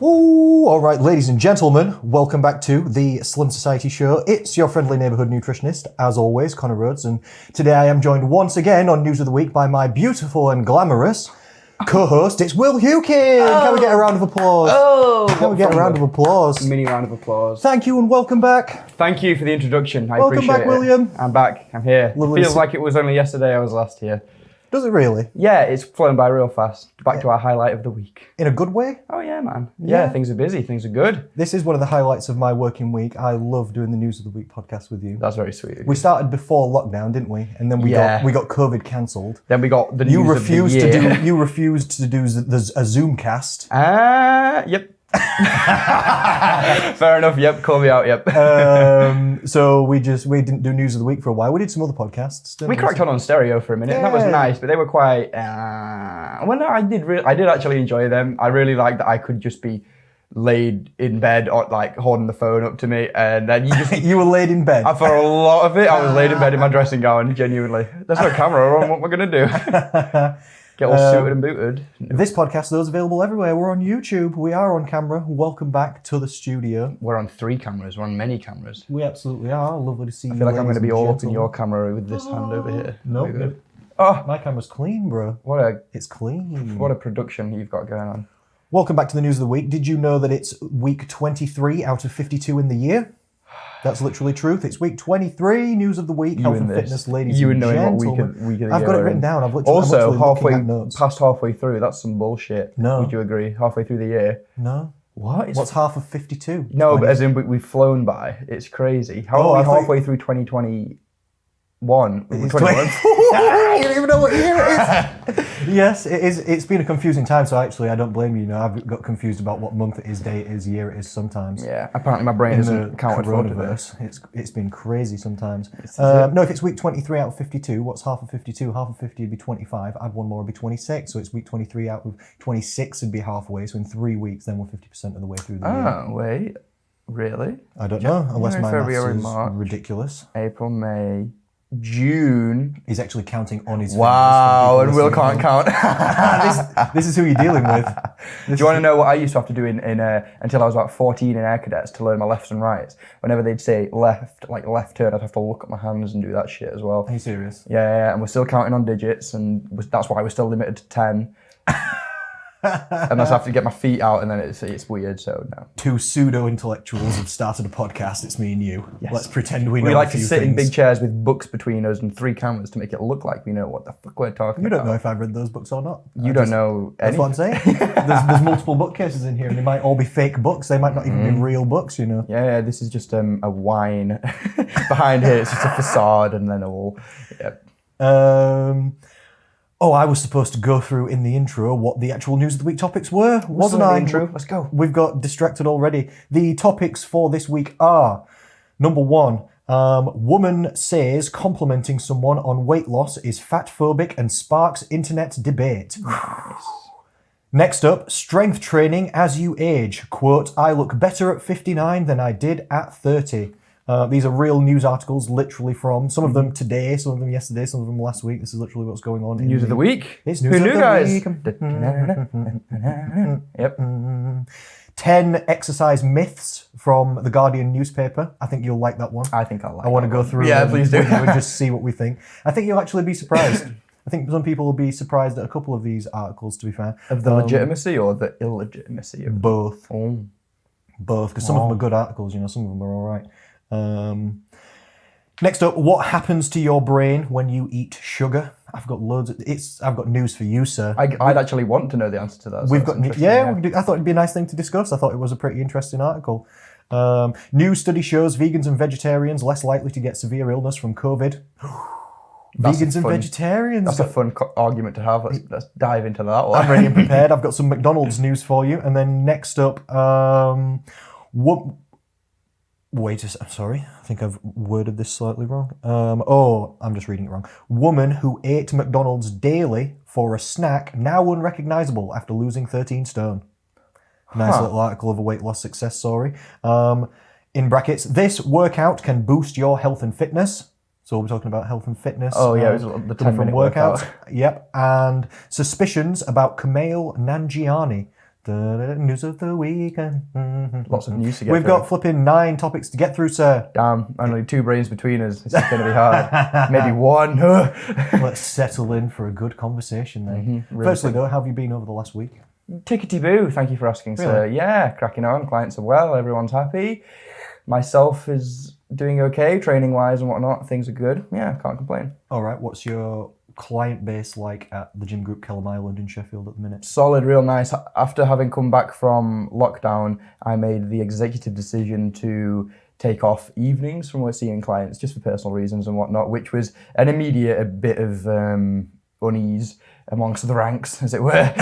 Ooh, all right, ladies and gentlemen, welcome back to the Slim Society Show. It's your friendly neighbourhood nutritionist, as always, Connor Rhodes, and today I am joined once again on News of the Week by my beautiful and glamorous co-host. It's Will Hukin. Oh. Can we get a round of applause? Can we get a round of applause? Mini round of applause. Thank you and welcome back. Thank you for the introduction. I welcome appreciate back, William. I'm back. I'm here. Lovely It feels like it was only yesterday I was last here. Does it really? Yeah, it's flown by real fast. Back to our highlight of the week. In a good way? Oh yeah, man. Yeah, things are busy. Things are good. This is one of the highlights of my working week. I love doing the News of the Week podcast with you. That's very sweet. We started before lockdown, didn't we? And then we got COVID cancelled. Then we got the news of the year. You refused to do a Zoom cast. Yep. Fair enough. Yep. Call me out. Yep. So we didn't do News of the Week for a while. We did some other podcasts. We cracked on stereo for a minute. Yeah. That was nice, but they were quite. Well, no, I did actually enjoy them. I really liked that I could just be laid in bed or like holding the phone up to me, and then you just you were laid in bed. For a lot of it, I was laid in bed in my dressing gown. Genuinely, there's no camera on. What we're gonna do? Get all suited and booted. This podcast, though, is available everywhere. We're on YouTube. We are on camera. Welcome back to the studio. We're on 3 cameras. We're on many cameras. We absolutely are. Lovely to see you. I feel like I'm going to be all up in your camera with this hand over here. No. Oh, my camera's clean, bro. It's clean. What a production you've got going on. Welcome back to the News of the Week. Did you know that it's week 23 out of 52 in the year? That's literally truth. It's week 23, News of the Week, health and fitness, ladies and gentlemen. I've got it written down. I'm literally past halfway through, that's some bullshit. No. Would you agree? Halfway through the year? No. What? What's half of 52? No, but as in we've flown by. It's crazy. How are we halfway through 2021? 21. You don't even know what year it is. Yes, it is. It's been a confusing time, so actually I don't blame you. I've got confused about what month it is, day it is, year it is sometimes. Yeah, apparently my brain isn't counted for coronavirus. It's been crazy sometimes. No, if it's week 23 out of 52, what's half of 52? Half of 50 would be 25. Add one more would be 26. So it's week 23 out of 26 would be halfway. So in 3 weeks, then we're 50% of the way through the year. Oh, wait. Really? I don't know, unless my maths is ridiculous. April, May, June. He's actually counting on his fingers. Wow, and Will can't count. this is who you're dealing with. Do you want to know what I used to have to do in until I was about 14 in air cadets to learn my lefts and rights? Whenever they'd say left, like left turn, I'd have to look at my hands and do that shit as well. Are you serious? Yeah, and we're still counting on digits, and that's why we're still limited to 10. Unless I have to get my feet out, and then it's weird. So no. 2 pseudo-intellectuals have started a podcast. It's me and you. Yes. Let's pretend we know. We like a few to sit things. in big chairs with books between us and 3 cameras to make it look like we know what the fuck we're talking about. You don't know if I've read those books or not. You don't know anything. That's what I'm saying. There's multiple bookcases in here, and they might all be fake books. They might not even be real books. Yeah. This is just a wine behind here. It's just a facade, and then all. Yeah. I was supposed to go through in the intro what the actual News of the Week topics were, wasn't I? Intro. Let's go. We've got distracted already. The topics for this week are, number 1, woman says complimenting someone on weight loss is fatphobic and sparks internet debate. Nice. Next up, strength training as you age. Quote, I look better at 59 than I did at 30. These are real news articles, literally from some of them today, some of them yesterday, some of them last week. This is literally what's going on. News of the week. It's news of the guys? Week. Yep. 10 exercise myths from the Guardian newspaper. I think you'll like that one. I think I'll like. I want to go through. Yeah, please do. And just see what we think. I think you'll actually be surprised. I think some people will be surprised at a couple of these articles. To be fair, of the legitimacy or the illegitimacy of both. Oh. Both, because some of them are good articles. Some of them are all right. Next up, what happens to your brain when you eat sugar? I've got loads. I've got news for you, sir. I'd actually want to know the answer to that. We've got I thought it'd be a nice thing to discuss. I thought it was a pretty interesting article. New study shows vegans and vegetarians less likely to get severe illness from COVID. Vegans and vegetarians. That's a fun argument to have. Let's dive into that one. I'm ready and prepared. I've got some McDonald's news for you, and then next up, sorry. I think I've worded this slightly wrong. I'm just reading it wrong. Woman who ate McDonald's daily for a snack now unrecognizable after losing 13 stone. Nice little article of a weight loss success story. In brackets, this workout can boost your health and fitness. So we're talking about health and fitness. Oh yeah, it was the 10-minute workout. Yep, and suspicions about Kumail Nanjiani. News of the week. Lots of news to get We've through. got flipping 9 topics to get through, sir. Damn, only 2 brains between us. It's going to be hard. Maybe 1. Let's settle in for a good conversation then. Really Firstly, though, how have you been over the last week? Tickety-boo, thank you for asking, sir. Yeah, cracking on. Clients are well. Everyone's happy. Myself is doing okay, training-wise and whatnot. Things are good. Yeah, can't complain. All right, what's your client base like at the gym group Kellam Island in Sheffield at the minute? Solid, real nice. After having come back from lockdown, I made the executive decision to take off evenings from seeing clients just for personal reasons and whatnot, which was an immediate bit of unease amongst the ranks, as it were.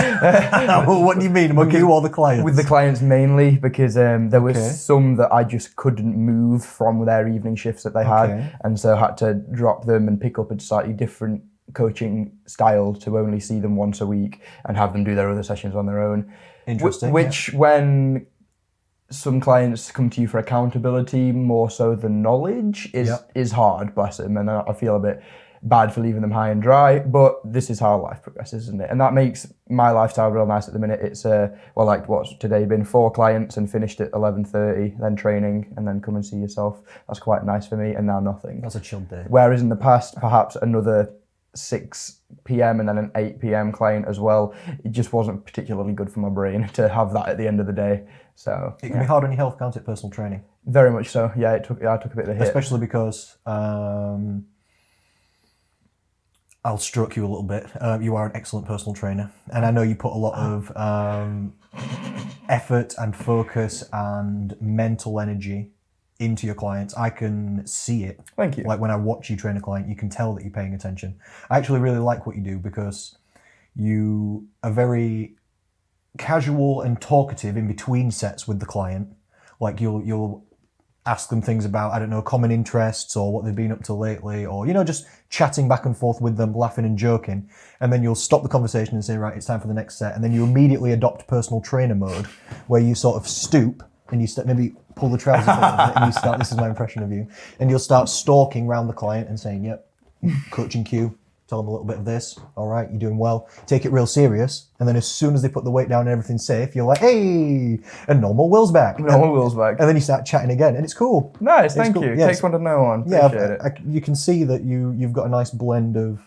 What do you mean? Among you or the clients? With the clients mainly, because there was some that I just couldn't move from their evening shifts that they had, and so had to drop them and pick up a slightly different coaching style to only see them once a week and have them do their other sessions on their own. Interesting. Which when some clients come to you for accountability more so than knowledge is hard, bless them, and I feel a bit bad for leaving them high and dry, but this is how life progresses, isn't it? And that makes my lifestyle real nice at the minute. It's like what's today been 4 clients and finished at 11:30, then training, and then come and see yourself. That's quite nice for me, and now nothing. That's a chilled day. Whereas in the past, perhaps another 6 p.m. and then an 8 p.m. client as well, it just wasn't particularly good for my brain to have that at the end of the day. So it can be hard on your health, can't it, personal training? Very much so. Yeah, I took a bit of a hit. Especially because I'll stroke you a little bit. You are an excellent personal trainer, and I know you put a lot of effort and focus and mental energy into your clients. I can see it. Thank you. Like when I watch you train a client, you can tell that you're paying attention. I actually really like what you do because you are very casual and talkative in between sets with the client. Like you'll ask them things about, I don't know, common interests or what they've been up to lately, or, you know, just chatting back and forth with them, laughing and joking. And then you'll stop the conversation and say, right, it's time for the next set. And then you immediately adopt personal trainer mode where you sort of stoop and you maybe pull the trousers up a bit and you start, this is my impression of you, and you'll start stalking around the client and saying, yep, coaching cue, tell them a little bit of this, all right, you're doing well, take it real serious. And then as soon as they put the weight down and everything's safe, you're like, hey, and normal Will's back. Normal Will's back. And then you start chatting again, and it's cool. Nice, thank you. Yeah, Takes one to know one. Appreciate it. You can see that you've got a nice blend of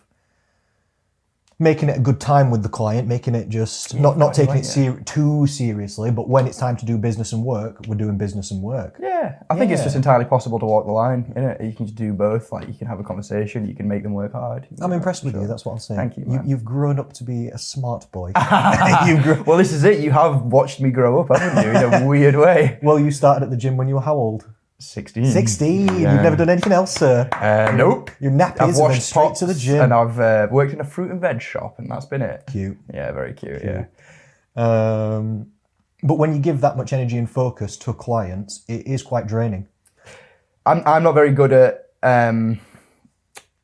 making it a good time with the client, making it just not taking it too seriously, but when it's time to do business and work, we're doing business and work. Yeah, I think it's just entirely possible to walk the line, innit? You can just do both. Like, you can have a conversation, you can make them work hard. I'm impressed with you, that's what I'm saying. Thank you, man. You've grown up to be a smart boy. Well, this is it. You have watched me grow up, haven't you, in a weird way. Well, you started at the gym when you were how old? 16. 16. Yeah. You've never done anything else, sir. Nope. Your nappies I've and then washed straight pots to the gym. and I've worked in a fruit and veg shop, and that's been it. Cute. Yeah, very cute. Yeah. But when you give that much energy and focus to clients, it is quite draining. I'm not very good at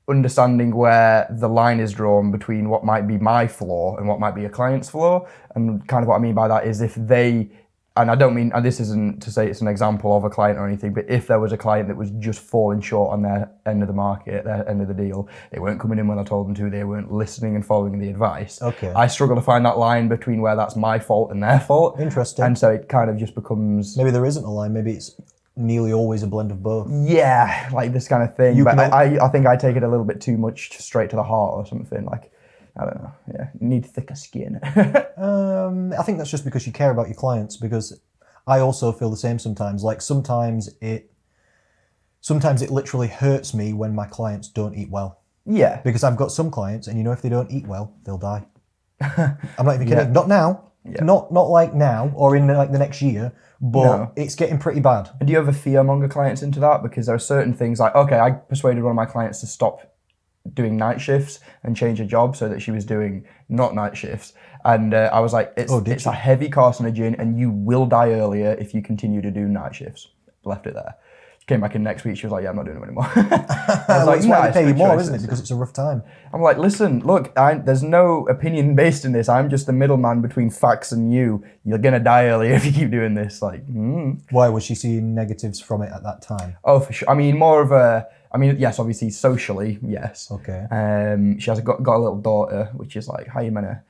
understanding where the line is drawn between what might be my flaw and what might be a client's flaw. And kind of what I mean by that is if they, and I don't mean, and this isn't to say it's an example of a client or anything, but if there was a client that was just falling short on their end of the market, their end of the deal, they weren't coming in when I told them to, they weren't listening and following the advice. Okay. I struggle to find that line between where that's my fault and their fault. Interesting. And so it kind of just becomes... Maybe there isn't a line, maybe it's nearly always a blend of both. Yeah, like this kind of thing. But I think I take it a little bit too much straight to the heart or something. Like, I don't know. Yeah, need thicker skin. I think that's just because you care about your clients, because I also feel the same sometimes. Like sometimes it literally hurts me when my clients don't eat well. Yeah. Because I've got some clients, and you know, if they don't eat well, they'll die. I'm not even kidding. Yeah. Not now. Yeah. Not like now or in like the next year, but it's getting pretty bad. And do you ever fearmonger clients into that? Because there are certain things like, okay, I persuaded one of my clients to stop doing night shifts and change her job so that she was doing not night shifts. And I was like, it's a heavy carcinogen and you will die earlier if you continue to do night shifts. Left it there. Came back in next week, she was like, yeah, I'm not doing them anymore. I was like, nice, they pay you more, isn't it? Because it's a rough time. I'm like, listen, look, there's no opinion based in this. I'm just the middleman between facts and you. You're going to die earlier if you keep doing this. Like, Why was she seeing negatives from it at that time? Oh, for sure. I mean, yes, obviously socially, yes. Okay. She has got a little daughter, which is like, how you meant to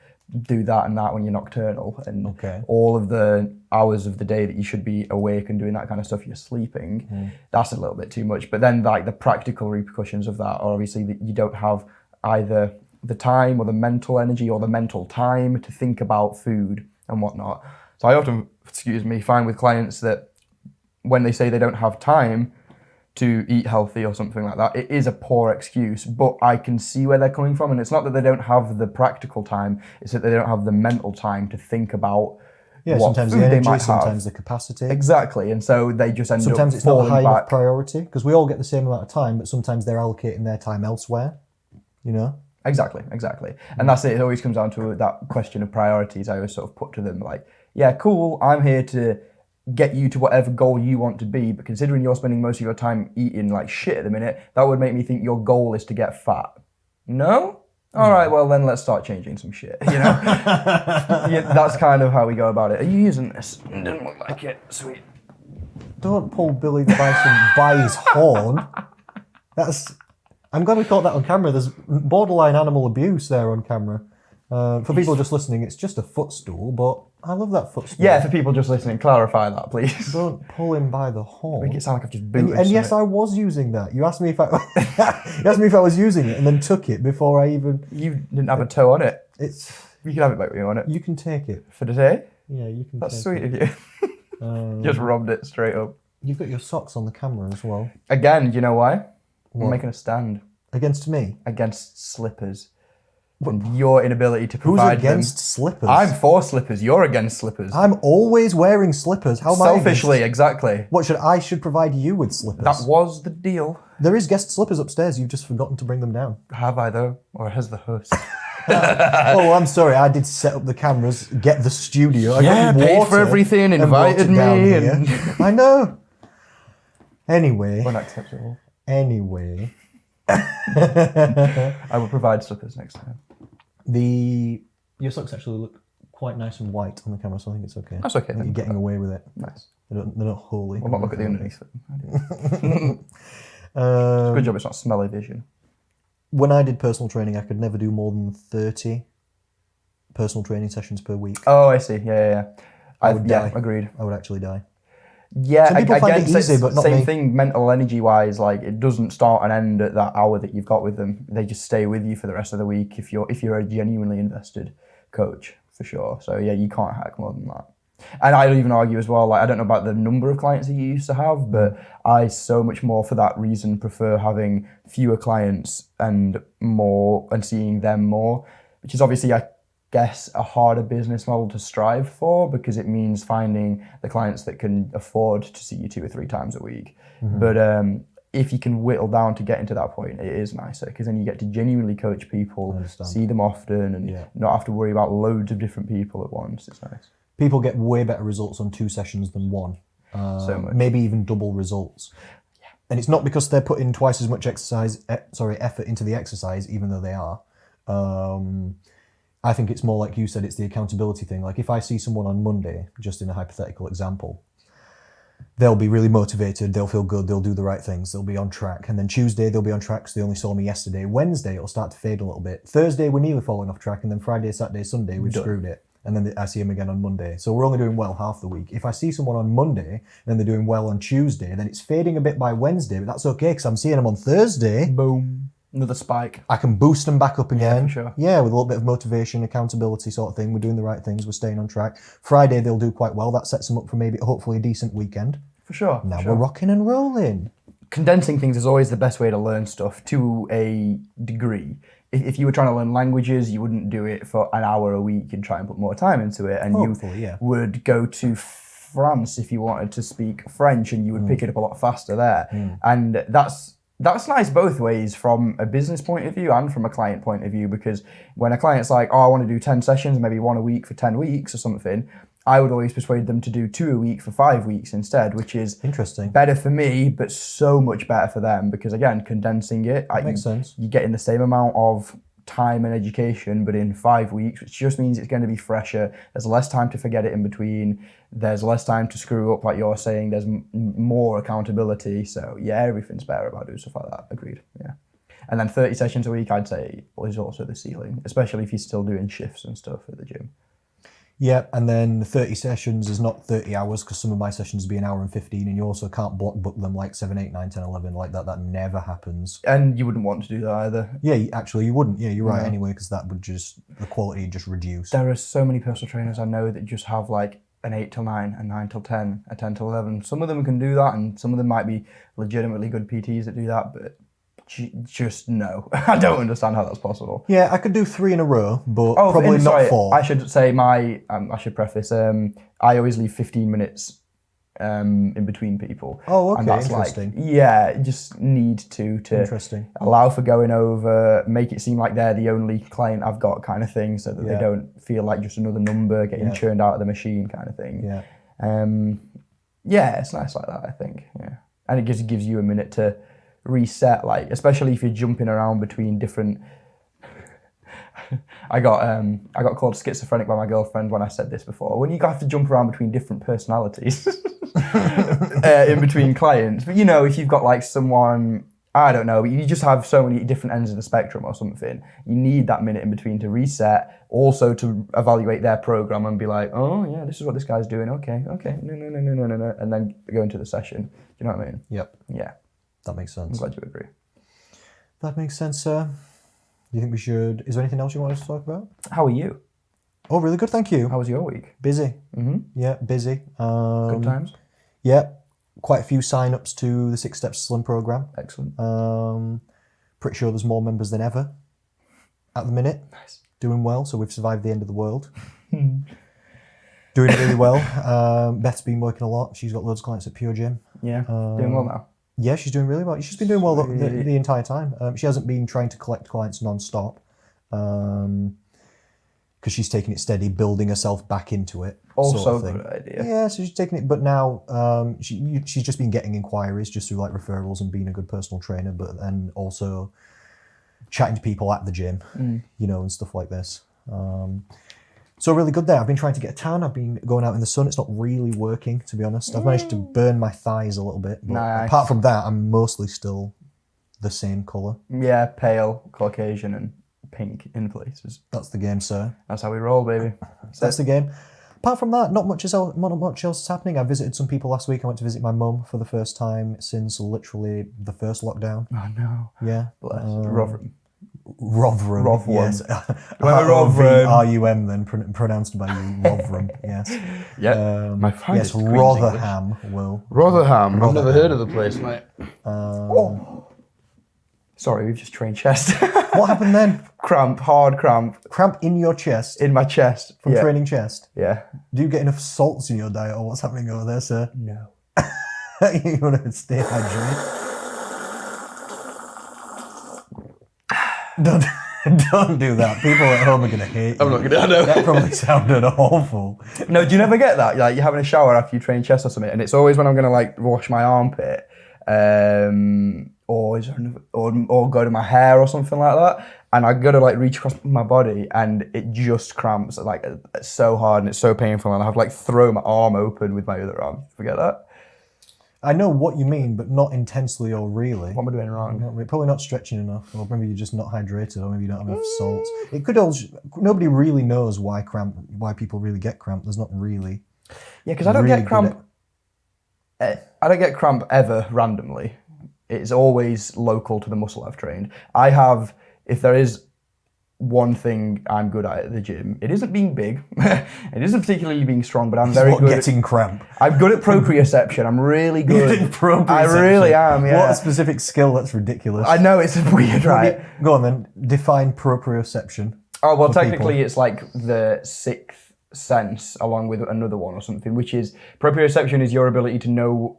do that and that when you're nocturnal, and Okay. all of the hours of the day that you should be awake and doing that kind of stuff, you're sleeping. That's a little bit too much. But then like the practical repercussions of that are obviously that you don't have either the time or the mental energy or the mental time to think about food and whatnot. So I often, find with clients that when they say they don't have time to eat healthy or something like that, it is a poor excuse, but I can see where they're coming from. And it's not that they don't have the practical time, it's that they don't have the mental time to think about what sometimes food the they energy, might sometimes have. the capacity. Exactly, and so they just end Sometimes up it's not falling high enough back. priority, because we all get the same amount of time, but sometimes they're allocating their time elsewhere, you know? Exactly. And that's it. It always comes down to that question of priorities. I always sort of put to them like, yeah, cool, I'm here to get you to whatever goal you want to be, but considering you're spending most of your time eating like shit at the minute, that would make me think your goal is to get fat. No? All right, well then let's start changing some shit, you know? Yeah, that's kind of how we go about it. Are you using this? It didn't look like it. Sweet. Don't pull Billy the Bison by his horn. I'm glad we caught that on camera. There's borderline animal abuse there on camera. For people just listening, it's just a footstool, but I love that footstool. Yeah, for people just listening, clarify that, please. Don't pull him by the horn. Make it sound like I've just booted And yes, something. I was using that. You asked me if I was using it, and then took it before I even. You didn't have a toe on it. It's. You can have it back when you want it. You can take it. For today? Yeah, you can. That's take sweet it. of you. Just robbed it straight up. You've got your socks on the camera as well. Again, you know why? What? I'm making a stand Against me. against slippers. And your inability to Who's provide against them. slippers? I'm for slippers. You're against slippers. I'm always wearing slippers. How am I against? Selfishly, exactly. What I should provide you with slippers? That was the deal. There is guest slippers upstairs. You've just forgotten to bring them down. Have I though? Or has the host? Oh, I'm sorry. I did set up the cameras, get the studio. I Yeah, got paid water for everything, and brought it invited down me, here. and I know. Anyway. Unacceptable. Anyway. I will provide slippers next time. Your socks actually look quite nice and white on the camera, so I think it's okay. That's okay. I think you're getting away with it. Nice. They're not holy. We'll not look at the underneath. Good job it's not smelly vision. When I did personal training, I could never do more than 30 personal training sessions per week. Oh, I see. Yeah. I would die. Agreed. I would actually die. Yeah, Some people find it easy, but not same me. thing. Mental energy wise, like it doesn't start and end at that hour that you've got with them. They just stay with you for the rest of the week if you're a genuinely invested coach, for sure. So yeah, you can't hack more than that. And I'd even argue as well, like I don't know about the number of clients that you used to have, but I so much more for that reason prefer having fewer clients and seeing them more, which is obviously I guess a harder business model to strive for, because it means finding the clients that can afford to see you 2 or 3 times a week. But if you can whittle down to getting to that point, it is nicer, because then you get to genuinely coach people, see them often, and not have to worry about loads of different people at once. It's nice. People get way better results on 2 sessions than 1. So much. Maybe even double results. Yeah. And it's not because they're putting twice as much effort into the exercise, even though they are. I think it's more like you said, it's the accountability thing. Like if I see someone on Monday, just in a hypothetical example, they'll be really motivated, they'll feel good, they'll do the right things, they'll be on track. And then Tuesday, they'll be on track because they only saw me yesterday. Wednesday, it'll start to fade a little bit. Thursday, we're nearly falling off track. And then Friday, Saturday, Sunday, we've screwed it. And then I see them again on Monday. So we're only doing well half the week. If I see someone on Monday, and then they're doing well on Tuesday, then it's fading a bit by Wednesday, but that's okay because I'm seeing them on Thursday. Boom. Another spike. I can boost them back up again. Yeah, for sure. Yeah, with a little bit of motivation, accountability sort of thing. We're doing the right things. We're staying on track. Friday, they'll do quite well. That sets them up for maybe, hopefully, a decent weekend. For sure. Now we're rocking and rolling. Condensing things is always the best way to learn stuff to a degree. If you were trying to learn languages, you wouldn't do it for an hour a week and try and put more time into it. And you would go to France if you wanted to speak French, and you would pick it up a lot faster there. And that's nice both ways, from a business point of view and from a client point of view, because when a client's like, oh, I want to do 10 sessions, maybe 1 a week for 10 weeks or something, I would always persuade them to do 2 a week for 5 weeks instead, which is interesting, better for me, but so much better for them, because again, condensing it, makes sense. You get in the same amount of time and education, but in 5 weeks, which just means it's going to be fresher. There's less time to forget it in between. There's less time to screw up, like you're saying. There's more accountability. So yeah, everything's better about doing stuff like that. Agreed. Yeah. And then 30 sessions a week, I'd say, is also the ceiling, especially if you're still doing shifts and stuff at the gym. Yeah, and then 30 sessions is not 30 hours because some of my sessions be an hour and 15, and you also can't book them like 7, 8, 9, 10, 11 like that. That never happens. And you wouldn't want to do that either. Yeah, actually, you wouldn't. Yeah, you're right anyway, because that would the quality would just reduce. There are so many personal trainers I know that just have like an 8 till 9, a 9 till 10, a 10 till 11. Some of them can do that, and some of them might be legitimately good PTs that do that, but just no. I don't understand how that's possible. Yeah, I could do 3 in a row, but probably not 4. I should say I should preface, I always leave 15 minutes in between people. Oh, okay, and that's interesting. Just need to Interesting. allow for going over, make it seem like they're the only client I've got kind of thing, so that they don't feel like just another number getting churned out of the machine kind of thing. Yeah. It's nice like that, I think. Yeah. And it gives you a minute to reset, like, especially if you're jumping around between different I got called schizophrenic by my girlfriend when I said this before. When you have to jump around between different personalities in between clients. But if you've got like someone, I don't know, you just have so many different ends of the spectrum or something, you need that minute in between to reset, also to evaluate their program and be like, oh yeah, this is what this guy's doing, okay, no, and then go into the session. Do you know what I mean? Yep. Yeah. That makes sense. I'm glad you agree. That makes sense, sir. Do you think we should... Is there anything else you want us to talk about? How are you? Oh, really good, thank you. How was your week? Busy. Mm-hmm. Yeah, busy. Good times? Yeah, quite a few sign-ups to the 6 Steps Slim program. Excellent. Pretty sure there's more members than ever at the minute. Nice. Doing well, so we've survived the end of the world. Doing really well. Beth's been working a lot. She's got loads of clients at Pure Gym. Yeah, doing well now. Yeah, she's doing really well. She's been doing well the entire time. She hasn't been trying to collect clients non-stop because she's taking it steady, building herself back into it. Also sort of a good idea. Yeah, so she's taking it, but now she's just been getting inquiries just through like referrals and being a good personal trainer, but then also chatting to people at the gym, and stuff like this. So really good there. I've been trying to get a tan. I've been going out in the sun. It's not really working, to be honest. I've managed to burn my thighs a little bit. But nice. Apart from that, I'm mostly still the same colour. Yeah, pale, Caucasian and pink in places. That's the game, sir. That's how we roll, baby. That's the game. Apart from that, not much else is happening. I visited some people last week. I went to visit my mum for the first time since literally the first lockdown. Oh, no. Yeah. Bless. Rotherham. Rotherham, yes. Rotherham, then pronounced by you, Rotherham, yes. Yeah, my yes, Rotherham, Will. Rotherham. I've never heard of the place, mate. Sorry, we've just trained chest. What happened then? Cramp, hard cramp. Cramp in your chest? In my chest. From training chest? Yeah. Do you get enough salts in your diet, or what's happening over there, sir? No. You want to stay hydrated? Don't do that. People at home are going to hate you. I'm not going to, I know. That probably sounded awful. No, do you never get that? Like, you're having a shower after you train chest or something, and it's always when I'm going to, like, wash my armpit, or go to my hair or something like that, and I go to, like, reach across my body, and it just cramps, like, it's so hard, and it's so painful, and I have to, like, throw my arm open with my other arm. Forget that? I know what you mean, but not intensely or really. What am I doing wrong? Probably not stretching enough, or maybe you're just not hydrated, or maybe you don't have enough salts. It could also, nobody really knows why people really get cramp. There's not really. Yeah, because I don't get cramp. I don't get cramp ever randomly. It's always local to the muscle I've trained. If there is one thing I'm good at the gym, it isn't being big, it isn't particularly being strong, but I'm very good at getting cramp. I'm good at proprioception. I'm really good. You're proprioception. I really am, yeah. What a specific skill, that's ridiculous. I know, it's weird, right? Go on then, define proprioception. Oh, well, technically it's like the sixth sense along with another one or something, which is proprioception is your ability to know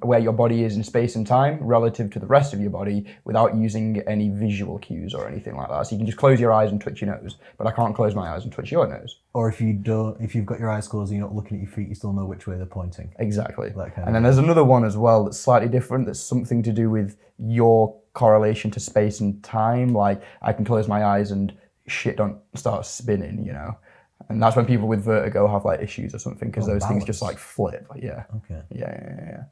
where your body is in space and time relative to the rest of your body without using any visual cues or anything like that. So you can just close your eyes and twitch your nose, but I can't close my eyes and twitch your nose. Or if you've got your eyes closed and you're not looking at your feet, you still know which way they're pointing. Exactly. And then there's another one as well that's slightly different, that's something to do with your correlation to space and time. Like, I can close my eyes and shit don't start spinning, you know? And that's when people with vertigo have like issues or something, because those things just like flip. Yeah. Okay. Yeah.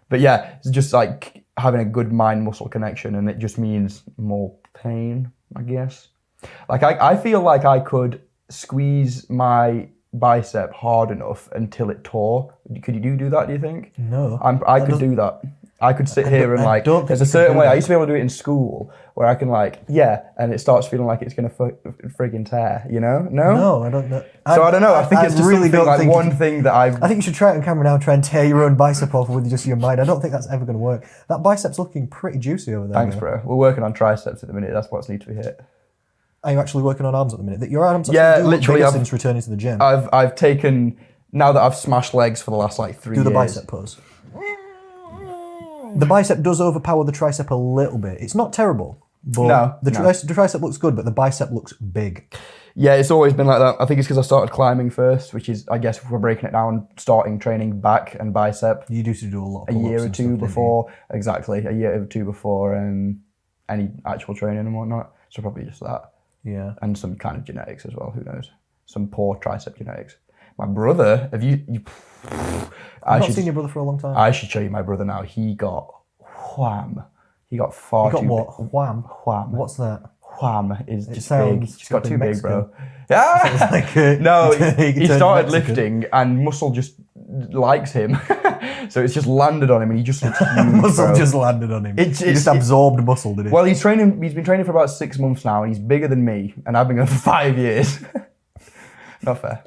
But yeah, it's just like having a good mind-muscle connection, and it just means more pain, I guess. Like I feel like I could squeeze my bicep hard enough until it tore. Could you do that, do you think? No. I could do that. I could sit here and like, there's a certain way. I used to be able to do it in school where I can like, and it starts feeling like it's going to friggin' tear, you know? No? No, I don't know. So I don't know. I think it's just really like one thing that I think you should try it on camera now, try and tear your own bicep off with just your mind. I don't think that's ever going to work. That bicep's looking pretty juicy over there. Thanks, bro. We're working on triceps at the minute. That's what's need to be hit. Are you actually working on arms at the minute? Your arms literally bigger since returning to the gym. I've taken, now that I've smashed legs for the last like 3 years. Do the bicep pose. The bicep does overpower the tricep a little bit. It's not terrible, but the tricep looks good, but the bicep looks big. Yeah, it's always been like that. I think it's because I started climbing first, which is, I guess, if we're breaking it down, starting training back and bicep. You used to do a lot of a year or two before, exactly, a year or two before any actual training and whatnot. So probably just that. Yeah. And some kind of genetics as well, who knows? Some poor tricep genetics. My brother, I've not seen your brother for a long time. I should show you my brother now. He got wham. He got far too big. Wham? Wham. What's that? Wham is just big. He's got too big, bro. Yeah. No, he started lifting and muscle just likes him. So it's just landed on him and he just looks huge, muscle bro. just landed on him. He just absorbed muscle, did he? Well, he's been training for about 6 months now and he's bigger than me and I've been going for 5 years. Not fair.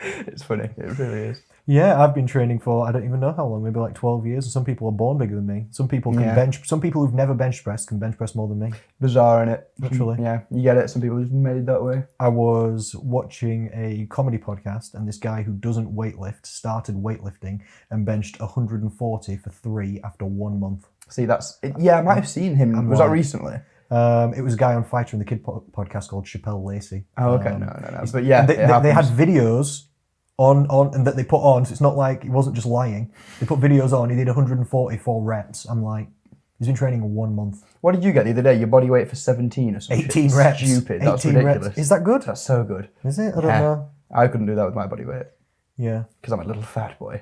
It's funny. It really is. Yeah, I've been training for, I don't even know how long, maybe like 12 years. Some people are born bigger than me. Some people can bench, some people who've never bench pressed can bench press more than me. Bizarre, innit? Literally. Yeah, you get it. Some people just made that way. I was watching a comedy podcast and this guy who doesn't weightlift started weightlifting and benched 140 for 3 after 1 month. See, I might have seen him. Was that recently? It was a guy on Fighter and the Kid podcast called Chappelle Lacey. Oh, okay. No. But yeah, they had videos on and that they put on, so it's not like he wasn't just lying. They put videos on. He did 144 reps. I'm like, he's been training 1 month. What did you get the other day? Your body weight for 17 or something? 18 reps. Stupid. That's ridiculous. Reps. Is that good? That's so good. Is it? I don't know. I couldn't do that with my body weight. Yeah. Because I'm a little fat boy.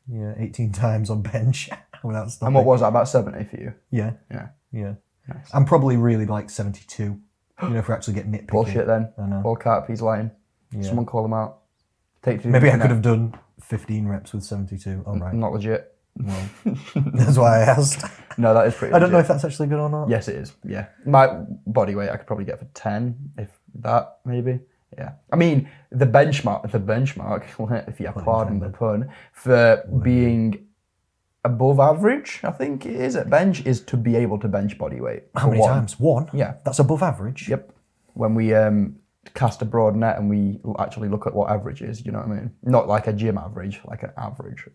Yeah, 18 times on bench without stopping. And what was that, about 70 for you? Yeah. Yeah. Nice. I'm probably really like 72. You know, if we're actually getting nitpicky. Bullshit then. I know. All cap, he's lying. Yeah. Someone call him out. Maybe I could have done 15 reps with 72. All right. Not legit. Well, that's why I asked. No, that is pretty I don't know if that's actually good or not. Yes, it is. Yeah. My body weight I could probably get for 10, if that, maybe. Yeah. I mean, the benchmark, if you pardon the pun, for being above average, I think it is at bench, is to be able to bench body weight. How many times? 1? Yeah. That's above average? Yep. When we cast a broad net and we actually look at what average is, you know what I mean? Not like a gym average, like an average,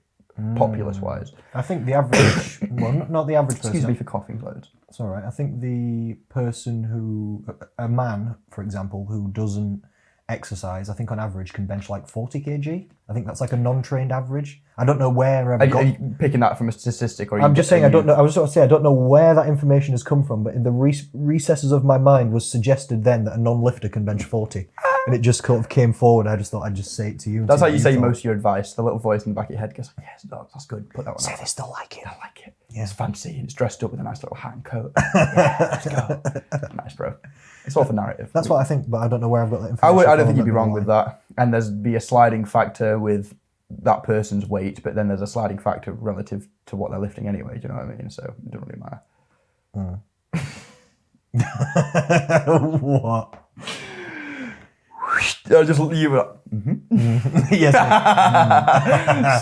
populace-wise. I think the average, well, not the average person. Excuse me for coughing loads. It's all right. I think the person who, a man, for example, who doesn't exercise, I think on average can bench like 40 kg. I think that's like a non-trained average. I don't know where I've got... Are you picking that from a statistic? Or I'm just saying, I don't know. I was sort of saying, I don't know where that information has come from, but in the recesses of my mind was suggested then that a non-lifter can bench 40. And it just kind of came forward. I just thought I'd just say it to you. That's how you say most of your advice. The little voice in the back of your head goes, yes, that's good. Put that one Say they still like it. I like it. Yeah. It's fancy and it's dressed up with a nice little hat and coat. Yeah, let's go. Nice, bro. It's all for narrative. That's what I think, but I don't know where I've got that information. I don't think you'd be wrong with that. And there's be a sliding factor with that person's weight, but then there's a sliding factor relative to what they're lifting anyway. Do you know what I mean? So it doesn't really matter. What? I just you were Yes.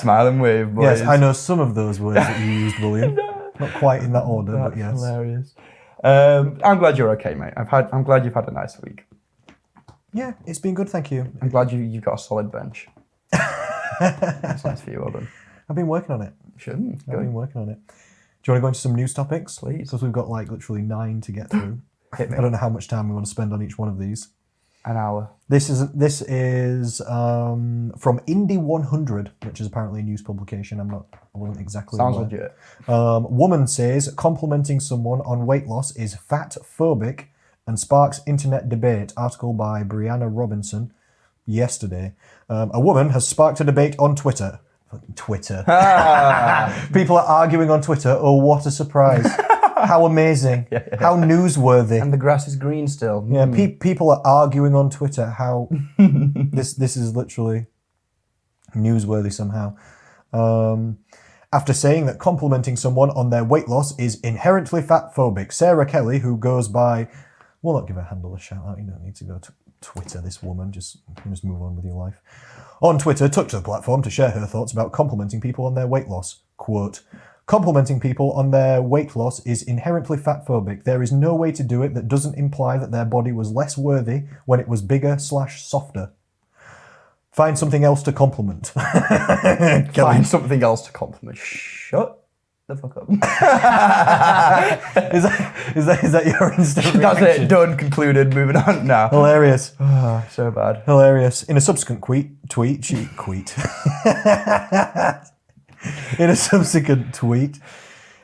Smile and wave, boys. Yes, I know some of those words that you used, William. Not quite in that order, but yes. Hilarious. I'm glad you're okay, mate. I'm glad you've had a nice week. Yeah, it's been good, thank you. I'm glad you've got a solid bench. That's nice for you, Robin. I've been working on it. I've been working on it. Do you want to go into some news topics? Please. Because we've got like literally 9 to get through. Hit me. I don't know how much time we want to spend on each one of these. An hour. This is from Indy 100, which is apparently a news publication. I wasn't exactly Sounds aware. legit. Woman says complimenting someone on weight loss is fatphobic and sparks internet debate. Article by Brianna Robinson yesterday. A woman has sparked a debate on Twitter. Twitter. People are arguing on Twitter. Oh, what a surprise. How amazing. How newsworthy. And the grass is green still. Yeah, people are arguing on Twitter how this is literally newsworthy somehow. After saying that complimenting someone on their weight loss is inherently fatphobic, Sarah Kelly, who goes by... We'll not give her handle a shout out. You don't need to go to Twitter, this woman. Just move on with your life. On Twitter, took to the platform to share her thoughts about complimenting people on their weight loss. Quote, complimenting people on their weight loss is inherently fatphobic. There is no way to do it that doesn't imply that their body was less worthy when it was bigger/softer. Find something else to compliment. Find something else to compliment. Shut the fuck up. Is that your instant reaction? That's it. Done. Concluded. Moving on now. Hilarious. Oh, so bad. Hilarious. In a subsequent tweet,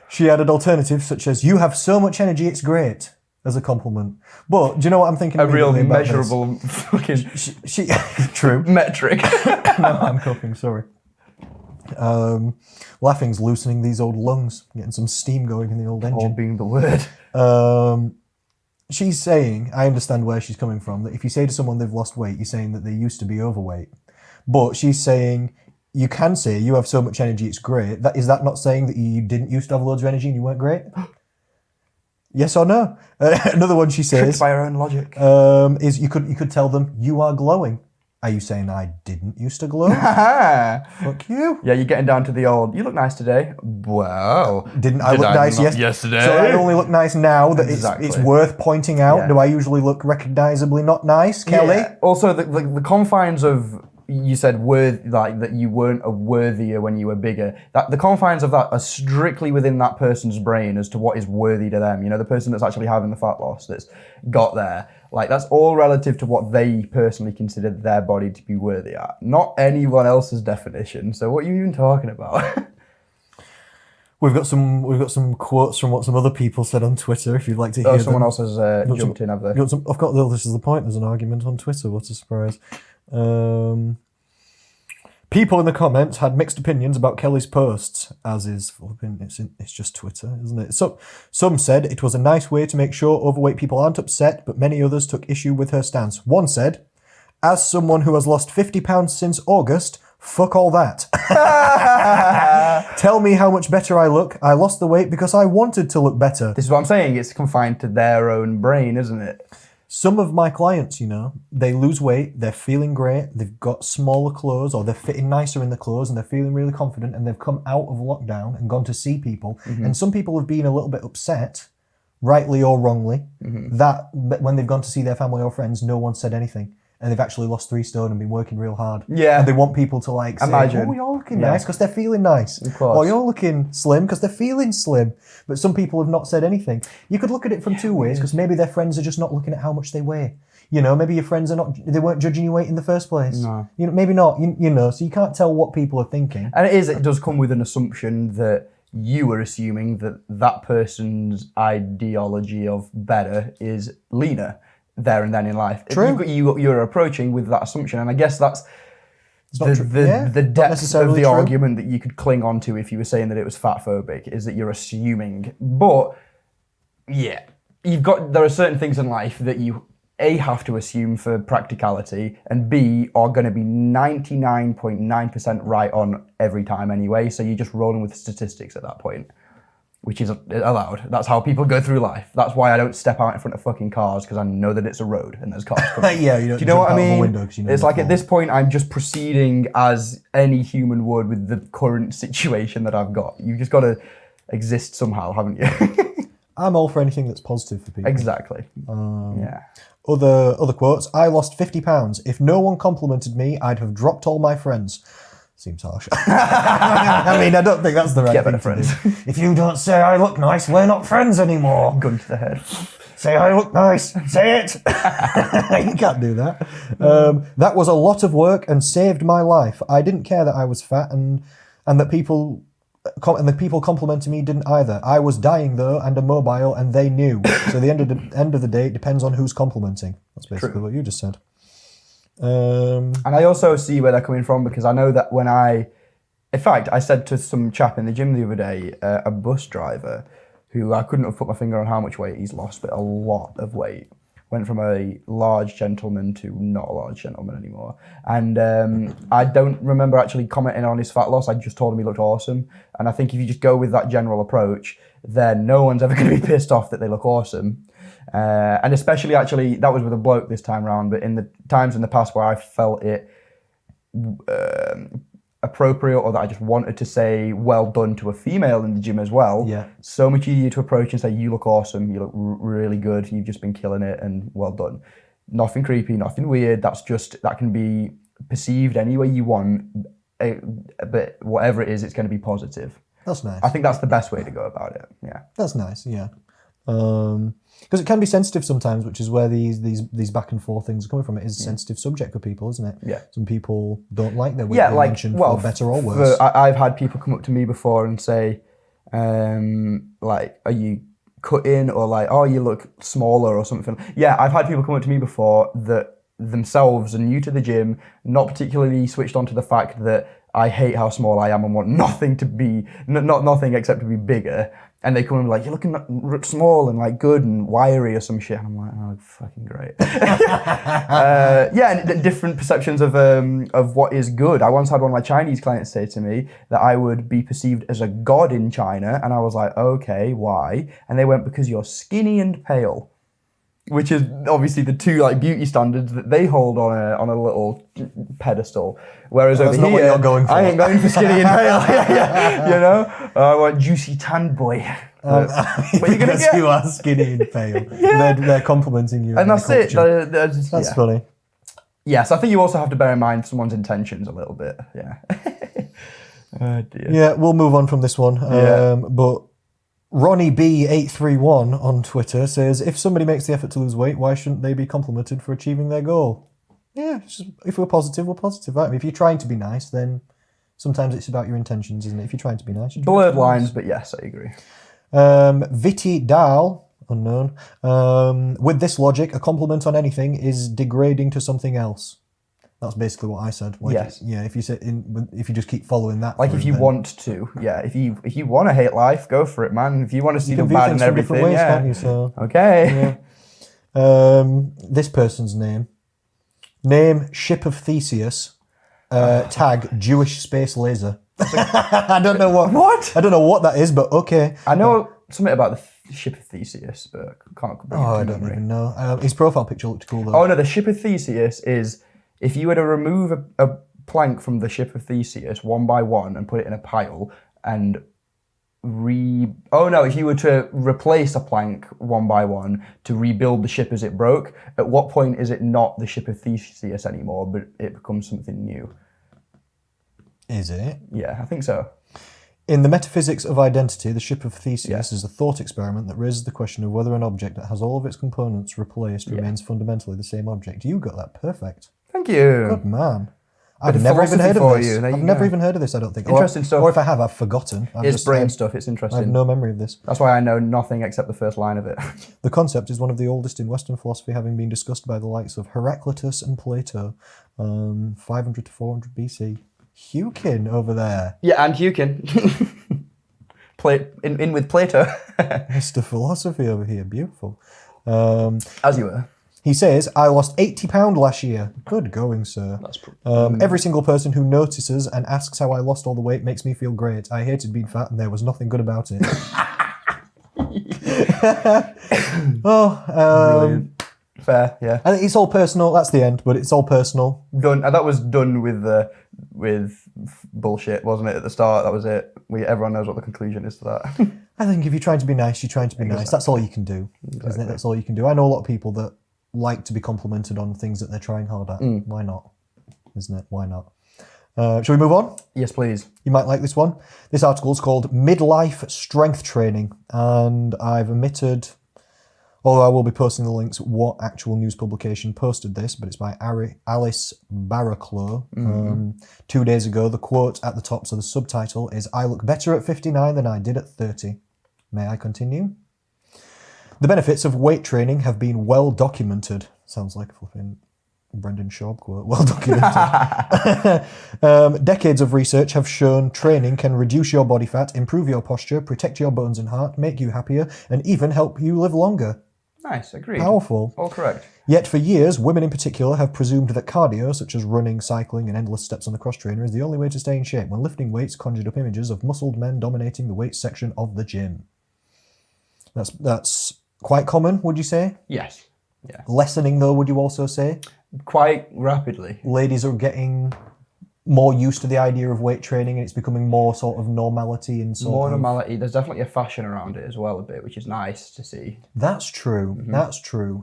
she added alternatives such as, you have so much energy, it's great, as a compliment. But do you know what I'm thinking? A real about measurable fucking she true. metric. No, I'm coughing, sorry. Laughing's loosening these old lungs, getting some steam going in the old engine. All being the word. She's saying, I understand where she's coming from, that if you say to someone they've lost weight, you're saying that they used to be overweight. But she's saying, you can say you have so much energy, it's great. Is that not saying that you didn't used to have loads of energy and you weren't great? Yes or no? Another one she says... Tricked by her own logic. Is you could tell them, you are glowing. Are you saying I didn't used to glow? Fuck you. Yeah, you're getting down to the old, you look nice today. Well, Did I look nice yesterday? So I only look nice now that it's worth pointing out. Yeah. Do I usually look recognisably not nice, Kelly? Yeah. Also, the confines of, you said that you weren't a worthier when you were bigger. That the confines of that are strictly within that person's brain as to what is worthy to them. You know, the person that's actually having the fat loss that's got there. Like, that's all relative to what they personally consider their body to be worthy at, not anyone else's definition. So what are you even talking about? We've got some quotes from what some other people said on Twitter. If you'd like to hear someone them. else has jumped in, have they? I've got. This is the point. There's an argument on Twitter. What a surprise. People in the comments had mixed opinions about Kelly's posts, as is it's just Twitter, isn't it? So some said it was a nice way to make sure overweight people aren't upset, but many others took issue with her stance. One said, as someone who has lost 50 pounds since August, fuck all that. Tell me how much better I look. I lost the weight because I wanted to look better. This is what I'm saying. It's confined to their own brain, isn't it? Some of my clients, they lose weight, they're feeling great, they've got smaller clothes or they're fitting nicer in the clothes and they're feeling really confident and they've come out of lockdown and gone to see people. Mm-hmm. And some people have been a little bit upset, rightly or wrongly, that when they've gone to see their family or friends, no one said anything. And they've actually lost 3 stone and been working real hard. Yeah. And they want people to say, imagine. oh, you're looking nice because they're feeling nice. Of course. Or you're looking slim because they're feeling slim. But some people have not said anything. You could look at it from two ways because maybe their friends are just not looking at how much they weigh. Maybe your friends they weren't judging your weight in the first place. No. Maybe not, so you can't tell what people are thinking. And it does come with an assumption that you were assuming that person's ideology of better is leaner there and then in life. True. You're approaching with that assumption, and I guess that's the depth of the true. argument that you could cling on to if you were saying that it was fatphobic, is that you're assuming. But yeah, there are certain things in life that you A, have to assume for practicality, and B, are going to be 99.9% right on every time anyway, so you're just rolling with statistics at that point, which is allowed. That's how people go through life. That's why I don't step out in front of fucking cars, because I know that it's a road and there's cars coming. Yeah, do you know what I mean? It's like at this point, I'm just proceeding as any human would with the current situation that I've got. You've just got to exist somehow, haven't you? I'm all for anything that's positive for people. Exactly. Yeah. Other quotes. I lost 50 pounds. If no one complimented me, I'd have dropped all my friends. Seems harsh. I mean, I don't think that's the right thing to do. If you don't say I look nice, we're not friends anymore. Gun to the head. Say I look nice. Say it. You can't do that. That was a lot of work and saved my life. I didn't care that I was fat and that people... And the people complimenting me didn't either. I was dying though and immobile, and they knew. So the end of the day, it depends on who's complimenting. That's basically what you just said. And I also see where they're coming from, because I know that when I In fact, I said to some chap in the gym the other day, a bus driver, who I couldn't have put my finger on how much weight he's lost, but a lot of weight. Went from a large gentleman to not a large gentleman anymore. And I don't remember actually commenting on his fat loss. I just told him he looked awesome. And I think if you just go with that general approach, then no one's ever going to be pissed off that they look awesome. And especially, actually, that was with a bloke this time round, but in the times in the past where I felt it appropriate, or that I just wanted to say well done to a female in the gym as well, so much easier to approach and say, you look awesome, you look really good, you've just been killing it, and well done. Nothing creepy, nothing weird. That can be perceived any way you want, but whatever it is, it's going to be positive. That's nice. I think that's the best way to go about it. Yeah, that's nice. Yeah, because it can be sensitive sometimes, which is where these back and forth things are coming from. It is a sensitive subject for people, isn't it? Yeah. Some people don't like their weight mentioned, for better or worse. I've had people come up to me before and say, like, are you cutting, or like, oh, you look smaller or something. Yeah, I've had people come up to me before that themselves are new to the gym, not particularly switched on to the fact that I hate how small I am and want nothing to be, nothing except to be bigger. And they come and be like, you're looking small and like good and wiry or some shit. And I'm like, oh, fucking great. Yeah, and different perceptions of what is good. I once had one of my Chinese clients say to me that I would be perceived as a god in China. And I was like, okay, why? And they went, because you're skinny and pale. Which is obviously the two like beauty standards that they hold on a little pedestal. Whereas over here, what you're going for. I ain't going for skinny and pale. You know, I want juicy tan boy. What are you gonna get? You are skinny and pale. They're complimenting you. And that's it. That's funny. Yes, I think you also have to bear in mind someone's intentions a little bit. Yeah. Oh dear. Yeah, we'll move on from this one. But Ronnie B831 on Twitter says, if somebody makes the effort to lose weight, why shouldn't they be complimented for achieving their goal? Yeah, if we're positive, right? I mean, if you're trying to be nice, then sometimes it's about your intentions, isn't it? If you're trying to be nice. Blurred lines, but yes, I agree. Viti Dal, unknown, with this logic, a compliment on anything is degrading to something else. That's basically what I said. Like, yes. Yeah. If you just keep following that. Like if you want to, yeah. If you want to hate life, go for it, man. If you want to see the bad in everything, ways, yeah. Can't you, so. Okay. Yeah. This person's name Ship of Theseus. Tag Jewish space laser. I don't know what. I don't know what that is, but okay. I know something about the Ship of Theseus, but can't. I don't even know. His profile picture looked cool though. Oh no, the Ship of Theseus is. If you were to remove a plank from the Ship of Theseus one by one and put it in a pile and if you were to replace a plank one by one to rebuild the ship as it broke, at what point is it not the Ship of Theseus anymore, but it becomes something new? Is it? Yeah, I think so. In the metaphysics of identity, the Ship of Theseus is a thought experiment that raises the question of whether an object that has all of its components replaced remains fundamentally the same object. You got that perfect. Thank you. Good man. I've never even heard of this. I've never even heard of this, I don't think. Interesting stuff. Or if I have, I've forgotten. It's brain stuff. It's interesting. I have no memory of this. That's why I know nothing except the first line of it. The concept is one of the oldest in Western philosophy, having been discussed by the likes of Heraclitus and Plato, 500 to 400 BC. Hukin over there. Yeah, and Hukin. in with Plato. Mr. Philosophy over here. Beautiful. As you were. He says, I lost 80 pounds last year. Good going, sir. That's every single person who notices and asks how I lost all the weight makes me feel great. I hated being fat and there was nothing good about it. Fair, yeah. I think it's all personal. That's the end, but it's all personal. Done. And that was done with bullshit, wasn't it, at the start? That was it. Everyone knows what the conclusion is to that. I think if you're trying to be nice, you're trying to be nice. That's all you can do, isn't it? That's all you can do. I know a lot of people that like to be complimented on things that they're trying hard at. Why not? Isn't it? Why not? Shall we move on? Yes, please. You might like this one. This article is called Midlife Strength Training, and I've omitted, although I will be posting the links, what actual news publication posted this, but it's by Alice Barraclough. 2 days ago, the quote at the top, so the subtitle is, I look better at 59 than I did at 30. May I continue? The benefits of weight training have been well documented. Sounds like a flipping Brendan Schaub quote, well documented. Decades of research have shown training can reduce your body fat, improve your posture, protect your bones and heart, make you happier, and even help you live longer. Nice, agreed. Powerful. All correct. Yet for years, women in particular have presumed that cardio, such as running, cycling, and endless steps on the cross trainer, is the only way to stay in shape, when lifting weights conjured up images of muscled men dominating the weights section of the gym. That's quite common, would you say? Yes. Yeah. Lessening, though, would you also say? Quite rapidly. Ladies are getting more used to the idea of weight training, and it's becoming more sort of normality and More normality. There's definitely a fashion around it as well a bit, which is nice to see. That's true. That's true.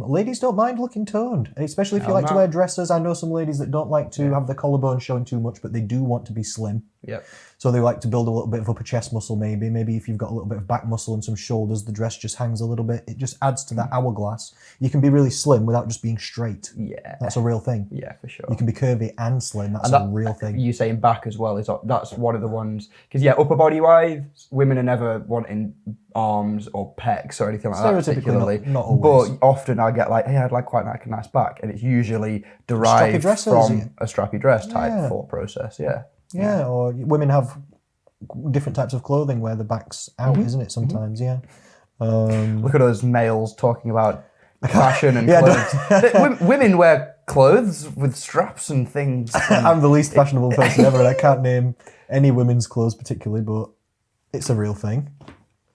Ladies don't mind looking toned, especially if you like to no. wear dresses. I know some ladies that don't like to have the collarbone showing too much, but they do want to be slim. Yep. So they like to build a little bit of upper chest muscle, maybe. Maybe if you've got a little bit of back muscle and some shoulders, the dress just hangs a little bit. It just adds to that hourglass. You can be really slim without just being straight. Yeah. That's a real thing. Yeah, for sure. You can be curvy and slim. That's a real thing. You saying back as well, that's one of the ones. Because, yeah, upper body wise, women are never wanting arms or pecs or anything like that particularly. Not always. But often I get like, hey, I'd like quite a nice back. And it's usually derived from a strappy dress type thought process, yeah. Yeah, or women have different types of clothing where the back's out, isn't it, sometimes, yeah. Look at us males talking about fashion and clothes. Women wear clothes with straps and things. I'm the least fashionable person ever, and I can't name any women's clothes particularly, but it's a real thing.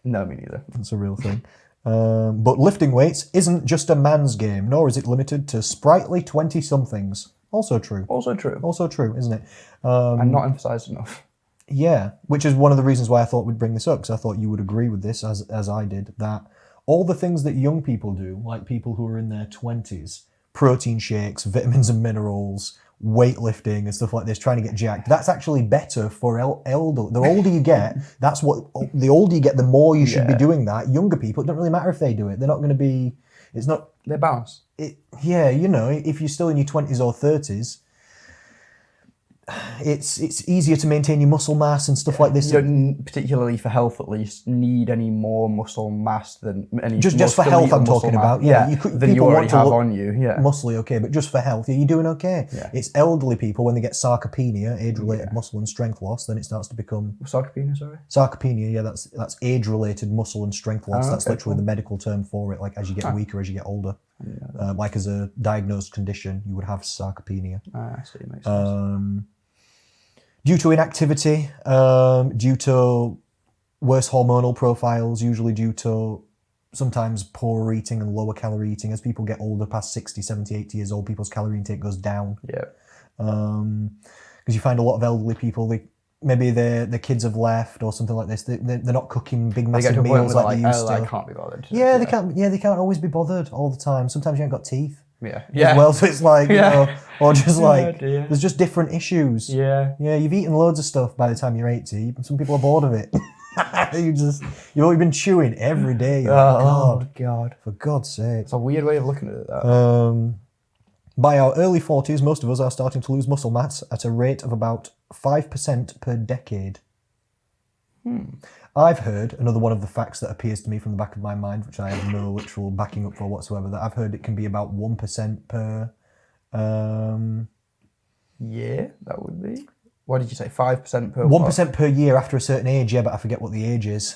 No, me neither. It's a real thing. But lifting weights isn't just a man's game, nor is it limited to sprightly 20-somethings. Also true. Also true. Also true, isn't it? And not emphasised enough. Yeah, which is one of the reasons why I thought we'd bring this up, because I thought you would agree with this, as I did, that all the things that young people do, like people who are in their 20s, protein shakes, vitamins and minerals, weightlifting and stuff like this, trying to get jacked, that's actually better for elder. The older you get, the older you get, the more you should be doing that. Younger people, it doesn't really matter if they do it. They're not going to be, it's not... They're balanced. Yeah, you know, if you're still in your 20s or 30s, it's easier to maintain your muscle mass and stuff like this. You don't, particularly for health at least, need any more muscle mass than any just for health I'm talking about. Yeah, than you already have on you. Yeah, muscly, okay, but just for health, you're doing okay. Yeah. It's elderly people when they get sarcopenia, age-related muscle and strength loss, then it starts to become sarcopenia. Sorry, sarcopenia. Yeah, that's age-related muscle and strength loss. That's literally the medical term for it. Like as you get weaker, as you get older. Like as a diagnosed condition, you would have sarcopenia. I see, makes sense. Due to inactivity, due to worse hormonal profiles, usually due to sometimes poorer eating and lower calorie eating. As people get older, past 60, 70, 80 years old, people's calorie intake goes down. Yeah. Because you find a lot of elderly people, maybe their kids have left or something like this. They're not cooking big massive meals like they used to. I can't be bothered. Yeah, they can't. Yeah, they can't always be bothered all the time. Sometimes you ain't got teeth. Yeah. As well, so it's like, you know, or just like, dear. there's just different issues. Yeah. Yeah, you've eaten loads of stuff by the time you're 80. Some people are bored of it. You've only been chewing every day. You're like, God. For God's sake. It's a weird way of looking at it, that. By our early 40s, most of us are starting to lose muscle mass at a rate of about 5% per decade. I've heard, another one of the facts that appears to me from the back of my mind, which I have no literal backing up for whatsoever, that I've heard it can be about 1% per... Yeah, that would be. What did you say, 5% per 1% per year after a certain age, yeah, but I forget what the age is.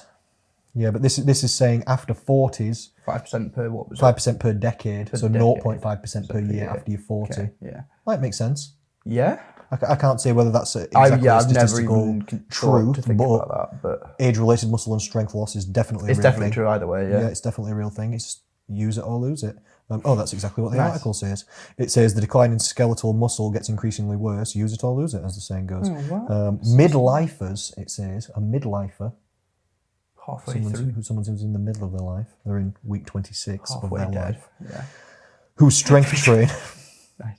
Yeah, but this is saying after 40s... 5% per what was 5% per decade, so decade. 0.5% per year after you're 40. Okay, yeah. Might make sense. Yeah? I can't say whether that's exactly a statistical truth, to think but, about that, but age-related muscle and strength loss is definitely a real definitely thing. true either way, yeah. Yeah, it's definitely a real thing. It's use it or lose it. That's exactly what the article says. It says the decline in skeletal muscle gets increasingly worse. Use it or lose it, as the saying goes. Midlifers, it says, a midlifer. Halfway through. Someone who's in the middle of their life. They're in week 26 of their life. Yeah. Who strength train. Nice.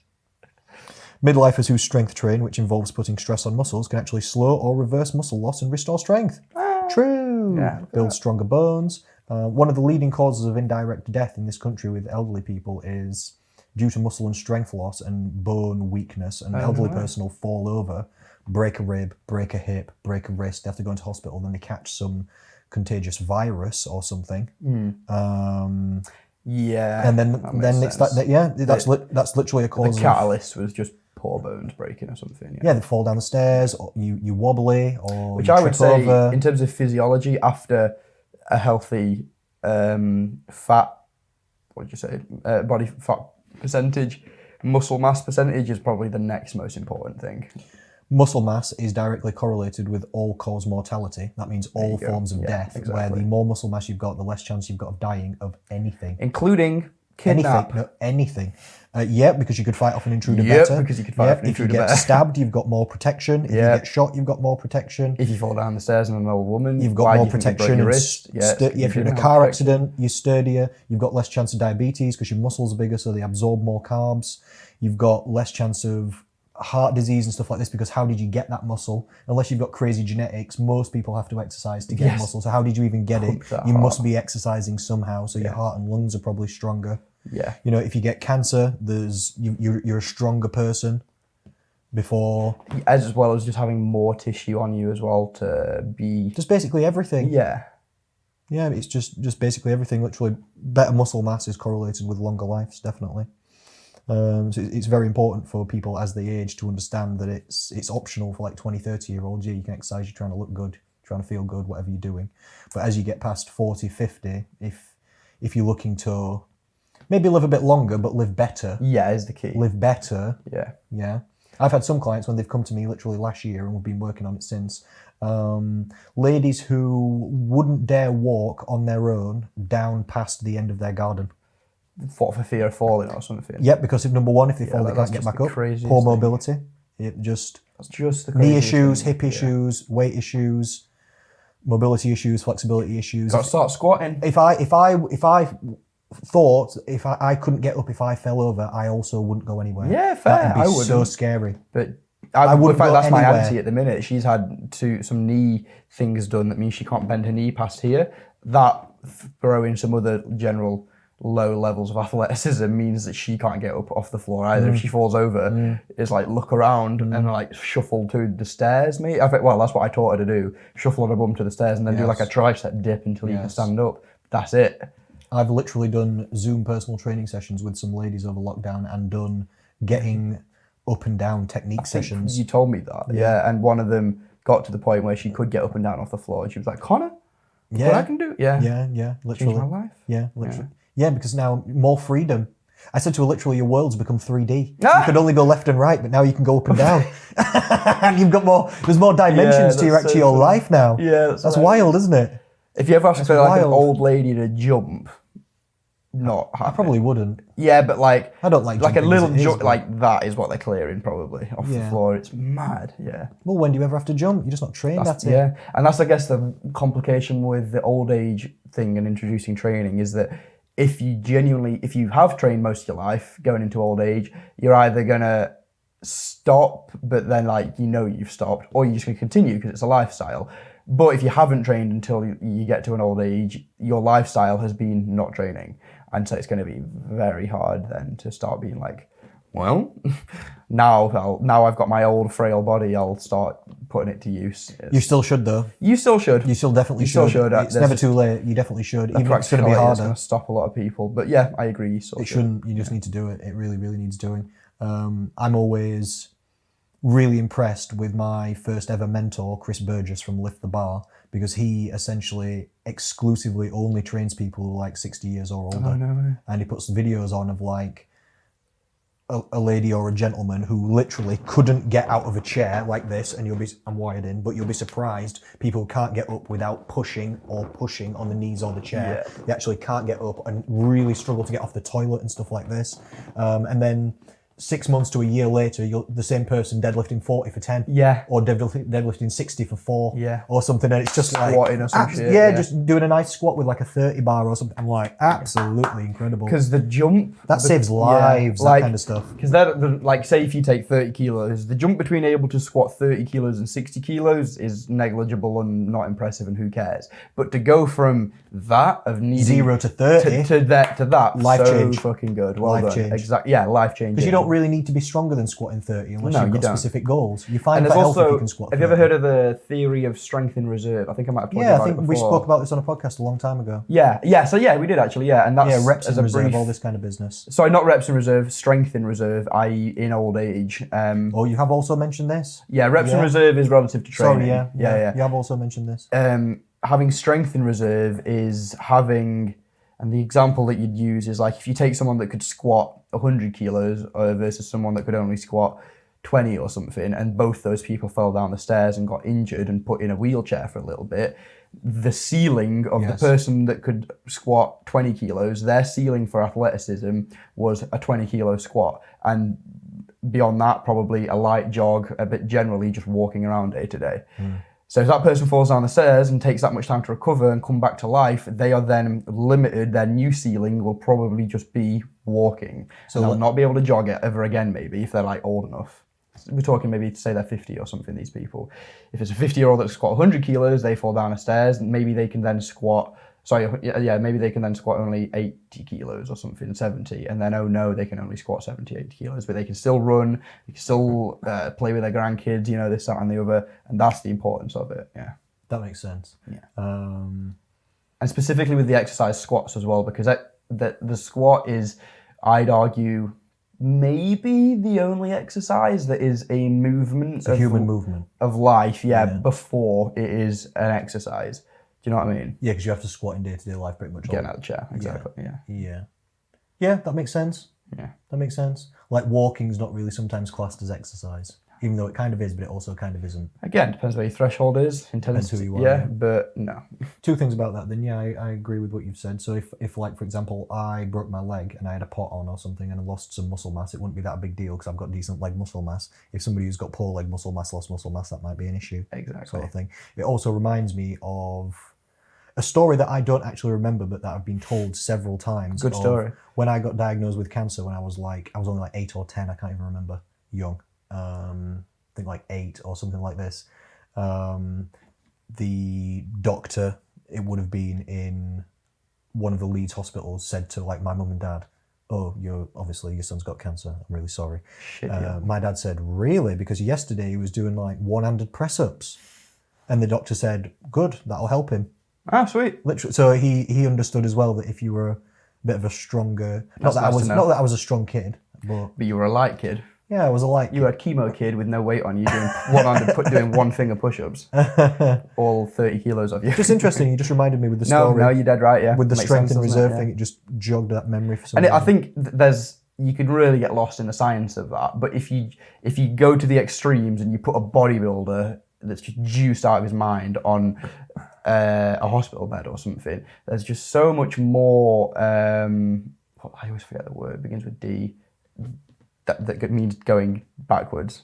Midlifers who strength train, which involves putting stress on muscles, can actually slow or reverse muscle loss and restore strength. True. Yeah, Build stronger bones. One of the leading causes of indirect death in this country with elderly people is due to muscle and strength loss and bone weakness. An elderly person will fall over, break a rib, break a hip, break a wrist. They have to go into hospital, then they catch some contagious virus or something. Yeah. And that then makes it's sense. that that's literally a cause The catalyst was just poor bones breaking or something. yeah, they fall down the stairs, or you wobbly, or Which you I trip would say, over. in terms of physiology, after a healthy fat, what did you say, body fat percentage, muscle mass percentage is probably the next most important thing. Muscle mass is directly correlated with all-cause mortality. That means all go. forms of Yeah, death. exactly. Where the more muscle mass you've got, the less chance you've got of dying of anything. Including kidnap. Anything. Yeah, because you could fight off an intruder Yep, better. because you could fight off an If you intruder get better. stabbed, you've got more protection. If you Yep. get shot, you've got more protection. If you fall down the stairs and an old woman, You've got why more do you think you broke protection. your And wrist? Yeah, if you're in a car accident, you're sturdier. You've got less chance of diabetes because your muscles are bigger, so they absorb more carbs. You've got less chance of heart disease and stuff like this, because how did you get that muscle? Unless you've got crazy genetics, most people have to exercise to get Yes. muscle. So how did you even get it? Pump that You heart. must be exercising somehow, so your heart and lungs are probably stronger. Yeah. You know, if you get cancer, you're a stronger person before. As well as just having more tissue on you as well to be... Just basically everything. Yeah. Yeah, it's just basically everything. Literally, better muscle mass is correlated with longer lives, definitely. So it's very important for people as they age to understand that it's optional for like 20, 30-year-olds. Yeah, you can exercise, you're trying to look good, trying to feel good, whatever you're doing. But as you get past 40, 50, if you're looking to maybe live a bit longer, but live better. Yeah, is the key. Live better. Yeah. Yeah. I've had some clients when they've come to me literally last year, and we've been working on it since. Ladies who wouldn't dare walk on their own down past the end of their garden. For fear of falling or something. Yep, because if number one, if they fall, they that's can't get just back the up. craziest Poor thing. mobility. It just That's just the knee craziest issues, thing. hip issues, weight issues, mobility issues, flexibility issues. Got to start squatting. If I thought if I couldn't get up if I fell over, I also wouldn't go anywhere. Yeah, fair. That'd be I so wouldn't. scary. But I wouldn't in fact, go that's my anywhere. auntie at the minute. She's had some knee things done that means she can't bend her knee past here. That, throw in some other general low levels of athleticism, means that she can't get up off the floor either. If she falls over, it's like look around and like shuffle to the stairs, mate. I think, well, that's what I taught her to do. Shuffle on her bum to the stairs and then do like a tricep dip until you can stand up. That's it. I've literally done Zoom personal training sessions with some ladies over lockdown and done getting up and down technique sessions. You told me that, yeah. And one of them got to the point where she could get up and down off the floor, and she was like, "Connor, what I can do, yeah, literally, changed my life." Yeah, literally, yeah, because now more freedom. I said to her, literally, your world's become 3D. You could only go left and right, but now you can go up and down, and you've got more. There's more dimensions to your life now. Yeah, that's wild, isn't it? If you ever ask for like an wild. old lady to jump, not I probably wouldn't. Yeah, but like I don't like a jumping little as it is, jump but- like that is what they're clearing probably off the floor. It's mad. Yeah. Well, when do you ever have to jump? You're just not trained at it. Yeah, and that's I guess the complication with the old age thing and introducing training is that if you have trained most of your life going into old age, you're either gonna stop, but then like you've stopped, or you're just gonna continue because it's a lifestyle. But if you haven't trained until you get to an old age, your lifestyle has been not training, and so it's going to be very hard then to start being like, well, now I've got my old frail body, I'll start putting it to use. You still should though. You still should. You still definitely still should. should. It's never too late. You definitely should. Even if it's going to be Practicality is harder. going to stop a lot of people. But yeah, I agree. You still It should. shouldn't. You just need to do it. It really, really needs doing. I'm always really impressed with my first ever mentor, Chris Burgess from Lift the Bar, because he essentially exclusively only trains people who are like 60 years or older. Oh, no way. And he puts videos on of like a lady or a gentleman who literally couldn't get out of a chair like this, and I'm wired in, but you'll be surprised, people can't get up without pushing on the knees or the chair. Yeah. They actually can't get up and really struggle to get off the toilet and stuff like this. And then 6 months to a year later, you're the same person deadlifting 40 for 10. Yeah. Or deadlifting 60 for 4. Yeah. Or something. And it's just like... Squatting or some shit, Yeah, yeah. just doing a nice squat with like a 30 bar or something. I'm like, absolutely incredible. Because the jump... That saves lives, that kind of stuff. Because like, say if you take 30 kilos, the jump between able to squat 30 kilos and 60 kilos is negligible and not impressive, and who cares? But to go from that of needing... 0 to 30. To that, Life so change. fucking good. Well Life done. change. Exactly. Yeah, life change. Because you don't really need to be stronger than squatting 30 unless No, you've you got don't. specific goals. You find And quite there's healthy if also, you can squat have you 30. ever heard of the theory of strength in reserve? I think I might have told you Yeah, about I it think before. we spoke about this on a podcast a long time ago. So we did actually, and that's Yeah, reps as in a reserve, brief. all this kind of business. Sorry, not reps in reserve, strength in reserve, i.e. in old age. Oh, you have also mentioned this? Yeah, reps in Yeah. reserve is relative to training. Sorry, yeah. You have also mentioned this. Having strength in reserve is having, and the example that you'd use is like if you take someone that could squat 100 kilos versus someone that could only squat 20 or something, and both those people fell down the stairs and got injured and put in a wheelchair for a little bit, the ceiling of the person that could squat 20 kilos, their ceiling for athleticism was a 20 kilo squat. And beyond that, probably a light jog, but generally just walking around day to day. So if that person falls down the stairs and takes that much time to recover and come back to life, they are then limited. Their new ceiling will probably just be walking. So they'll not be able to jog it ever again, maybe, if they're like old enough. We're talking maybe to say they're 50 or something, these people. If it's a 50-year-old that squat 100 kilos, they fall down the stairs, maybe they can then squat, maybe they can then squat only 80 kilos or something, 70, and then, oh no, they can only squat 70, 80 kilos, but they can still run, they can still play with their grandkids, this, that, and the other, and that's the importance of it, yeah. That makes sense. Yeah. And specifically with the exercise squats as well, because the squat is, I'd argue, maybe the only exercise that is a movement. It's a human movement. Of life, before it is an exercise. Do you know what I mean? Yeah, because you have to squat in day-to-day life pretty much. Getting out of the chair, exactly, Yeah, that makes sense. Yeah. That makes sense. Like walking's not really sometimes classed as exercise, even though it kind of is, but it also kind of isn't. Again, depends where your threshold is. Depends who you are. Yeah, but no. Two things about that then. Yeah, I agree with what you've said. So if like, for example, I broke my leg and I had a pot on or something and I lost some muscle mass, it wouldn't be that big deal because I've got decent leg muscle mass. If somebody who's got poor leg muscle mass lost muscle mass, that might be an issue. Exactly. Sort of thing. It also reminds me of a story that I don't actually remember, but that I've been told several times. Good story. When I got diagnosed with cancer when I was only like 8 or 10, I can't even remember, young. I think like 8 or something like this. The doctor, it would have been in one of the Leeds hospitals, said to like my mum and dad, oh, your son's got cancer. I'm really sorry. Shit, yeah. My dad said, really? Because yesterday he was doing like one-handed press-ups. And the doctor said, good, that'll help him. Ah, sweet. Literally, so he understood as well that if you were a bit of a stronger, not that I was a strong kid, but you were a light kid. Yeah, I was a light. You were a chemo kid with no weight on you, doing one finger push-ups, all 30 kilos of you. Just interesting. You just reminded me with the story. No, you're dead right. Yeah, with the Makes strength sense, and reserve it? thing, it just jogged that memory for some And reason. I think you could really get lost in the science of that. But if you go to the extremes and you put a bodybuilder that's just juiced out of his mind on a hospital bed or something, there's just so much more. I always forget the word. It begins with D. That means going backwards.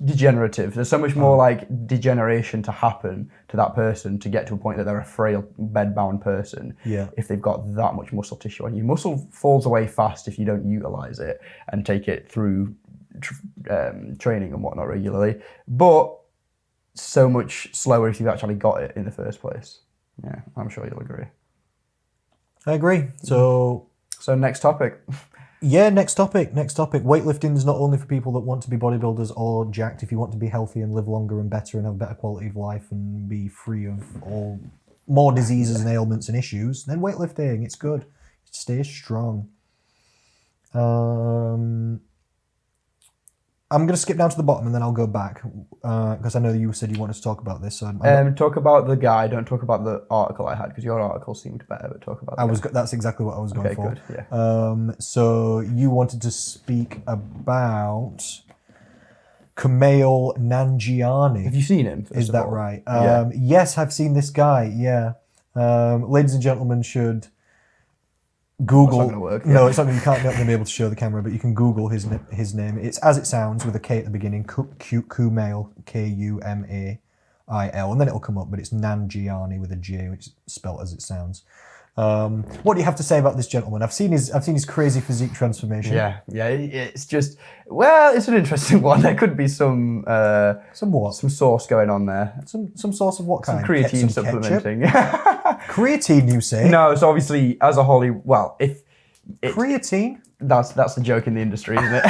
Degenerative. There's so much more like degeneration to happen to that person to get to a point that they're a frail, bed-bound person. Yeah. If they've got that much muscle tissue on you, muscle falls away fast if you don't utilize it and take it through training and whatnot regularly. But so much slower if you've actually got it in the first place. Yeah, I'm sure you'll agree. I agree. So next topic. Yeah, next topic. Weightlifting is not only for people that want to be bodybuilders or jacked. If you want to be healthy and live longer and better and have a better quality of life and be free of all more diseases and ailments and issues, then weightlifting, it's good. Stay strong. I'm going to skip down to the bottom and then I'll go back because I know you said you wanted to talk about this. So talk about the guy. Don't talk about the article I had because your article seemed better. But talk about. That's exactly what I was going for. Okay, good. Yeah. So you wanted to speak about Kumail Nanjiani. Have you seen him? Is that right? Yes, I've seen this guy. Yeah. Ladies and gentlemen should Google. That's not going to work. No, it's not. You can't be able to show the camera, but you can Google his name. It's as it sounds with a K at the beginning. Kumail, Kumail, and then it'll come up. But it's Nanjiani with a J, which is spelled as it sounds. What do you have to say about this gentleman? I've seen his crazy physique transformation. Yeah. It's just it's an interesting one. There could be some sauce going on there. Some sauce of what kind? Some creatine supplementing. Creatine, you say? No, it's obviously as a if creatine. That's the joke in the industry, isn't it?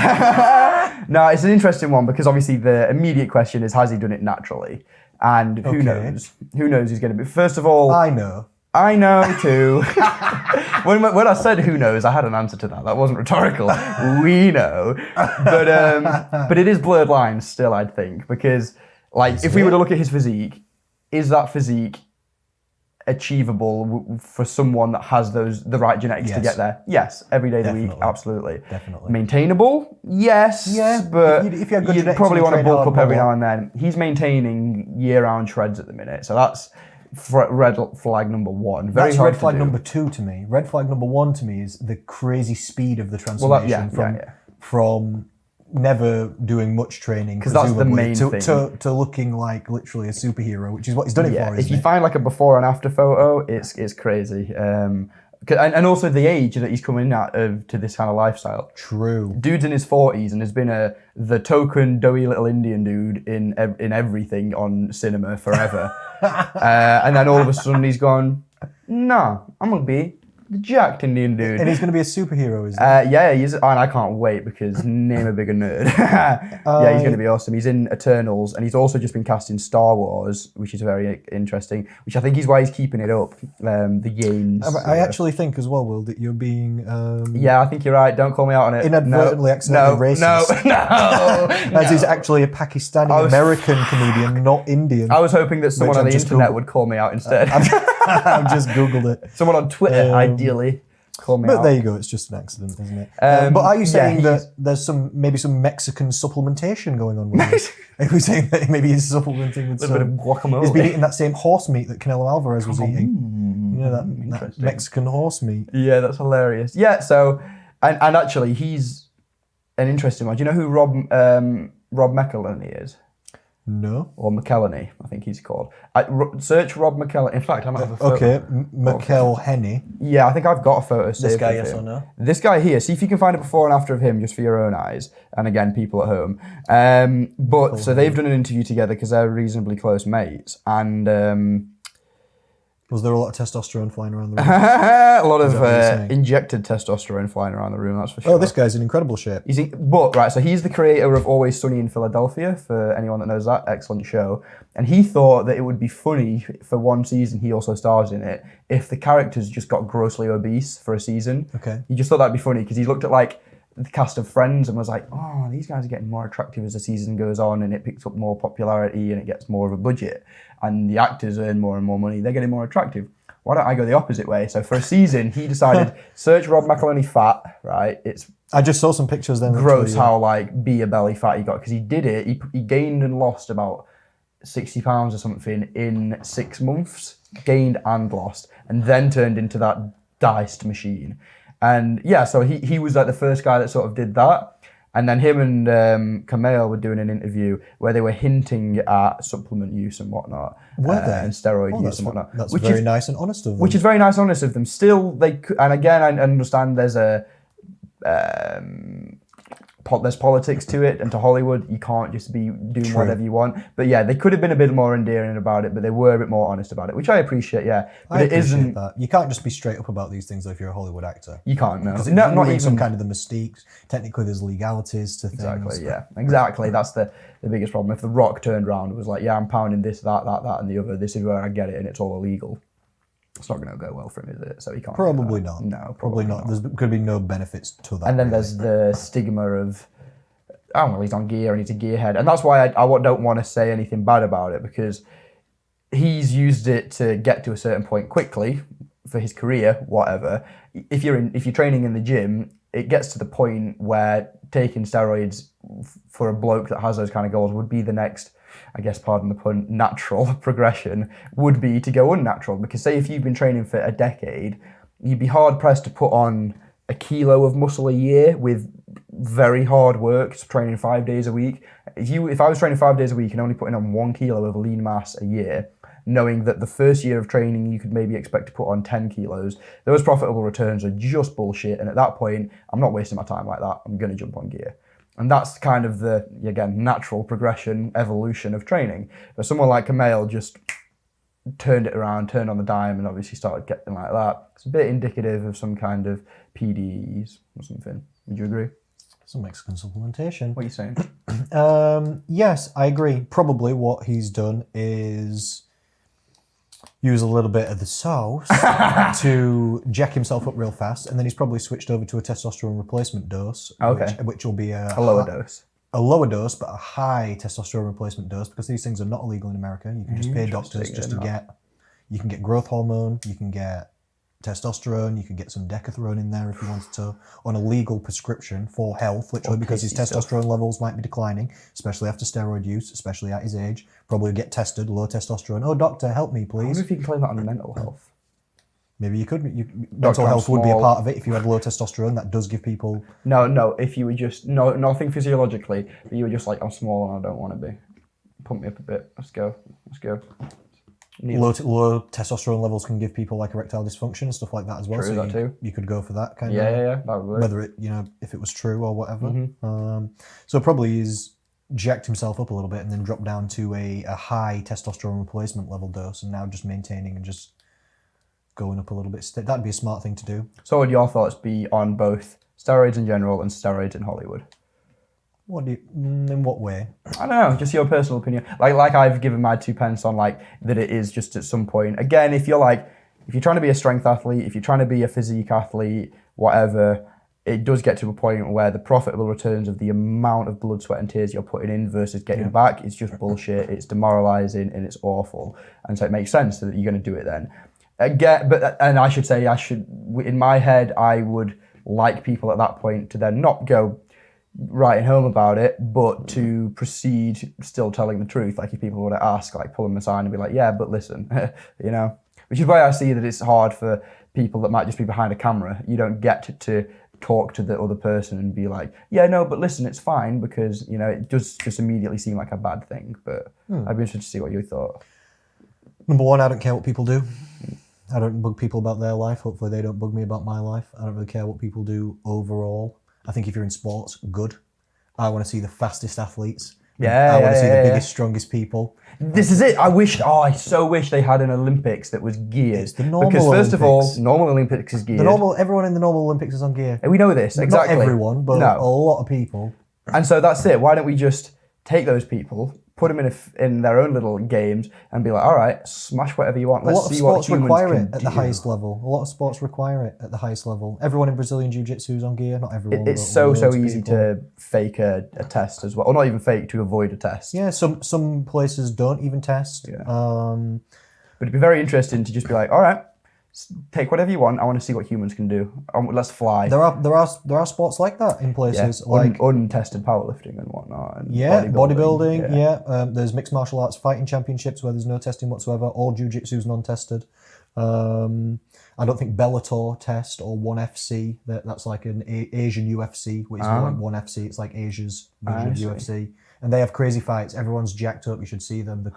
No, it's an interesting one because obviously the immediate question is, has he done it naturally? And who knows? Who knows he's going to be? First of all, I know too. when I said who knows, I had an answer to that. That wasn't rhetorical. We know, but it is blurred lines still. I'd think because if we were to look at his physique, is that physique achievable for someone that has the right genetics to get there? Yes, every day of the week, absolutely. Definitely. Maintainable? Yes. Yeah, but if you had good you'd genetics probably and want to train bulk hard, up every blah, now and then. He's maintaining year-round shreds at the minute, so that's red flag number one. That's red flag number two to me. Red flag number one to me is the crazy speed of the transformation from never doing much training, because that's the main thing, to looking like literally a superhero, which is what he's done it for. If you find like a before and after photo, it's crazy. And also the age that he's coming out of to this kind of lifestyle. True. Dude's in his 40s and has been the token doughy little Indian dude in everything on cinema forever. And then all of a sudden he's gone, nah, I'm gonna be the jacked Indian dude. And he's going to be a superhero, isn't he? Yeah, he's, and I can't wait because name a bigger nerd. Yeah, he's going to be awesome. He's in Eternals, and he's also just been cast in Star Wars, which is very interesting, which I think is why he's keeping it up, the gains. I actually think as well, Will, that you're being... yeah, I think you're right. Don't call me out on it. Inadvertently, accidentally racist. No. As he's actually a Pakistani-American comedian, not Indian. I was hoping that someone on the internet would call me out instead. I've just Googled it. Someone on Twitter, ideally, call me out. But there you go, it's just an accident, isn't it? But are you saying that there's maybe some Mexican supplementation going on with it? Are you saying that maybe he's supplementing with a bit of guacamole? He's been eating that same horse meat that Canelo Alvarez was eating. You know, that Mexican horse meat. Yeah, that's hilarious. Yeah, so, and actually, he's an interesting one. Do you know who Rob McElhenney is? No. Or McElhenney, I think he's called. Search Rob McElhenney. In fact, I might have a photo. Okay, McElhenney. Yeah, I think I've got a photo saved. This guy, of yes him. or no? This guy here. See if you can find a before and after of him, just for your own eyes. And again, people at home. So they've done an interview together because they're reasonably close mates. And was there a lot of testosterone flying around the room? A lot of injected testosterone flying around the room, that's for sure. Oh, this guy's in incredible shape. So he's the creator of Always Sunny in Philadelphia, for anyone that knows that. Excellent show. And he thought that it would be funny for one season, he also stars in it, if the characters just got grossly obese for a season. Okay. He just thought that'd be funny because he looked at like the cast of Friends and was like, oh, these guys are getting more attractive as the season goes on and it picks up more popularity and it gets more of a budget and the actors earn more and more money, they're getting more attractive. Why don't I go the opposite way? So for a season, he decided, search Rob McElhenney fat, right? It's I just saw some pictures then. Gross how like be a belly fat he got because he did it. He gained and lost about 60 pounds or something in 6 months, gained and lost, and then turned into that diced machine. And yeah, so he was like the first guy that sort of did that. And then him and Kumail were doing an interview where they were hinting at supplement use and whatnot. Were they? And steroid use and whatnot. That's very nice and honest of them. Which is very nice and honest of them. Still, and again, I understand there's there's politics to it, and to Hollywood, you can't just be doing whatever you want. But yeah, they could have been a bit more endearing about it, but they were a bit more honest about it, which I appreciate, yeah. But it isn't... that. You can't just be straight up about these things if you're a Hollywood actor. You can't, no. Not even some kind of the mistakes. Technically, there's legalities to things. Exactly, yeah. Exactly, that's the biggest problem. If The Rock turned around and was like, yeah, I'm pounding this, that, and the other, this is where I get it, and it's all illegal. It's not going to go well for him, is it? So he can't. Probably not. No, probably not. There's going to be no benefits to that. And then there's the stigma of, oh, well, he's on gear and he's a gearhead. And that's why I don't want to say anything bad about it, because he's used it to get to a certain point quickly for his career, whatever. If you're training in the gym, it gets to the point where taking steroids for a bloke that has those kind of goals would be the next, I guess, pardon the pun, natural progression would be to go unnatural. Because say if you've been training for a decade, you'd be hard pressed to put on a kilo of muscle a year with very hard work, training 5 days a week. If I was training 5 days a week and only putting on 1 kilo of lean mass a year, knowing that the first year of training you could maybe expect to put on 10 kilos, those profitable returns are just bullshit. And at that point, I'm not wasting my time like that. I'm going to jump on gear. And that's kind of the, again, natural progression, evolution of training. But someone like Kumail just turned it around, turned on the dime, and obviously started getting like that. It's a bit indicative of some kind of PDEs or something. Would you agree? Some Mexican supplementation. What are you saying? Yes, I agree. Probably what he's done is use a little bit of the sauce to jack himself up real fast, and then he's probably switched over to a testosterone replacement dose, which will be A lower dose. A lower dose, but a high testosterone replacement dose, because these things are not illegal in America. You can just pay doctors just to get. You can get growth hormone, you can get testosterone, you can get some decathlon in there if you wanted to, on a legal prescription for health, literally, because his testosterone levels might be declining, especially after steroid use, especially at his age. Probably get tested, low testosterone. Oh, doctor, help me, I please. wonder if you can claim that on mental health. Maybe you could. Mental health would be a part of it if you had low testosterone. That does give people... No, if you were just... No, nothing physiologically, but you were just like, I'm small and I don't want to be. Pump me up a bit. Let's go. Low testosterone levels can give people like erectile dysfunction and stuff like that as well. True, so that too. You could go for that kind of. Yeah. That would work. Whether it, if it was true or whatever. So probably he's jacked himself up a little bit and then dropped down to a high testosterone replacement level dose, and now just maintaining and just going up a little bit. That'd be a smart thing to do. So what would your thoughts be on both steroids in general and steroids in Hollywood? In what way? I don't know, just your personal opinion. Like I've given my 2 pence on like that it is just at some point. Again, if you're trying to be a strength athlete, if you're trying to be a physique athlete, whatever, it does get to a point where the profitable returns of the amount of blood, sweat and tears you're putting in versus getting back is just bullshit. It's demoralizing and it's awful. And so it makes sense that you're going to do it then. Again, and I should say, in my head, I would like people at that point to then not go writing home about it, but to proceed still telling the truth. Like if people were to ask, like pull them aside and be like, yeah, but listen, which is why I see that it's hard for people that might just be behind a camera. You don't get to talk to the other person and be like, yeah, no, but listen, it's fine, because, it does just immediately seem like a bad thing. But I'd be interested to see what you thought. Number one, I don't care what people do. I don't bug people about their life. Hopefully they don't bug me about my life. I don't really care what people do overall. I think if you're in sports, good. I want to see the fastest athletes. I want to see the biggest, strongest people. This is it. I so wish they had an Olympics that was geared. It's the normal because first Olympics. of all, normal Olympics is geared. Everyone in the normal Olympics is on gear. And we know this, exactly. Not everyone, but a lot of people. And so that's it. Why don't we just take those people, put them in their own little games, and be like, all right, smash whatever you want. Let's see what humans can do. A lot of sports require it at the highest level. A lot of sports require it at the highest level. Everyone in Brazilian Jiu-Jitsu is on gear. Not everyone. It's so easy to fake a test as well, or not even fake, to avoid a test. Yeah, some places don't even test. Yeah. But it'd be very interesting to just be like, all right, take whatever you want. I want to see what humans can do. Let's fly. There are sports like that in places, like untested powerlifting and whatnot. And bodybuilding. Yeah. There's mixed martial arts fighting championships where there's no testing whatsoever. All jiu-jitsu's non-tested. I don't think Bellator test or ONE FC. That's like an Asian UFC, which is more like ONE FC. It's like Asia's version of UFC. And they have crazy fights. Everyone's jacked up. You should see them.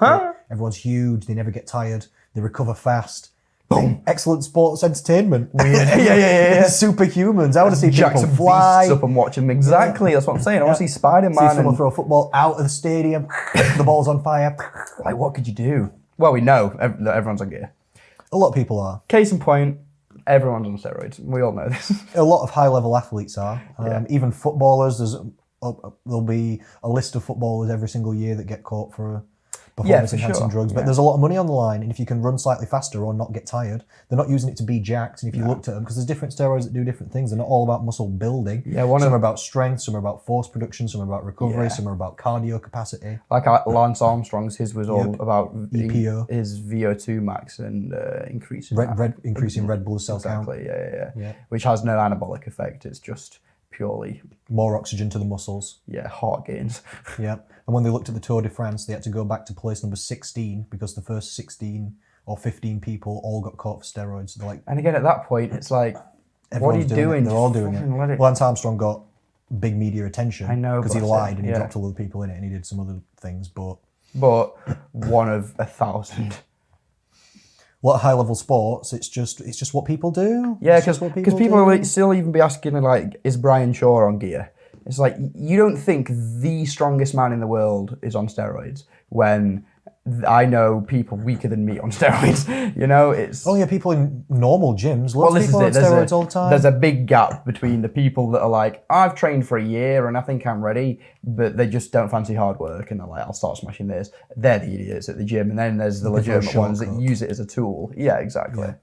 Everyone's huge. They never get tired. They recover fast. Boom. Excellent sports entertainment. Weird. Yeah. Superhumans. I want to see Jack people some fly. Beasts up and watch them. Exactly. That's what I'm saying. I want to see Spider-Man. See someone throw a football out of the stadium. The ball's on fire. Like, what could you do? Well, we know that everyone's on gear. A lot of people are. Case in point, everyone's on steroids. We all know this. A lot of high-level athletes are. Even footballers. There'll be a list of footballers every single year that get caught for performance-enhancing drugs. But there's a lot of money on the line, and if you can run slightly faster or not get tired, they're not using it to be jacked. And if you looked at them, because there's different steroids that do different things, they're not all about muscle building. Yeah, some are about strength, some are about force production, some are about recovery, some are about cardio capacity. Like Lance Armstrong's, his was all about EPO. His VO2 max and increasing red blood cell count. Yeah. Which has no anabolic effect. It's just purely more oxygen to the muscles. Yeah, heart gains. Yeah. And when they looked at the Tour de France, they had to go back to place number 16 because the first 16 or 15 people all got caught for steroids. They're like, and again, at that point, it's like, what are you doing? They're all doing it. Lance Armstrong got big media attention. I know, because he lied and he dropped a lot of people in it, and he did some other things. But one of 1,000. A lot of high-level sports, it's just what people do. Yeah, because people will still even be asking, like, is Brian Shaw on gear? It's like, you don't think the strongest man in the world is on steroids when I know people weaker than me on steroids. It's... Oh yeah, people in normal gyms. Well, Lots of this is people it. on steroids all the time. There's a big gap between the people that are like, I've trained for a year and I think I'm ready, but they just don't fancy hard work and they're like, I'll start smashing this. They're the idiots at the gym. And then there's the legitimate ones that use it as a tool. Yeah, exactly. Yeah.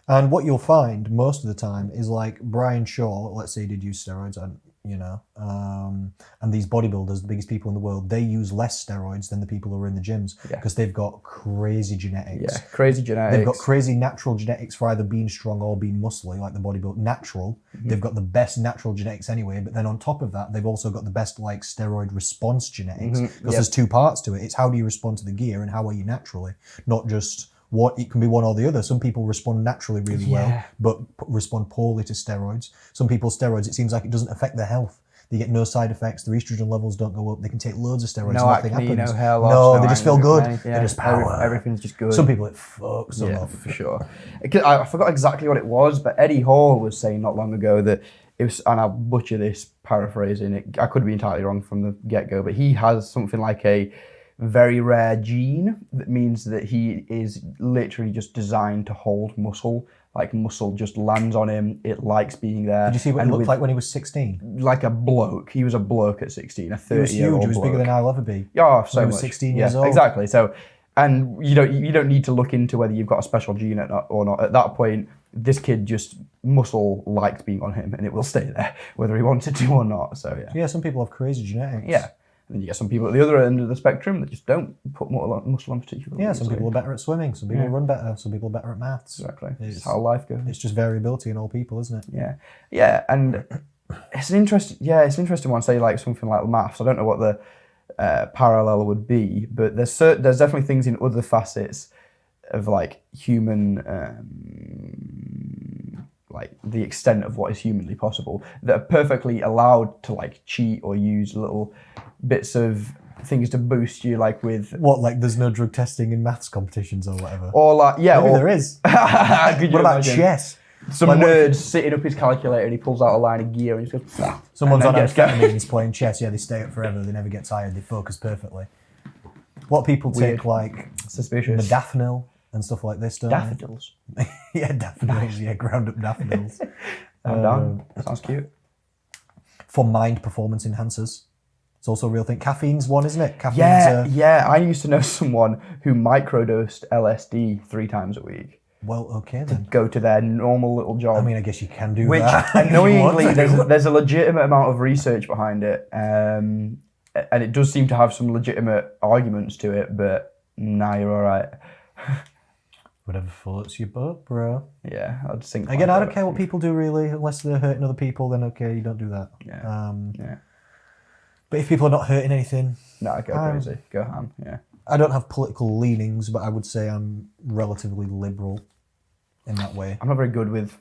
And what you'll find most of the time is like Brian Shaw, let's say he did use steroids, and these bodybuilders, the biggest people in the world, they use less steroids than the people who are in the gyms because they've got crazy genetics. Yeah, crazy genetics. They've got crazy natural genetics for either being strong or being muscly, like the bodybuilder. Natural. Mm-hmm. They've got the best natural genetics anyway, but then on top of that, they've also got the best like steroid response genetics because there's two parts to it. It's how do you respond to the gear and how are you naturally, not just what it can be one or the other. Some people respond naturally really well, but respond poorly to steroids. Some people, steroids, it seems like it doesn't affect their health. They get no side effects. Their estrogen levels don't go up. They can take loads of steroids. No nothing acne, happens. no hair loss. No, they just feel good. They're just power. Everything's just good. Some people it fucks them up. For sure. I forgot exactly what it was, but Eddie Hall was saying not long ago that it was, and I'll butcher this paraphrasing it. I could be entirely wrong from the get-go, but he has something like a very rare gene that means that he is literally just designed to hold muscle. Like muscle just lands on him. It likes being there. Did you see what he looked like when he was 16? Like a bloke. He was a bloke at 16, a 30-year-old He was huge. He was bloke. bigger than I'll ever be. Yeah, so he much. was 16 years old. Exactly. So, and you don't need to look into whether you've got a special gene or not. At that point, this kid just muscle likes being on him, and it will stay there whether he wanted to or not. So yeah. Yeah, some people have crazy genetics. Yeah. And then you get some people at the other end of the spectrum that just don't put muscle on particularly. Yeah, some people are better at swimming, some people run better, some people are better at maths. Exactly. It's how life goes. It's just variability in all people, isn't it? Yeah. Yeah, and it's an interesting one, say like something like maths. I don't know what the parallel would be, but there's definitely things in other facets of like human like the extent of what is humanly possible that are perfectly allowed to like cheat or use little bits of things to boost you, like with what, like there's no drug testing in maths competitions or whatever, or like maybe there is. What about chess? Some nerd sitting up his calculator and he pulls out a line of gear and he just goes, someone's on amphetamines playing chess. Yeah, they stay up forever. They never get tired. They focus perfectly. What people take like suspicious modafinil and stuff like this, don't daffodils. Yeah, daffodils. Yeah, ground up daffodils. I'm down. Sounds cute. For mind performance enhancers. It's also a real thing. Caffeine's one, isn't it? Caffeine's yeah. I used to know someone who microdosed LSD 3 times a week. Well, okay then. Go to their normal little job. I mean, I guess you can do which, that. Annoyingly, there's a legitimate amount of research behind it. And it does seem to have some legitimate arguments to it, but nah, you're all right. Whatever floats your boat, bro. Yeah, I'd think. Again, I don't care what people do really, unless they're hurting other people. Then okay, you don't do that. Yeah. But if people are not hurting anything, no, go crazy, go ham. Yeah. I don't have political leanings, but I would say I'm relatively liberal in that way. I'm not very good with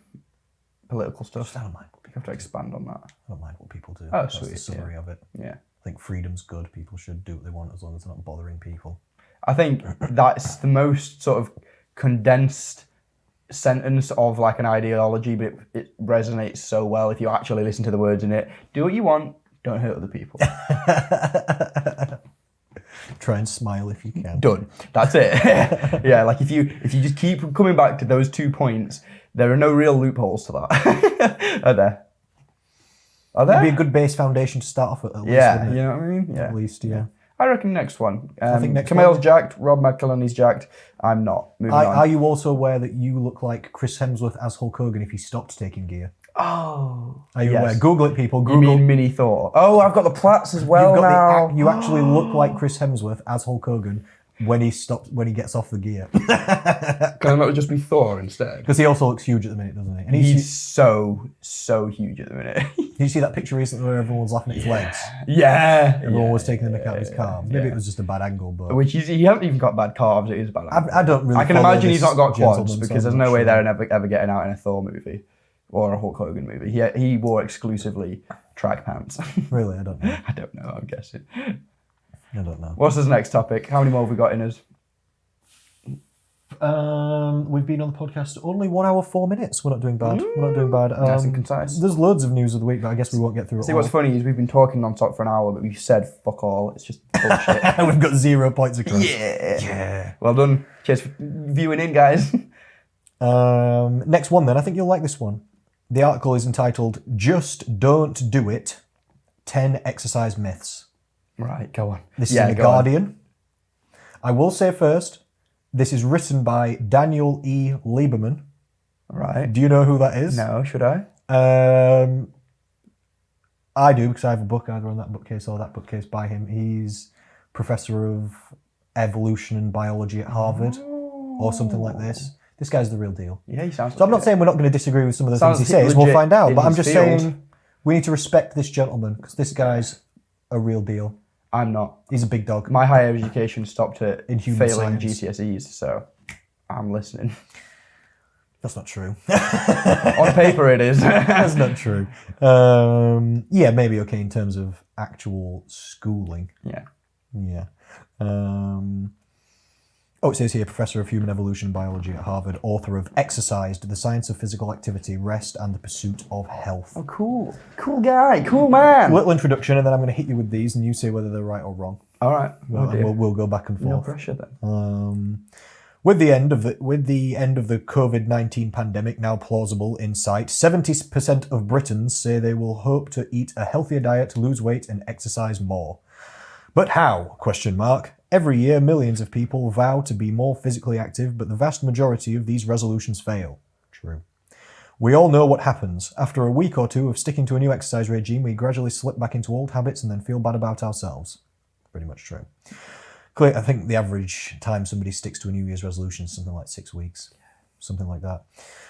political stuff. I don't mind. You have to expand on that. I don't mind what people do. Oh, That's sweet. the summary of it. Yeah. I think freedom's good. People should do what they want as long as they're not bothering people. I think that's the most sort of condensed sentence of like an ideology, but it resonates so well if you actually listen to the words in it. Do what you want, don't hurt other people. Try and smile if you can. Done. That's it. Yeah, like if you just keep coming back to those 2 points, there are no real loopholes to that. Are there? It'd be a good base foundation to start off at least. Yeah, wouldn't it? you know what I mean? Yeah. At least, yeah. I reckon next one. I think next Kumail's one. jacked, Rob McElhenney's jacked. I'm not. Moving on. Are you also aware that you look like Chris Hemsworth as Hulk Hogan if he stopped taking gear? Oh. Are you aware? Google it, people. You Google. mean mini Thor? Oh, I've got the plaits as well now. You actually look like Chris Hemsworth as Hulk Hogan when he gets off the gear. Can it not just be Thor instead? Because he also looks huge at the minute, doesn't he? And He's so huge at the minute. Did you see that picture recently where everyone was laughing at his legs? Yeah. Everyone was taking the mick out of his calves. Maybe it was just a bad angle, but Which he hasn't even got bad calves. It is bad. I don't really. I can follow imagine he's this not got quads gentleman, because so there's I'm no not way sure. they're ever getting out in a Thor movie or a Hulk Hogan movie. He wore exclusively track pants. Really, I don't know. I don't know. I'm guessing. I don't know. What's his next topic? How many more have we got in us? We've been on the podcast only 1 hour 4 minutes. We're not doing bad. We're not doing bad. Nice and concise. There's loads of news of the week, but I guess we won't get through it See, all. what's funny is we've been talking non-stop for an hour, but we've said fuck all. It's just bullshit. We've got 0 points across. Yeah. Well done. Cheers for viewing in, guys. Next one then. I think you'll like this one. The article is entitled "Just Don't Do It: 10 Exercise Myths." Right, go on. This is in The Guardian. I will say first, this is written by Daniel E. Lieberman. Right. Do you know who that is? No, should I? I do, because I have a book either on that bookcase or that bookcase by him. He's professor of evolution and biology at Harvard or something like this. This guy's the real deal. Yeah, he sounds. So I'm not saying we're not going to disagree with some of the things he says. We'll find out. But I'm just saying we need to respect this gentleman because this guy's a real deal. I'm not. He's a big dog. My higher education stopped at In human failing science. GCSEs, so I'm listening. That's not true. On paper, it is. That's not true. Yeah, maybe okay in terms of actual schooling. Yeah. Yeah. It says here, Professor of Human Evolution and Biology at Harvard, author of Exercised, The Science of Physical Activity, Rest and the Pursuit of Health. Oh, cool. Cool guy. Cool man. Little introduction, and then I'm going to hit you with these, and you say whether they're right or wrong. All right. We'll go back and forth. No pressure then. With the end of the COVID-19 pandemic now plausible in sight, 70% of Britons say they will hope to eat a healthier diet, lose weight, and exercise more. But how? ? Every year, millions of people vow to be more physically active, but the vast majority of these resolutions fail. True. We all know what happens. After a week or two of sticking to a new exercise regime, we gradually slip back into old habits and then feel bad about ourselves. Pretty much true. I think the average time somebody sticks to a New Year's resolution is something like 6 weeks. Something like that.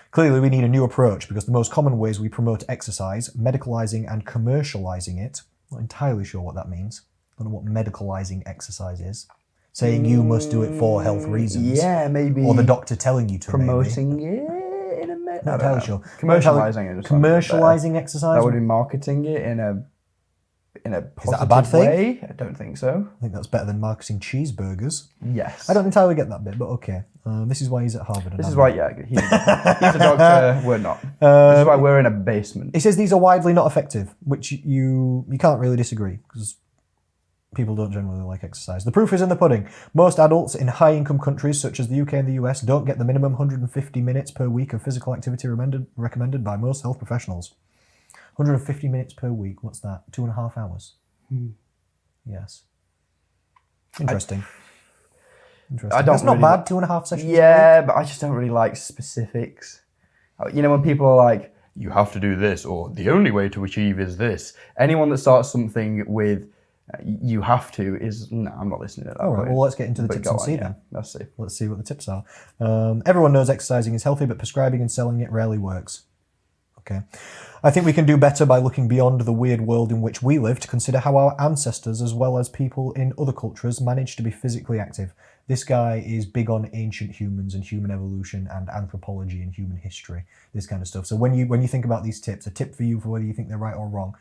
Clearly, we need a new approach because the most common ways we promote exercise, medicalizing and commercializing it, I'm not entirely sure what that means. I don't know what medicalizing exercise is. Saying you must do it for health reasons. Yeah, maybe. Or the doctor telling you to. Promoting it in a Not entirely sure. Commercializing it. Commercializing exercise. That would be marketing it in a positive Is that a bad thing? way. I don't think so. I think that's better than marketing cheeseburgers. Yes. I don't entirely get that bit, but okay. This is why he's at Harvard. This is why, he's a doctor. We're not. This is why we're in a basement. He says these are widely not effective, which you can't really disagree because people don't generally like exercise. The proof is in the pudding. Most adults in high-income countries such as the UK and the US don't get the minimum 150 minutes per week of physical activity recommended by most health professionals. 150 minutes per week. What's that? 2.5 hours. Yes. Interesting. That's not bad. 2.5 sessions. Yeah, but I just don't really like specifics. You know, when people are like, you have to do this, or the only way to achieve is this. Anyone that starts something with you have to is, no, I'm not listening to that. All right, well, let's get into the tips and see then. Let's see. Let's see what the tips are. Everyone knows exercising is healthy, but prescribing and selling it rarely works. Okay. I think we can do better by looking beyond the weird world in which we live to consider how our ancestors, as well as people in other cultures, managed to be physically active. This guy is big on ancient humans and human evolution and anthropology and human history, this kind of stuff. So when you think about these tips, a tip for you for whether you think they're right or wrong,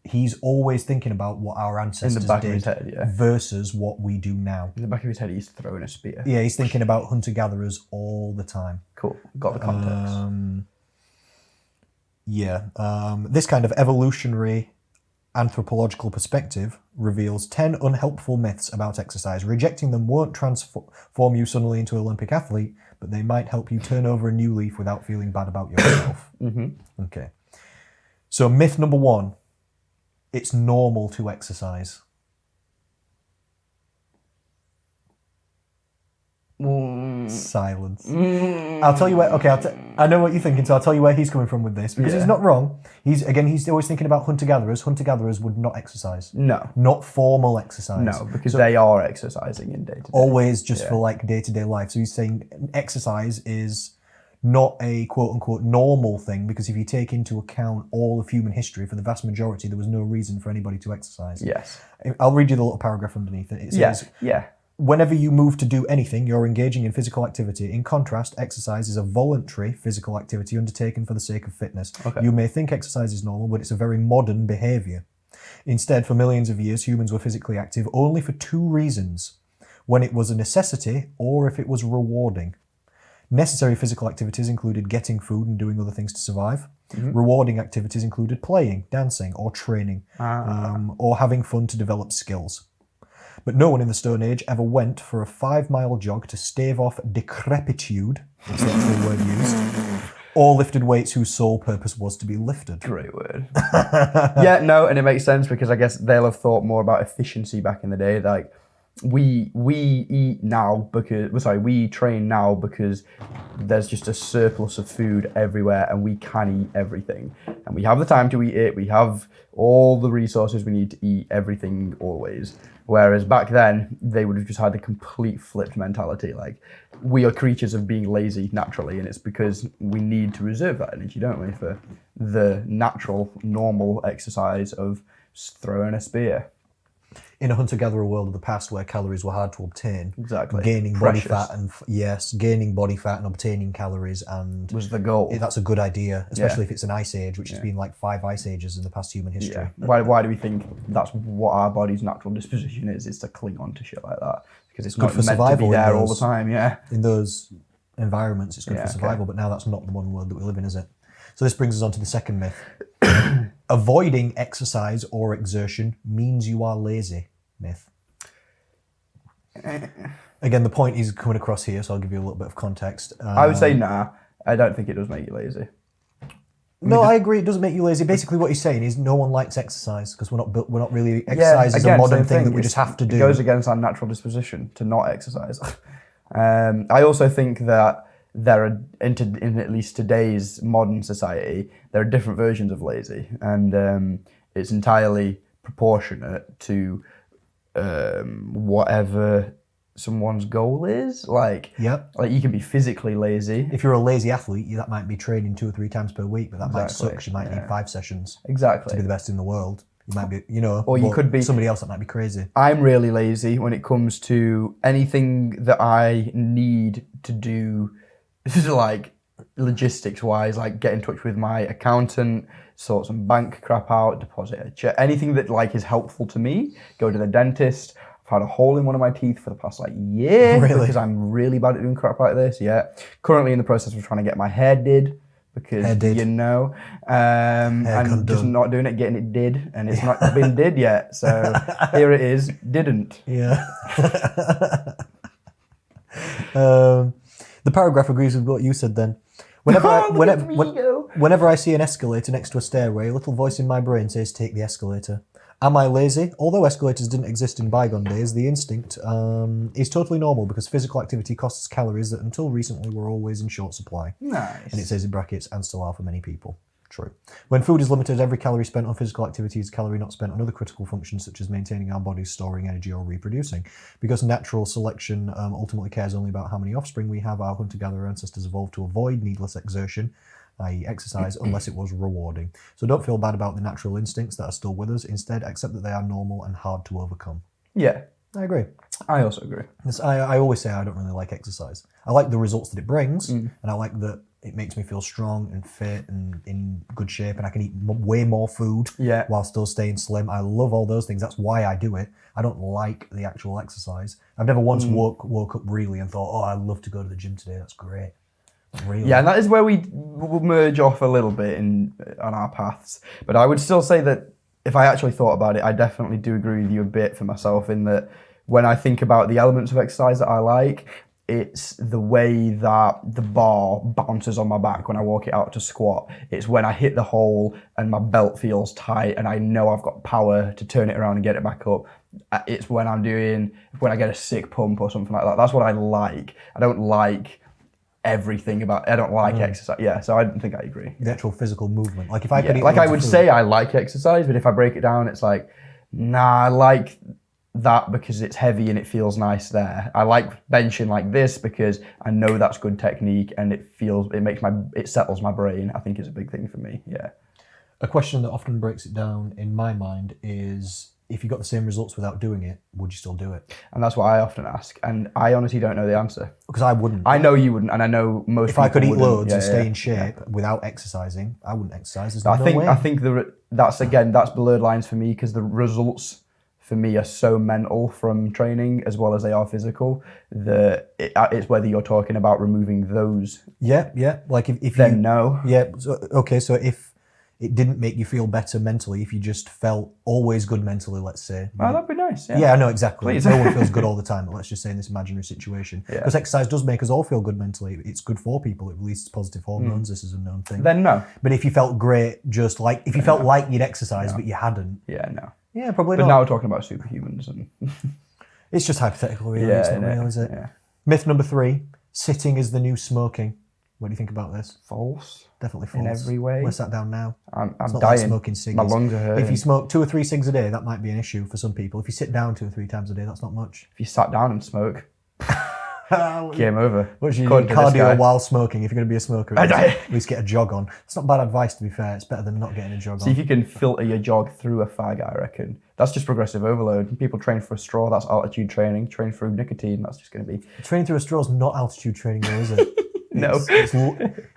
he's always thinking about what our ancestors did versus what we do now. In the back of his head, he's throwing a spear. Yeah, he's thinking about hunter-gatherers all the time. Cool. Got the context. This kind of evolutionary anthropological perspective reveals 10 unhelpful myths about exercise. Rejecting them won't transform you suddenly into an Olympic athlete, but they might help you turn over a new leaf without feeling bad about yourself. Okay. So myth number 1, it's normal to exercise. Silence. I'll tell you where. Okay, I know what you're thinking, so I'll tell you where he's coming from with this because he's not wrong. He's always thinking about hunter-gatherers. Hunter-gatherers would not exercise. No, not formal exercise. No, because they are exercising in day to day. Always just for like day-to-day life. So he's saying exercise is not a quote-unquote normal thing because if you take into account all of human history, for the vast majority, there was no reason for anybody to exercise. Yes. I'll read you the little paragraph underneath it. It says, whenever you move to do anything, you're engaging in physical activity. In contrast, exercise is a voluntary physical activity undertaken for the sake of fitness. Okay. You may think exercise is normal, but it's a very modern behavior. Instead, for millions of years, humans were physically active only for 2 reasons: when it was a necessity or if it was rewarding. Necessary physical activities included getting food and doing other things to survive. Rewarding activities included playing, dancing, or training, or having fun to develop skills. But no one in the Stone Age ever went for a 5-mile jog to stave off decrepitude, that's the actual word used, or lifted weights whose sole purpose was to be lifted. Great word. Yeah, no, and it makes sense because I guess they'll have thought more about efficiency back in the day. Like, we eat now because, we train now because there's just a surplus of food everywhere and we can eat everything. And we have the time to eat it. We have all the resources we need to eat everything always. Whereas back then, they would have just had the complete flipped mentality. Like, we are creatures of being lazy naturally, and it's because we need to reserve that energy, don't we, for the natural, normal exercise of throwing a spear. In a hunter-gatherer world of the past where calories were hard to obtain, Exactly. gaining Precious. body fat and gaining body fat and obtaining calories and Was the goal. that's a good idea, especially if it's an ice age, which has been like 5 ice ages in the past human history. Yeah. Why do we think that's what our body's natural disposition is to cling on to shit like that? Because it's Good not for meant to survival be in there all those- the time, yeah. In those environments, it's good for survival, but now that's not the one world that we live in, is it? So this brings us on to the second myth. Avoiding exercise or exertion means you are lazy. Myth. Again, the point is coming across here, so I'll give you a little bit of context. I would say nah. I don't think it does make you lazy. No, I agree. It doesn't make you lazy. Basically, what he's saying is no one likes exercise because we're not really. Exercise is a modern thing that we just have to do. It goes against our natural disposition to not exercise. I also think that there are, in at least today's modern society, there are different versions of lazy, and it's entirely proportionate to whatever someone's goal is. Like you can be physically lazy. If you're a lazy athlete, that might be training 2 or 3 times per week, but that might suck because you might need 5 sessions to be the best in the world. You might be, or you could be somebody else that might be crazy. I'm really lazy when it comes to anything that I need to do, like logistics wise, like get in touch with my accountant, sort some bank crap out, deposit a check, anything that like is helpful to me. Go to the dentist. I've had a hole in one of my teeth for the past year because I'm really bad at doing crap like this. Yeah, currently in the process of trying to get my hair did because and just not doing it, getting it did, and it's not been did yet. So here it is, didn't. Yeah. The paragraph agrees with what you said then. Whenever I see an escalator next to a stairway, a little voice in my brain says, take the escalator. Am I lazy? Although escalators didn't exist in bygone days, the instinct is totally normal because physical activity costs calories that until recently were always in short supply. Nice. And it says in brackets, and still are for many people. True. When food is limited, every calorie spent on physical activity is a calorie not spent on other critical functions such as maintaining our bodies, storing energy, or reproducing. Because natural selection ultimately cares only about how many offspring we have, our hunter-gatherer ancestors evolved to avoid needless exertion, i.e. exercise, unless it was rewarding. So don't feel bad about the natural instincts that are still with us. Instead, accept that they are normal and hard to overcome. Yeah. I agree. I also agree. I always say I don't really like exercise. I like the results that it brings, and I like that it makes me feel strong and fit and in good shape, and I can eat way more food while still staying slim. I love all those things. That's why I do it. I don't like the actual exercise. I've never once woke up really and thought, oh, I'd love to go to the gym today. That's great. Really. Yeah, and that is where we merge off a little bit on our paths. But I would still say that if I actually thought about it, I definitely do agree with you a bit for myself in that when I think about the elements of exercise that I like, it's the way that the bar bounces on my back when I walk it out to squat. It's when I hit the hole and my belt feels tight and I know I've got power to turn it around and get it back up. It's when I get a sick pump or something like that. That's what I like. I don't like everything about. I don't like exercise. Yeah, so I think I agree. The actual physical movement. Like if I could eat like I loads would of food, say I like exercise, but if I break it down, it's like, nah, I like that because it's heavy and it feels nice there. I like benching like this because I know that's good technique and it settles my brain. I think it's a big thing for me. Yeah. A question that often breaks it down in my mind is, if you got the same results without doing it, would you still do it? And that's what I often ask. And I honestly don't know the answer. Because I wouldn't. I know you wouldn't, and I know most people If I could eat wouldn't. loads and stay in shape without exercising, I wouldn't exercise. There's I no think way. that's blurred lines for me because the results for me are so mental from training as well as they are physical that it's whether you're talking about removing those. Yeah. Like if Then you, no. Yeah. So, okay. So if it didn't make you feel better mentally, if you just felt always good mentally, let's say. Oh, that'd be nice. Yeah. Yeah, I know exactly. Please. No one feels good all the time, but let's just say in this imaginary situation. Yeah. Because exercise does make us all feel good mentally. It's good for people. It releases positive hormones. This is a known thing. Then no. But if you felt great, just like if you felt like you'd exercise but you hadn't, Yeah, no. yeah, probably But not. now we're talking about superhumans and It's just hypothetical, really. It's not real, is it? Yeah. Myth number 3: sitting is the new smoking. What do you think about this? False. Definitely false. In every way. We're sat down now. I'm It's not dying. like smoking cigs. My lungs are hurting. If you smoke 2 or 3 cigs a day, that might be an issue for some people. If you sit down 2 or 3 times a day, that's not much. If you sat down and smoke, game over. What should you do? According to this guy. Cardio while smoking. If you're going to be a smoker, at least get a jog on. It's not bad advice, to be fair. It's better than not getting a jog See on. if you can filter your jog through a fag, I reckon. That's just progressive overload. People train for a straw, that's altitude training. Train through nicotine, that's just going to be... Training through a straw is not altitude training, though, is it? No.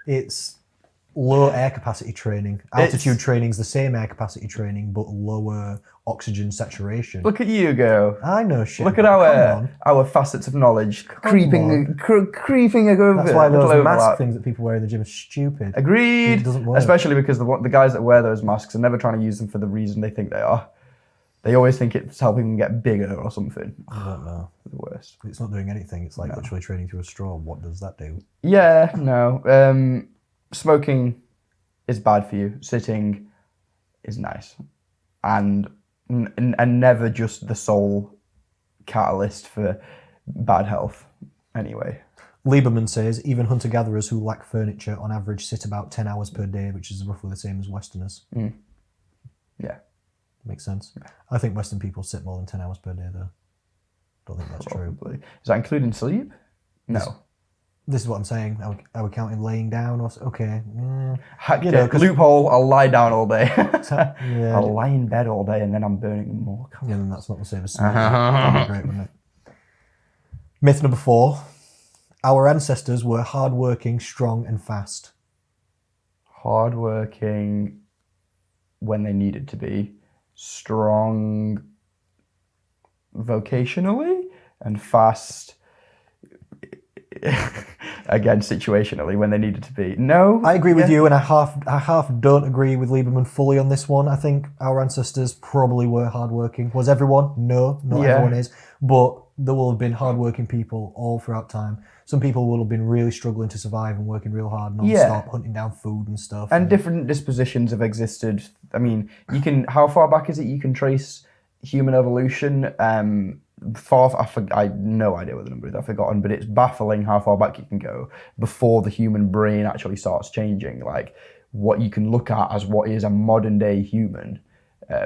It's low air capacity training. Altitude training is the same air capacity training, but lower oxygen saturation. Look at you go. I know shit. Look at Come on. our facets of knowledge creeping over. That's why those little mask overlap. things that people wear in the gym are stupid. Agreed. It doesn't work. Especially because the guys that wear those masks are never trying to use them for the reason they think they are. They always think it's helping them get bigger or something. I don't know. The worst. It's not doing anything. It's like literally training through a straw. What does that do? Yeah, no. Smoking is bad for you. Sitting is nice. And never just the sole catalyst for bad health anyway. Lieberman says, even hunter-gatherers who lack furniture on average sit about 10 hours per day, which is roughly the same as Westerners. Yeah. Makes sense. I think Western people sit more than 10 hours per day, though. Don't think that's true. Probably. Is that including sleep? No. This is what I'm saying. Are we counting laying down? Or okay. You know, loophole, I'll lie down all day. Yeah. I'll lie in bed all day and then I'm burning more calories. Yeah, then that's not the same as smoking. That'd be great, wouldn't it? Myth number 4. Our ancestors were hardworking, strong, and fast. Hardworking when they needed to be. Strong vocationally and fast again situationally when they needed to be. No, I agree with you, and I half don't agree with Lieberman fully on this one. I think our ancestors probably were hardworking. Was everyone? No, not everyone is. But there will have been hardworking people all throughout time. Some people will have been really struggling to survive and working real hard non-stop, hunting down food and stuff. And different dispositions have existed. I mean, you can. How far back is it you can trace human evolution? I have no idea what the number is. I've forgotten, but it's baffling how far back you can go before the human brain actually starts changing. Like what you can look at as what is a modern day human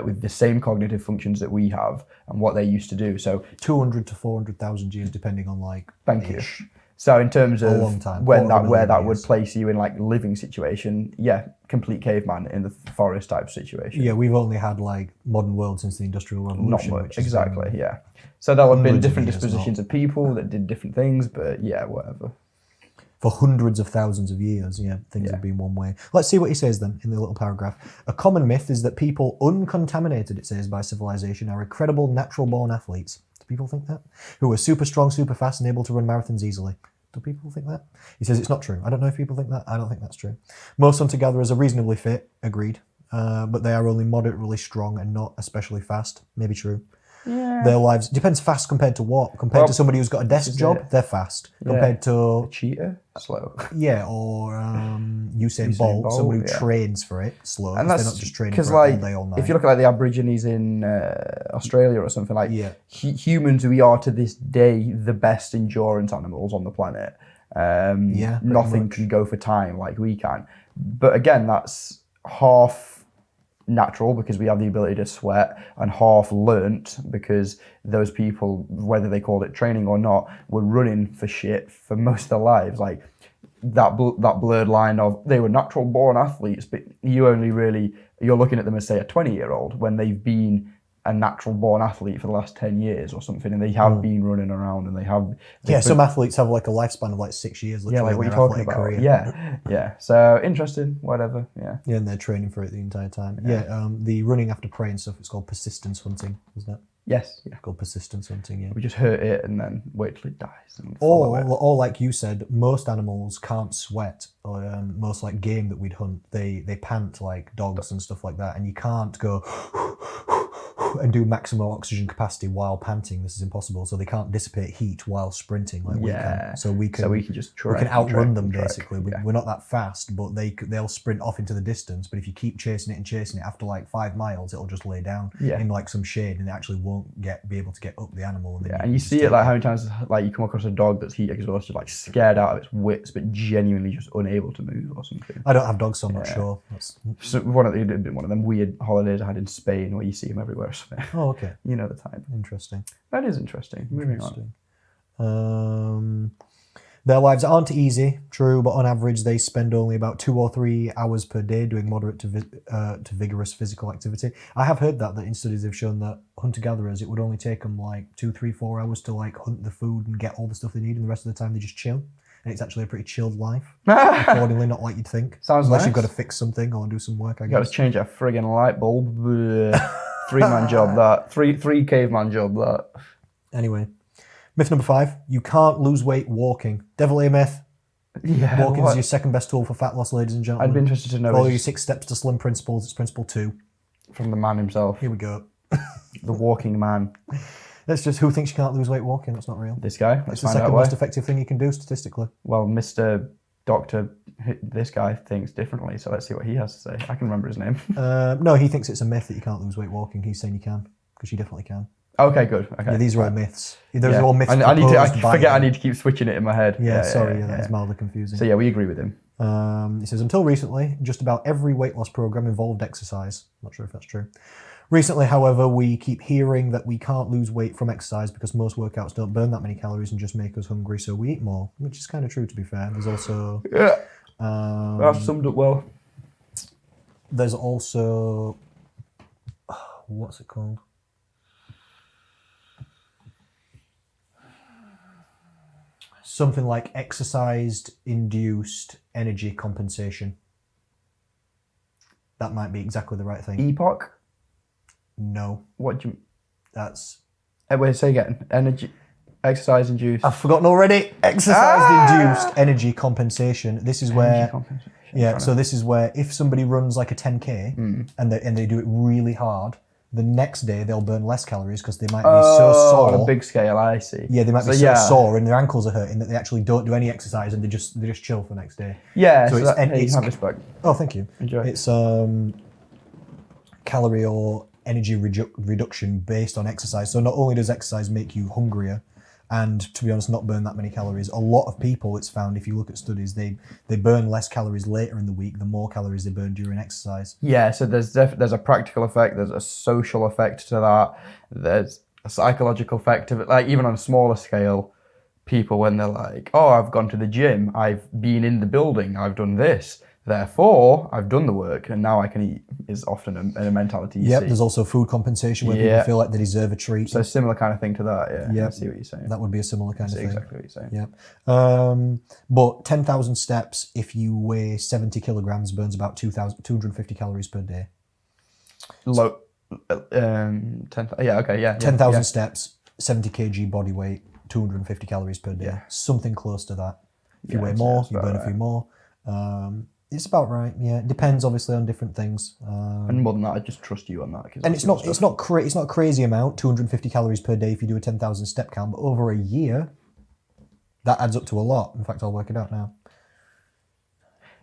with the same cognitive functions that we have and what they used to do. So 200 to 400,000 years, depending on like. Thank you. So in terms of long time, where years. that would place you in like living situation, yeah, complete caveman in the forest type situation. Yeah, we've only had like modern world since the Industrial Revolution. Not much, which is, exactly, yeah. So there'll have been hundreds of different years, dispositions of people that did different things, but yeah, whatever. For hundreds of thousands of years, things have been one way. Let's see what he says then in the little paragraph. A common myth is that people uncontaminated, it says, by civilization are incredible natural-born athletes. Do people think that? Who are super strong, super fast, and able to run marathons easily. Do people think that? He says it's not true. I don't know if people think that. I don't think that's true. Most hunter-gatherers are reasonably fit, agreed, but they are only moderately strong and not especially fast. Maybe true. Yeah. Their lives depends fast compared to what? Compared to somebody who's got a desk job, they're fast. Compared to cheater, slow. Yeah, or Usain Bolt, someone who trains for it, slow. And that's that's they're not just training because, for it all day, all night. if you look at like the Aborigines in Australia or something, like humans, we are to this day the best endurance animals on the planet. Nothing can go for time like we can. But again, that's half natural because we have the ability to sweat, and half learnt because those people, whether they called it training or not, were running for shit for most of their lives. Like that blurred line of they were natural born athletes, but you're looking at them as say a 20-year-old when they've been a natural born athlete for the last 10 years or something, and they have been running around and they have... some athletes have like a lifespan of like 6 years. Yeah, like what you're talking about. Career. Yeah. So interesting, whatever, yeah. Yeah, and they're training for it the entire time. Yeah, the running after prey and stuff, it's called persistence hunting, isn't it? Yes, yeah. Called persistence hunting, yeah. We just hurt it and then wait till it dies. And follow it. Or like you said, most animals can't sweat. Or most like game that we'd hunt, they pant like dogs and stuff like that, and you can't go and do maximum oxygen capacity while panting. This is impossible. So they can't dissipate heat while sprinting like we can. So we can just we can outrun them trek, basically. yeah. We're not that fast, but they'll sprint off into the distance. But if you keep chasing it, after like 5 miles, it'll just lay down in like some shade, and it actually won't be able to get up the animal. And and you see it like how many times like you come across a dog that's heat exhausted, like scared out of its wits, but genuinely just unable to move or something. I don't have dogs, so I'm not sure. So one of them weird holidays I had in Spain where you see them everywhere. So oh, okay. You know the type. Interesting. That is interesting. Moving on. Their lives aren't easy, true, but on average they spend only about 2 or 3 hours per day doing moderate to vigorous physical activity. I have heard that in studies they've shown that hunter-gatherers, it would only take them like 2, 3, 4 hours to like hunt the food and get all the stuff they need, and the rest of the time they just chill. And it's actually a pretty chilled life, accordingly, not like you'd think. Sounds Unless nice. you've got to fix something or do some work, I guess. You got to change a friggin' light bulb. 3-man job that. Three caveman job that. Anyway, myth number 5: you can't lose weight walking. Definitely a myth. Yeah. Walking is your second best tool for fat loss, ladies and gentlemen. I'd be interested to know. Follow your 6 steps to slim principles. It's principle 2. From the man himself. Here we go. The walking man. That's just who thinks you can't lose weight walking. That's not real. This guy. It's the second most effective thing you can do statistically. Well, Mr. Doctor, this guy thinks differently, so let's see what he has to say. I can remember his name. No, he thinks it's a myth that you can't lose weight walking. He's saying you can, because you definitely can. Okay, good. Okay. Yeah, these are all myths. Those are all myths. I need to keep switching it in my head. Yeah, sorry, that is mildly confusing. So yeah, we agree with him. He says, until recently, just about every weight loss program involved exercise. Not sure if that's true. Recently, however, we keep hearing that we can't lose weight from exercise because most workouts don't burn that many calories and just make us hungry, so we eat more, which is kind of true, to be fair. There's also... That's summed up well. There's also... what's it called? Something like exercise-induced energy compensation. That might be exactly the right thing. Epoch? No. What do you... That's... Wait, say again. Energy... Exercise-induced... I've forgotten already. Exercise-induced energy compensation. This is where... Energy compensation. Yeah, so this is where if somebody runs like a 10K and they do it really hard, the next day they'll burn less calories because they might be so sore. On a big scale, I see. Yeah, they might be so sore and their ankles are hurting that they actually don't do any exercise and they just chill for the next day. Yeah, so you can have this back. Oh, thank you. Enjoy. It's calorie or energy reduction based on exercise. So not only does exercise make you hungrier and, to be honest, not burn that many calories, a lot of people, it's found, if you look at studies, they burn less calories later in the week the more calories they burn during exercise. Yeah, so there's a practical effect, there's a social effect to that, there's a psychological effect of it. Like, even on a smaller scale, people, when they're like, oh, I've gone to the gym, I've been in the building, I've done this, therefore I've done the work and now I can eat, is often a mentality you see. There's also food compensation where people feel like they deserve a treat. So a similar kind of thing to that, I see what you're saying. That would be a similar kind of thing. Exactly what you're saying. Yeah. But 10,000 steps, if you weigh 70 kilograms, burns about 250 calories per day. 10,000 steps, 70 kg body weight, 250 calories per day. Yeah. Something close to that. If you weigh more, you burn a few more. It's about right. Yeah, it depends obviously on different things. And more than that, I just trust you on that. And it's not a crazy amount, 250 calories per day if you do a 10,000 step count. But over a year, that adds up to a lot. In fact, I'll work it out now.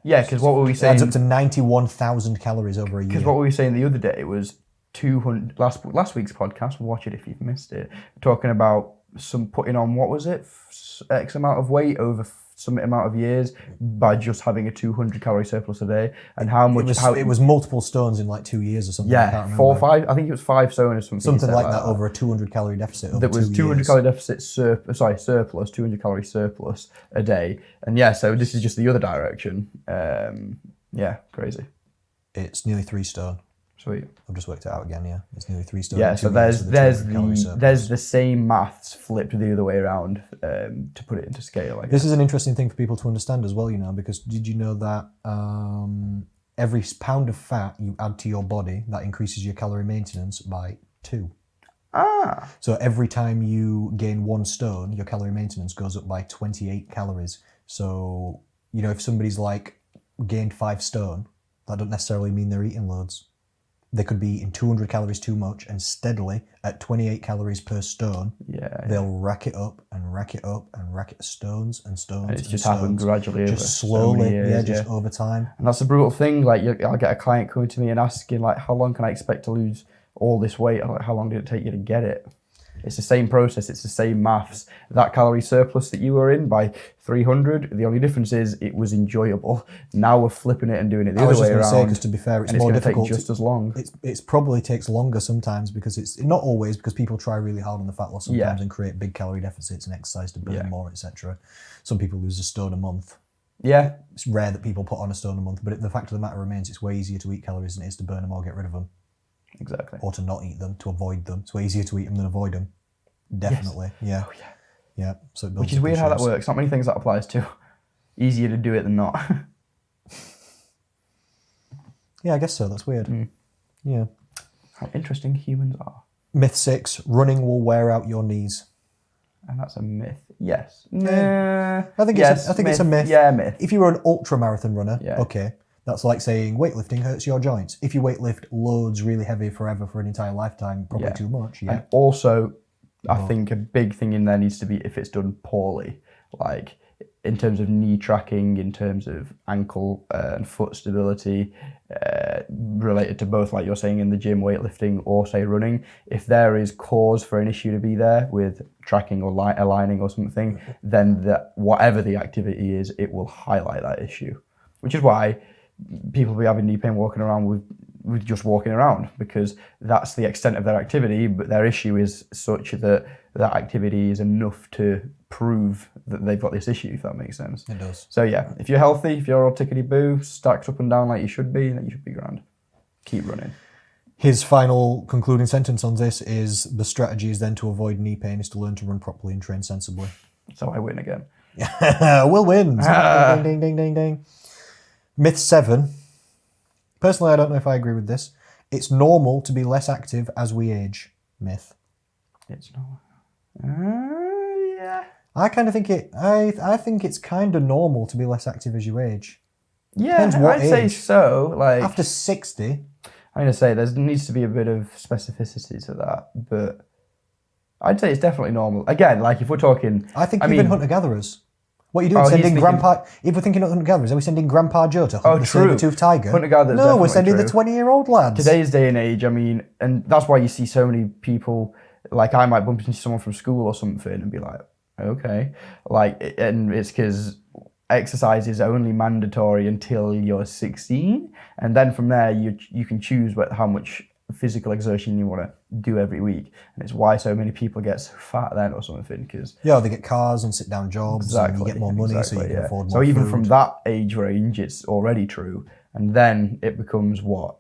Yeah, because what were we saying? It adds up to 91,000 calories over a year. Because what were we saying the other day was 200. Last week's podcast. Watch it if you've missed it. Talking about some putting on, what was it, X amount of weight over some amount of years by just having a 200 calorie surplus a day, and how much it was multiple stones in like 2 years or something. Yeah, I can't remember. 4 or 5. I think it was 5 stones or something like that over a 200 calorie deficit. Over that was 200 calorie deficit surplus, 200 calorie surplus a day, and so this is just the other direction. Crazy. It's nearly 3 stone. Sweet. I've just worked it out again. Yeah, it's nearly 3 stone. Yeah, so there's the same maths flipped the other way around to put it into scale. This is an interesting thing for people to understand as well, because did you know that every pound of fat you add to your body, that increases your calorie maintenance by 2. Ah. So every time you gain 1 stone, your calorie maintenance goes up by 28 calories. So, if somebody's like gained 5 stone, that doesn't necessarily mean they're eating loads. They could be eating 200 calories too much, and steadily at 28 calories per stone, they'll rack it up and rack it up and rack it stones and stones. And it's just happened gradually, just over slowly, so many years, just over time. And that's the brutal thing. Like, I'll get a client coming to me and asking, like, how long can I expect to lose all this weight? I'm like, how long did it take you to get it? It's the same process. It's the same maths. That calorie surplus that you were in by 300, the only difference is it was enjoyable. Now we're flipping it and doing it the other way around. I was just going to say, because to be fair, it's more difficult. Take just as long. It probably takes longer sometimes because it's not always, because people try really hard on the fat loss sometimes and create big calorie deficits and exercise to burn more, etc. Some people lose a stone a month. Yeah. It's rare that people put on a stone a month, but the fact of the matter remains, it's way easier to eat calories than it is to burn them or get rid of them. Exactly. Or to not eat them, to avoid them. It's way easier to eat them than avoid them. Definitely. Yes. Yeah. Oh, yeah. Yeah. So which is weird how that works. Not many things that applies to. Easier to do it than not. Yeah, I guess so. That's weird. Yeah. How interesting humans are. Myth 6, running will wear out your knees. And that's a myth. Yes. Nah. I think it's a myth. Yeah, myth. If you were an ultra marathon runner, Yeah. okay. That's like saying weightlifting hurts your joints. If you weightlift loads really heavy forever for an entire lifetime, probably too much. Yeah. And also, I think a big thing in there needs to be if it's done poorly. Like, in terms of knee tracking, in terms of ankle and foot stability, related to both, like you're saying, in the gym, weightlifting, or say running, if there is cause for an issue to be there with tracking or aligning or something, then whatever the activity is, it will highlight that issue. Which is why people be having knee pain walking around with just walking around, because that's the extent of their activity, but their issue is such that that activity is enough to prove that they've got this issue, if that makes sense. It does. So yeah, if you're healthy, if you're all tickety-boo, stacked up and down like you should be, then you should be grand. Keep running. His final concluding sentence on this is, the strategy is then to avoid knee pain is to learn to run properly and train sensibly. So I win again. Will wins. Ding, ding, ding, ding, ding. Myth 7. Personally, I don't know if I agree with this. It's normal to be less active as we age. Myth. It's not. Yeah. I kind of think I think it's kind of normal to be less active as you age. Yeah, Depends what I'd say age. so. Like, After 60. I'm going to say there needs to be a bit of specificity to that, but I'd say it's definitely normal. Again, like if we're talking... I think even hunter-gatherers. What are you doing? Oh, sending Grandpa... If we're thinking of hunter-gatherers, are we sending Grandpa Joe to hunt the saber-toothed tiger? Hunter-gatherers, no, we're sending true. the 20-year-old lads. Today's day and age, I mean, and that's why you see so many people, like I might bump into someone from school or something and be like, okay. Like, and it's because exercise is only mandatory until you're 16. And then from there, you can choose how much physical exertion you want to do every week. And it's why so many people get so fat then or something, because... Yeah, they get cars and sit-down jobs and you get more money so you can afford more So even food. from that age range, it's already true. And then it becomes what?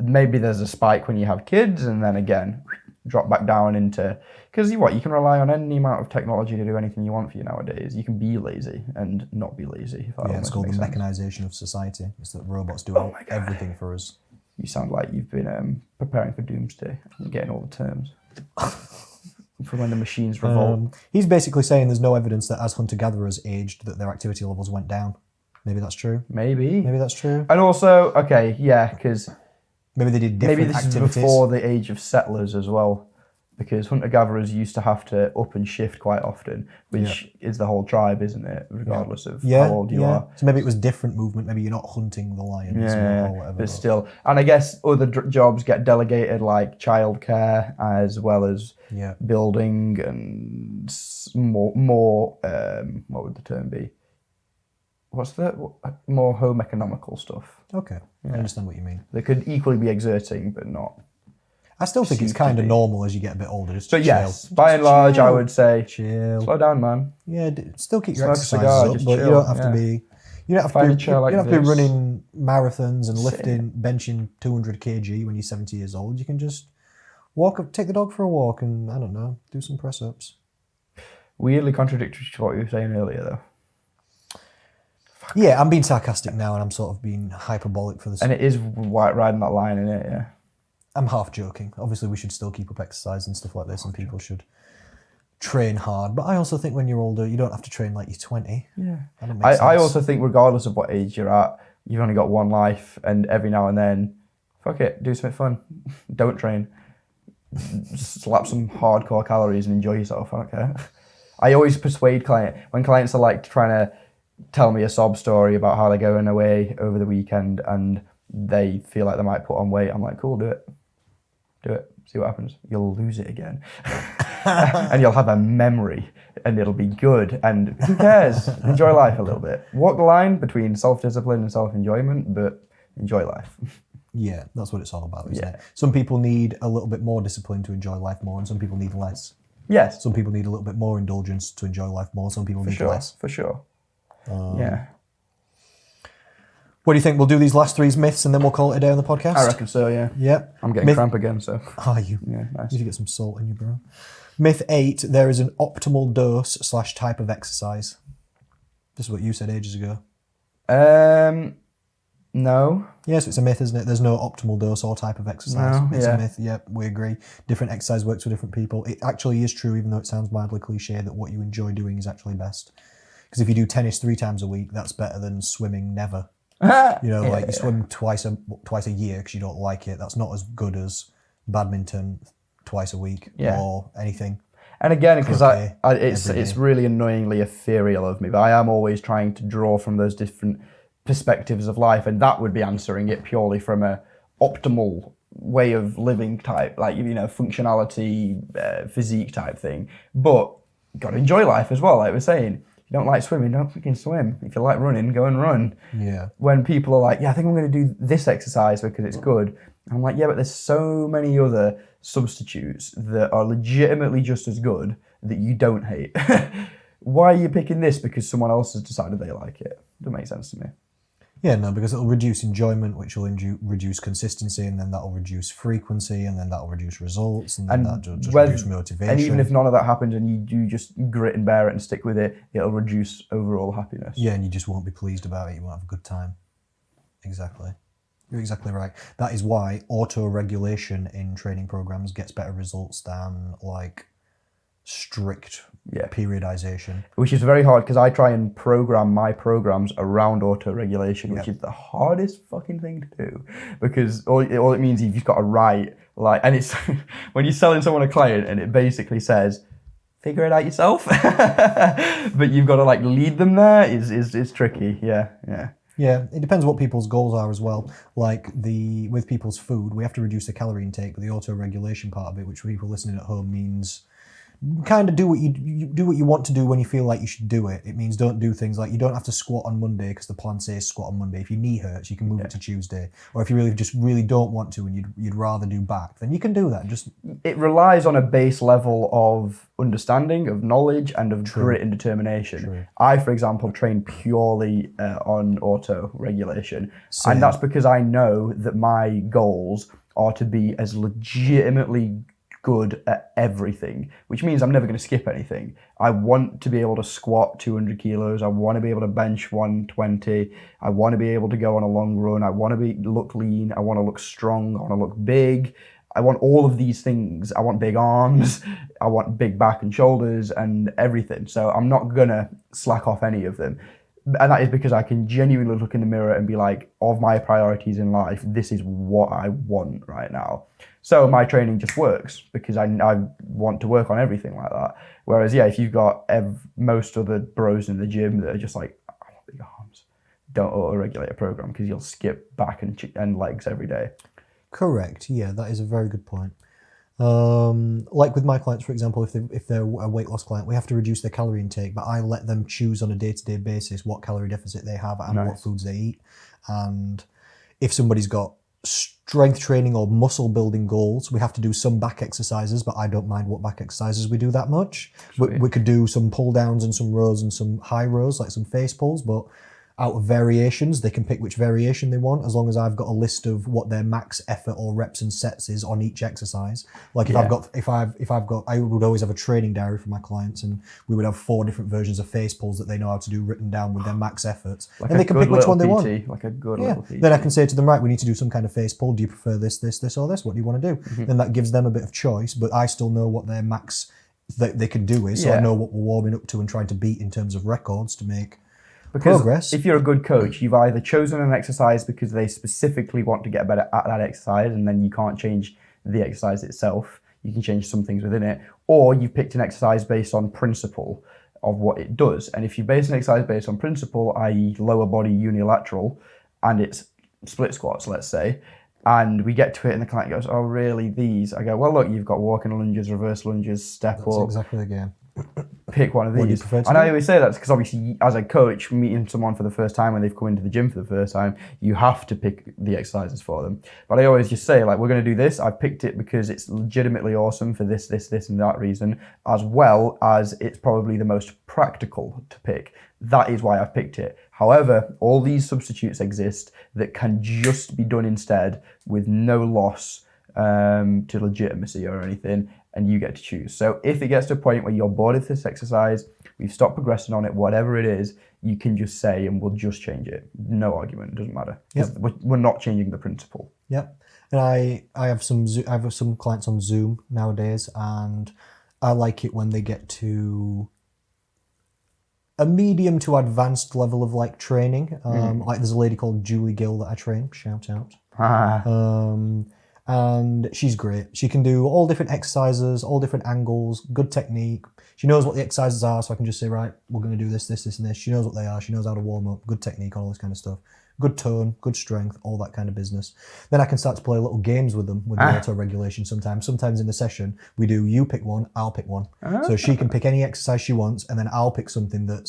Maybe there's a spike when you have kids, and then again, drop back down into... Because you can rely on any amount of technology to do anything you want for you nowadays. You can be lazy and not be lazy. It's called the mechanization of society. It's that robots do everything for us. You sound like you've been preparing for doomsday. You're getting all the terms. For when the machines revolt. He's basically saying there's no evidence that as hunter-gatherers aged that their activity levels went down. Maybe that's true. Maybe that's true. And also, because... Maybe they did different activities. Maybe this is before the age of settlers as well. Because hunter-gatherers used to have to up and shift quite often, which is the whole tribe, isn't it? Regardless of how old you are. So maybe it was different movement. Maybe you're not hunting the lions or whatever. But still. And I guess other jobs get delegated, like childcare, as well as building and more what would the term be? More home economical stuff. Okay, I understand what you mean. They could equally be exerting, but not. I still think it's kind of normal as you get a bit older. Just but chill. Yes, by and large, I would say chill. Slow down, man. Yeah, still keep your Smoke exercise cigar, up, just but chill, you don't have to be. You don't have to be running marathons and benching 200 kg when you're 70 years old. You can just take the dog for a walk, and I don't know, do some press ups. Weirdly contradictory to what you were saying earlier, though. Yeah, I'm being sarcastic now, and I'm sort of being hyperbolic for this. And it is riding that line, isn't it? Yeah. I'm half joking. Obviously, we should still keep up exercise and stuff like this, and people should train hard. But I also think when you're older, you don't have to train like you're 20. Yeah. That don't make sense. I also think regardless of what age you're at, you've only got one life, and every now and then, fuck it, do something fun. Don't train. Slap some hardcore calories and enjoy yourself. I don't care. I always persuade when clients are like trying to tell me a sob story about how they're going away over the weekend and they feel like they might put on weight. I'm like, cool, do it. Do it. See what happens. You'll lose it again. And you'll have a memory and it'll be good. And who cares? Enjoy life a little bit. Walk the line between self-discipline and self-enjoyment, but enjoy life. Yeah, that's what it's all about, isn't it? Some people need a little bit more discipline to enjoy life more, and some people need less. Yes. Some people need a little bit more indulgence to enjoy life more, some people need less. For sure. Yeah. What do you think? We'll do these last 3 myths and then we'll call it a day on the podcast? I reckon so, yeah. Yep. I'm getting cramp again, so. Are you? Yeah, nice. You need to get some salt in your bro. Myth 8, there is an optimal dose / type of exercise. This is what you said ages ago. No. Yes, it's a myth, isn't it? There's no optimal dose or type of exercise. No, It's yeah. a myth. Yep, we agree. Different exercise works for different people. It actually is true, even though it sounds mildly cliche, that what you enjoy doing is actually best. Because if you do tennis 3 times a week, that's better than swimming never. You know, like you swim twice a year because you don't like it. That's not as good as badminton twice a week or anything. And again, because Croquet it's really annoyingly ethereal of me, but I am always trying to draw from those different perspectives of life, and that would be answering it purely from a optimal way of living type, like, you know, functionality, physique type thing. But you got to enjoy life as well, like we're saying. If you don't like swimming, don't freaking swim. If you like running, go and run. Yeah. When people are like, yeah, I think I'm going to do this exercise because it's good. I'm like, yeah, but there's so many other substitutes that are legitimately just as good that you don't hate. Why are you picking this because someone else has decided they like it? Doesn't make sense to me. Yeah, no, because it'll reduce enjoyment, which will reduce consistency, and then that'll reduce frequency, and then that'll reduce results, and then that'll just reduce motivation. And even if none of that happens and you do just grit and bear it and stick with it, it'll reduce overall happiness. Yeah, and you just won't be pleased about it. You won't have a good time. Exactly. You're exactly right. That is why auto-regulation in training programs gets better results than like strict periodization. Which is very hard because I try and program my programs around auto-regulation, which is the hardest fucking thing to do, because all it means is you've got to write, like, and it's when you're selling someone a client and it basically says, figure it out yourself, but you've got to like lead them there is tricky. Yeah, it depends what people's goals are as well. Like with people's food, we have to reduce the calorie intake, but the auto-regulation part of it, which for people listening at home means kind of do what you want to do when you feel like you should do it. It means don't do things like you don't have to squat on Monday because the plan says squat on Monday. If your knee hurts, you can move it to Tuesday. Or if you really don't want to and you'd rather do back, then you can do that. Just it relies on a base level of understanding, of knowledge, and of grit and determination. True. I, for example, train purely on auto-regulation, and that's because I know that my goals are to be as legitimately good at everything, which means I'm never going to skip anything. I want to be able to squat 200 kilos. I want to be able to bench 120. I want to be able to go on a long run. I want to look lean. I want to look strong. I want to look big. I want all of these things. I want big arms. I want big back and shoulders and everything. So I'm not going to slack off any of them. And that is because I can genuinely look in the mirror and be like, of my priorities in life, this is what I want right now. So my training just works because I want to work on everything like that. Whereas, if you've got most other bros in the gym that are just like, I want big arms, don't auto-regulate a program because you'll skip back and legs every day. Correct. Yeah, that is a very good point. Like with my clients, for example, if they're a weight loss client, we have to reduce their calorie intake, but I let them choose on a day-to-day basis what calorie deficit they have and what foods they eat. And if somebody's got strength training or muscle building goals, we have to do some back exercises, but I don't mind what back exercises we do that much. We could do some pull downs and some rows and some high rows, like some face pulls, but out of variations. They can pick which variation they want, as long as I've got a list of what their max effort or reps and sets is on each exercise. Like if I would always have a training diary for my clients, and we would have 4 different versions of face pulls that they know how to do written down with their max efforts, Like and they can pick which one they want. Like a good little PT. Then I can say to them, right, we need to do some kind of face pull. Do you prefer this, or this? What do you want to do? Then that gives them a bit of choice, but I still know what their max that they can do is, so I know what we're warming up to and trying to beat in terms of records to make progress. If you're a good coach, you've either chosen an exercise because they specifically want to get better at that exercise, and then you can't change the exercise itself. You can change some things within it, or you've picked an exercise based on principle of what it does. And if you base an exercise based on principle, i.e. lower body unilateral, and it's split squats, let's say, and we get to it and the client goes, oh, really, these? I go, well, look, you've got walking lunges, reverse lunges, step That's up. exactly the game. Pick one of these. What do you prefer to And I do? always say that because obviously as a coach, meeting someone for the first time when they've come into the gym for the first time, you have to pick the exercises for them. But I always just say, like, we're going to do this. I picked it because it's legitimately awesome for this, and that reason, as well as it's probably the most practical to pick. That is why I've picked it. However, all these substitutes exist that can just be done instead with no loss to legitimacy or anything, and you get to choose. So if it gets to a point where you're bored of this exercise, we've stopped progressing on it, whatever it is, you can just say, and we'll just change it. No argument, it doesn't matter. We're not changing the principle. Yep. And I have some clients on Zoom nowadays, and I like it when they get to a medium to advanced level of like training. Like there's a lady called Julie Gill that I train, shout out. And she's great. She can do all different exercises, all different angles, good technique. She knows what the exercises are, so I can just say, right, we're going to do this, and this. She knows what they are. She knows how to warm up, good technique, all this kind of stuff. Good tone, good strength, all that kind of business. Then I can start to play little games with them with the auto-regulation sometimes. Sometimes in the session, we do you pick one, I'll pick one. So she can pick any exercise she wants, and then I'll pick something that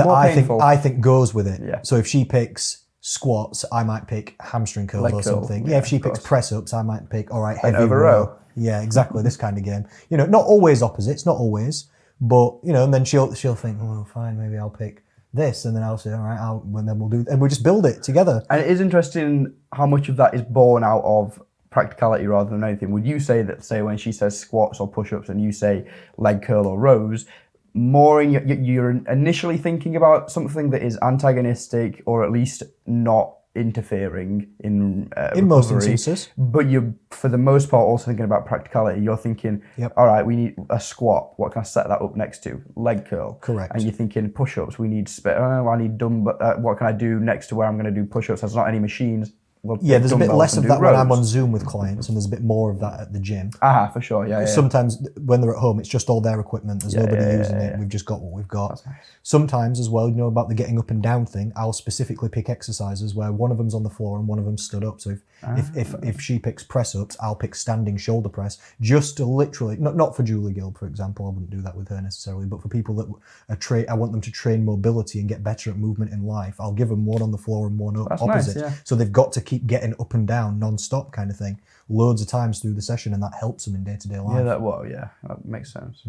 I think goes with it. Yeah. So if she picks squats, I might pick hamstring curls or something. Yeah, if she picks press ups, I might pick heavy over row. Yeah, exactly. This kind of game. You know, not always opposites, not always, but you know, and then she'll think, oh, fine, maybe I'll pick this, and then I'll say, all right, and then we'll do, and we just build it together. And it is interesting how much of that is born out of practicality rather than anything. Would you say that, say, when she says squats or push-ups, and you say leg curl or rows, more you're initially thinking about something that is antagonistic or at least not interfering in most recovery, instances, but you're for the most part also thinking about practicality. You're thinking, all right, we need a squat. What can I set that up next to? Leg curl. Correct. And you're thinking push-ups. We need I need dumbbell. What can I do next to where I'm going to do push-ups? There's not any machines. Well, yeah, there's a bit less of that rows. when I'm on Zoom with clients, and there's a bit more of that at the gym. For sure, yeah. Sometimes when they're at home, it's just all their equipment. There's nobody using it. We've just got what we've got. That's nice. Sometimes as well, you know, about the getting up and down thing, I'll specifically pick exercises where one of them's on the floor and one of them's stood up. So if she picks press ups, I'll pick standing shoulder press, just to literally, not for Julie Gill, for example, I wouldn't do that with her necessarily, but for people that I want them to train mobility and get better at movement in life, I'll give them one on the floor and one That's opposite. nice, yeah. So they've got to keep getting up and down non-stop kind of thing, loads of times through the session, and that helps them in day-to-day life. Yeah, that makes sense.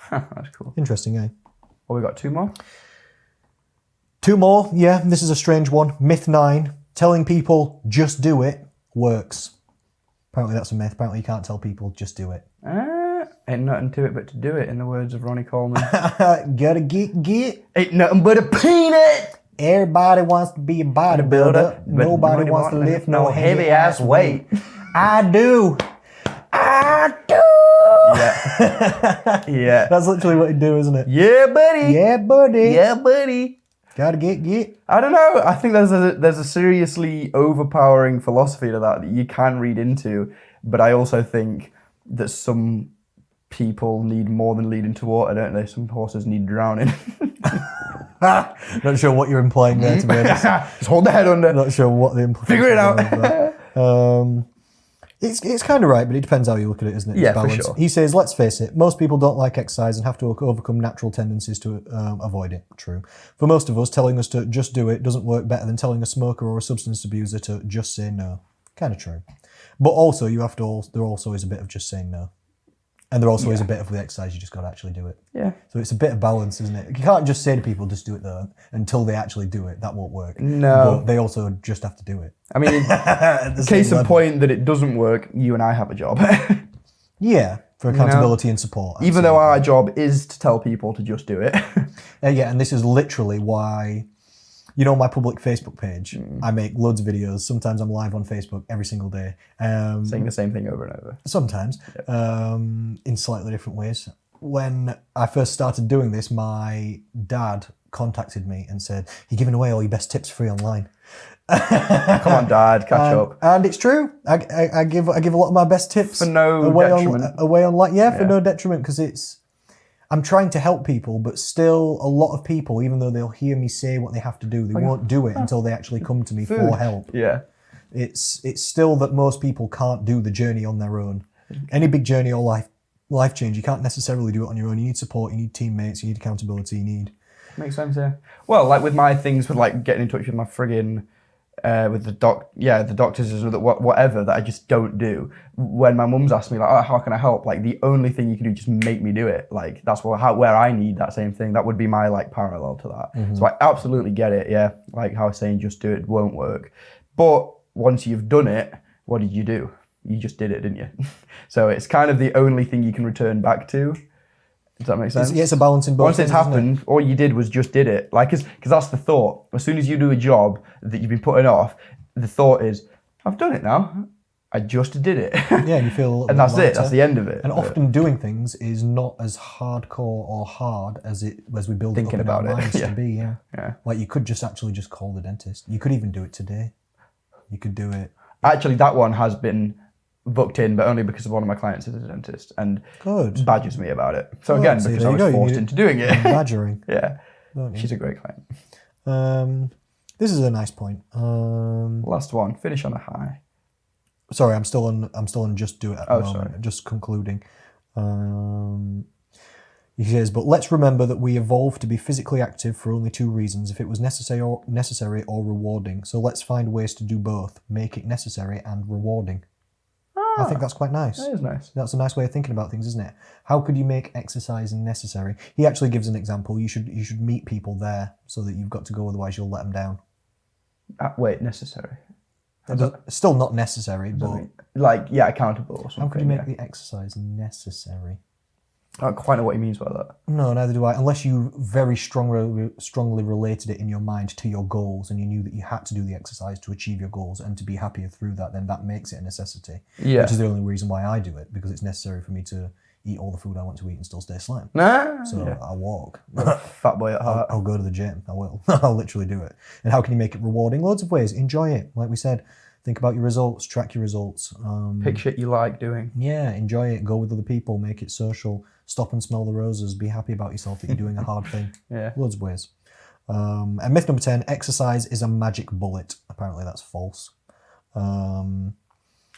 That's cool. Interesting, eh? Well, we got 2 more. 2 more, yeah. This is a strange one. Myth 9: telling people just do it works. Apparently that's a myth. Apparently you can't tell people just do it. Ain't nothing to it but to do it, in the words of Ronnie Coleman. Gotta get. Ain't nothing but a peanut. Everybody wants to be a bodybuilder. Nobody wants to lift no heavy ass weight. I do. Yeah. Yeah. That's literally what you do, isn't it? Yeah, buddy. Yeah, buddy. Yeah, buddy. Gotta get. I don't know. I think there's a seriously overpowering philosophy to that you can read into, but I also think that some people need more than lead into water, don't they? Some horses need drowning. Not sure what you're implying there, to be honest. Just hold the head under. Not sure what the implication Figure it out. It's kind of right, but it depends how you look at it, isn't it? Yeah, It's balance. for sure. He says, let's face it, most people don't like exercise and have to overcome natural tendencies to avoid it. True. For most of us, telling us to just do it doesn't work better than telling a smoker or a substance abuser to just say no. Kind of true. But also, there also is a bit of just saying no. And there also is a bit of the exercise, you just got to actually do it. Yeah. So it's a bit of balance, isn't it? You can't just say to people, just do it though, until they actually do it. That won't work. No. But they also just have to do it. I mean, case in point that it doesn't work, you and I have a job. Yeah, for accountability and support. Even though our job is to tell people to just do it. Yeah, and this is literally why, my public Facebook page, I make loads of videos. Sometimes I'm live on Facebook every single day. Saying the same thing over and over. Sometimes, in slightly different ways. When I first started doing this, my dad contacted me and said, "You're giving away all your best tips free online." Come on, Dad, catch up. And it's true. I give a lot of my best tips For no detriment. For no detriment, because I'm trying to help people, but still a lot of people, even though they'll hear me say what they have to do, they won't do it until they actually come to me for help. Yeah. It's still that most people can't do the journey on their own. Any big journey or life change, you can't necessarily do it on your own. You need support, you need teammates, you need accountability, you need... Makes sense, yeah. Well, like with my things, with like getting in touch with my friggin', with the doctors or whatever that I just don't do. When my mum's asked me like, "Oh, how can I help?" Like the only thing you can do is just make me do it. Like that's where I need that same thing. That would be my like parallel to that. Mm-hmm. So I absolutely get it. Yeah, like how I was saying, just do it won't work. But once you've done it, what did you do? You just did it, didn't you? So it's kind of the only thing you can return back to. Does that make sense? It's a balance in both. Once it's happened, all you did was just did it. Like, because that's the thought. As soon as you do a job that you've been putting off, the thought is, I've done it now. I just did it. Yeah, and you feel a little and bit that's lighter. it. That's the end of it. And often doing things is not as hardcore or hard as we build Thinking it up about in our it, minds yeah. to be. Yeah. Yeah. Like you could just actually just call the dentist. You could even do it today. You could do it. Actually, that one has been booked in, but only because of one of my clients is a dentist and Good. badgers me about it. So again, see, because there I you go. was You forced need into doing it. Badgering. Yeah. Don't you? She's a great client. This is a nice point. Last one. Finish on a high. Sorry, I'm still on just do it at the moment. Sorry. Just concluding. He says, but let's remember that we evolved to be physically active for only two reasons: if it was necessary or rewarding. So let's find ways to do both, make it necessary and rewarding. I think that's quite nice. That is nice. That's a nice way of thinking about things, isn't it? How could you make exercise necessary? He actually gives an example. You should meet people there so that you've got to go, otherwise you'll let them down. Wait, necessary. Still not necessary, but Like, yeah, accountable or something. how could you make the exercise necessary? I don't quite know what he means by that. No, neither do I. Unless you very strongly related it in your mind to your goals, and you knew that you had to do the exercise to achieve your goals and to be happier through that, then that makes it a necessity. Yeah. Which is the only reason why I do it, because it's necessary for me to eat all the food I want to eat and still stay slim. So I'll walk. Fat boy at heart. I'll go to the gym. I will. I'll literally do it. And how can you make it rewarding? Loads of ways. Enjoy it. Like we said, think about your results, track your results. Pick shit you like doing. Yeah, enjoy it. Go with other people. Make it social. Stop and smell the roses. Be happy about yourself that you're doing a hard thing. Yeah. Loads of ways. And myth number 10, exercise is a magic bullet. Apparently that's false.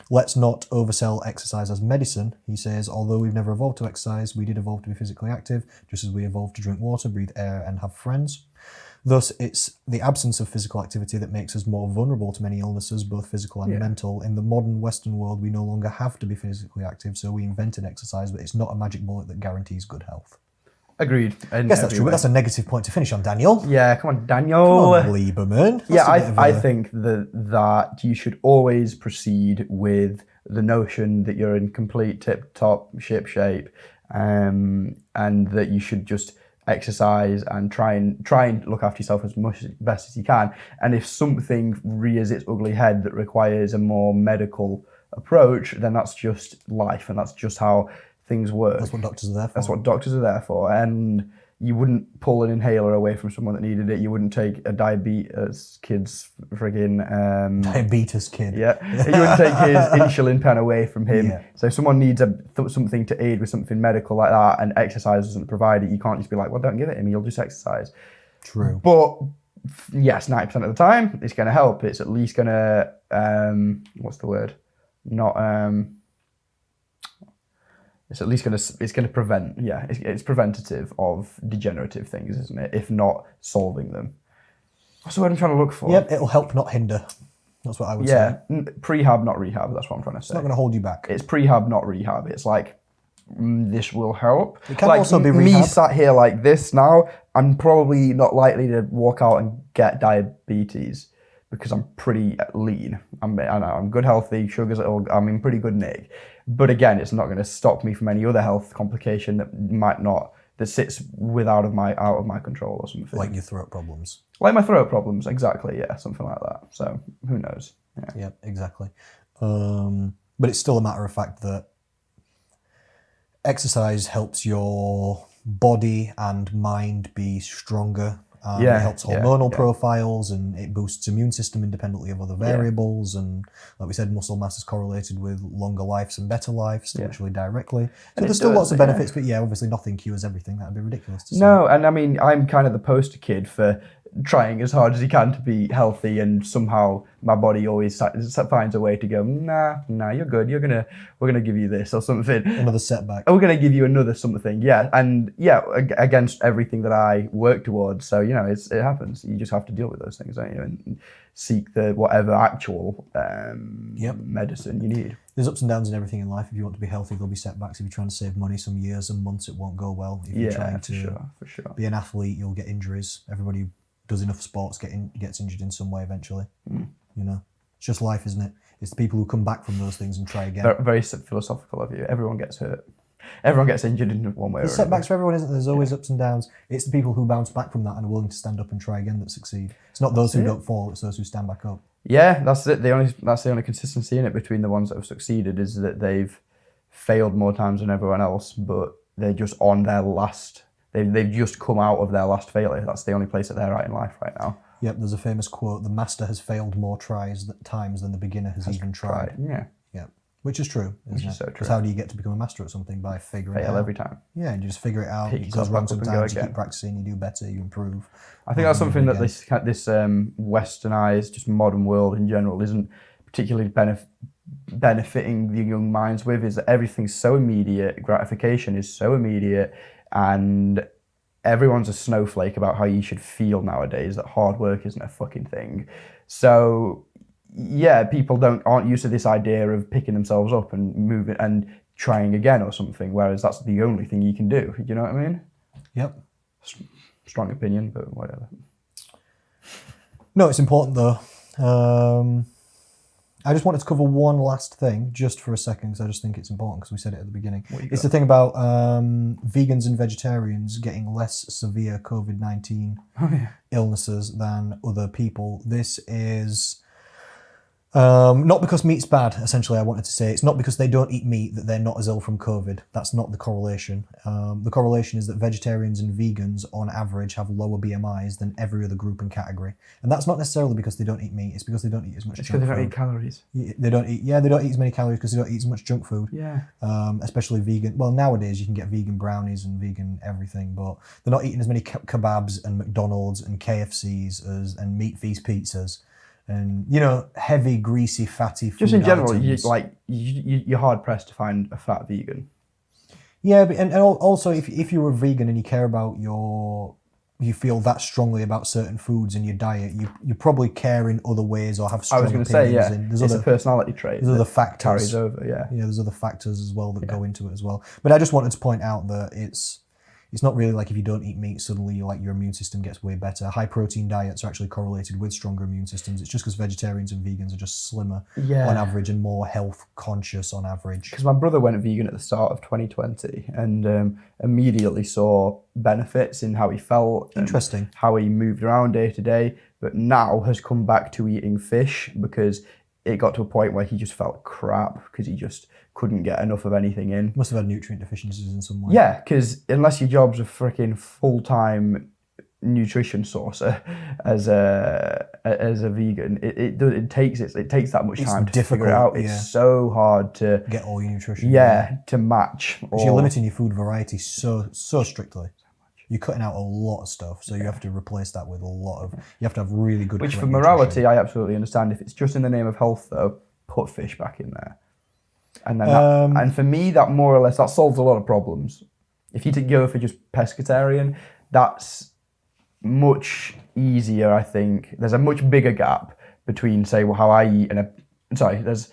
Let's not oversell exercise as medicine. He says, although we've never evolved to exercise, we did evolve to be physically active, just as we evolved to drink water, breathe air, and have friends. Thus, it's the absence of physical activity that makes us more vulnerable to many illnesses, both physical and mental. In the modern Western world, we no longer have to be physically active, so we invented exercise, but it's not a magic bullet that guarantees good health. Agreed. I guess that's true, but that's a negative point to finish on, Daniel. Yeah, come on, Daniel. Come on, Lieberman. Yeah, I think that you should always proceed with the notion that you're in complete tip-top ship shape, and that you should just exercise and try and look after yourself as best as you can. And if something rears its ugly head that requires a more medical approach, then that's just life, and that's just how things work. That's what doctors are there for. That's what doctors are there for. And you wouldn't pull an inhaler away from someone that needed it. You wouldn't take a diabetes kid's friggin' diabetes kid. Yeah, you wouldn't take his insulin pen away from him. Yeah. So if someone needs something to aid with something medical like that, and exercise doesn't provide it, you can't just be like, well, don't give it him. You'll just exercise. True. But yes, 90% of the time, it's going to help. It's at least going to what's the word? It's at least going to prevent. Yeah, it's preventative of degenerative things, isn't it? If not solving them. What's the word I'm trying to look for? Yep, it'll help, not hinder. That's what I would say. Yeah, prehab, not rehab. That's what I'm trying to say. It's not going to hold you back. It's prehab, not rehab. It's like this will help. It can also be me rehab. sat here like this now, I'm probably not likely to walk out and get diabetes because I'm pretty lean. I'm good, healthy, sugars, I'm in pretty good nick. But again, it's not going to stop me from any other health complication that sits out of my control or something. Like your throat problems. Like my throat problems, exactly, yeah, something like that. So, who knows? Yeah, exactly. But it's still a matter of fact that exercise helps your body and mind be stronger. It helps hormonal profiles, and it boosts immune system independently of other variables. And like we said, muscle mass is correlated with longer lives and better lives, literally directly. So there's still lots of benefits, but obviously nothing cures everything. That'd be ridiculous to say. No, and I mean, I'm kind of the poster kid for trying as hard as he can to be healthy, and somehow my body always finds a way to go, nah, you're good. We're gonna give you this or something. Another setback. We're gonna give you another something. Yeah, and against everything that I work towards. So it happens. You just have to deal with those things, don't you? And seek the whatever actual medicine you need. There's ups and downs in everything in life. If you want to be healthy, there'll be setbacks. If you're trying to save money, some years and months it won't go well. If you're trying to for sure. be an athlete, you'll get injuries. Everybody who does enough sports gets injured in some way eventually. It's just life, isn't it? It's the people who come back from those things and try again. Very, very philosophical of you. Everyone gets hurt. Everyone gets injured in one way or There's another. setbacks for everyone, isn't there? There's always ups and downs. It's the people who bounce back from that and are willing to stand up and try again that succeed. It's not those who don't fall, it's those who stand back up. Yeah, that's it. That's the only consistency in it between the ones that have succeeded is that they've failed more times than everyone else, but they're just on their last. They've just come out of their last failure. That's the only place that they're at in life right now. Yep, there's a famous quote: "The master has failed more times than the beginner has even tried." Yeah. Yeah, which is true, isn't it? is so true. Because how do you get to become a master at something? By figuring it Fail out. every time. Yeah, and you just figure it out. Pick It yourself goes wrong back up and go sometimes. You again. keep practicing. You do better. You improve. I think that's something that this westernized, just modern world in general isn't particularly benefiting the young minds with, is that everything's so immediate, gratification is so immediate, and everyone's a snowflake about how you should feel nowadays, that hard work isn't a fucking thing. So people aren't used to this idea of picking themselves up and moving and trying again or something, whereas that's the only thing you can do. You know what I mean? Yep. Strong opinion, but whatever. No, it's important though. I just wanted to cover one last thing just for a second because I just think it's important because we said it at the beginning. It's the thing about vegans and vegetarians getting less severe COVID-19 illnesses than other people. This is not because meat's bad, essentially, I wanted to say. It's not because they don't eat meat that they're not as ill from COVID. That's not the correlation. The correlation is that vegetarians and vegans, on average, have lower BMIs than every other group and category. And that's not necessarily because they don't eat meat. It's because they don't eat as much junk food. Because they don't eat calories. They don't eat as many calories because they don't eat as much junk food. Yeah. Especially vegan. Well, nowadays you can get vegan brownies and vegan everything, but they're not eating as many kebabs and McDonald's and KFCs and meat feast pizzas. And heavy, greasy, fatty food. Just in general, items. you're hard pressed to find a fat vegan. Yeah, but and also if you're a vegan and you care about you feel that strongly about certain foods in your diet, you probably care in other ways or have strong opinions. I was going to say, there's a personality trait. There's other factors carries over. Yeah, there's other factors as well that go into it as well. But I just wanted to point out that it's not really like if you don't eat meat, suddenly your immune system gets way better. High protein diets are actually correlated with stronger immune systems. It's just because vegetarians and vegans are just slimmer on average and more health conscious on average. Because my brother went vegan at the start of 2020 and immediately saw benefits in how he felt. Interesting. How he moved around day to day, but now has come back to eating fish because it got to a point where he just felt crap because he just couldn't get enough of anything in. Must have had nutrient deficiencies in some way. Yeah, because unless your job's a freaking full-time nutrition source as a vegan, it takes that much time to figure it out. It's so hard to get all your nutrition. To match. You're limiting your food variety so strictly. You're cutting out a lot of stuff, so you have to replace that with you have to have really good. Which for morality, nutrition. I absolutely understand. If it's just in the name of health, though, put fish back in there. And then and for me, that more or less that solves a lot of problems. If you go for just pescatarian, that's much easier. I think there's a much bigger gap between, say, how I eat and there's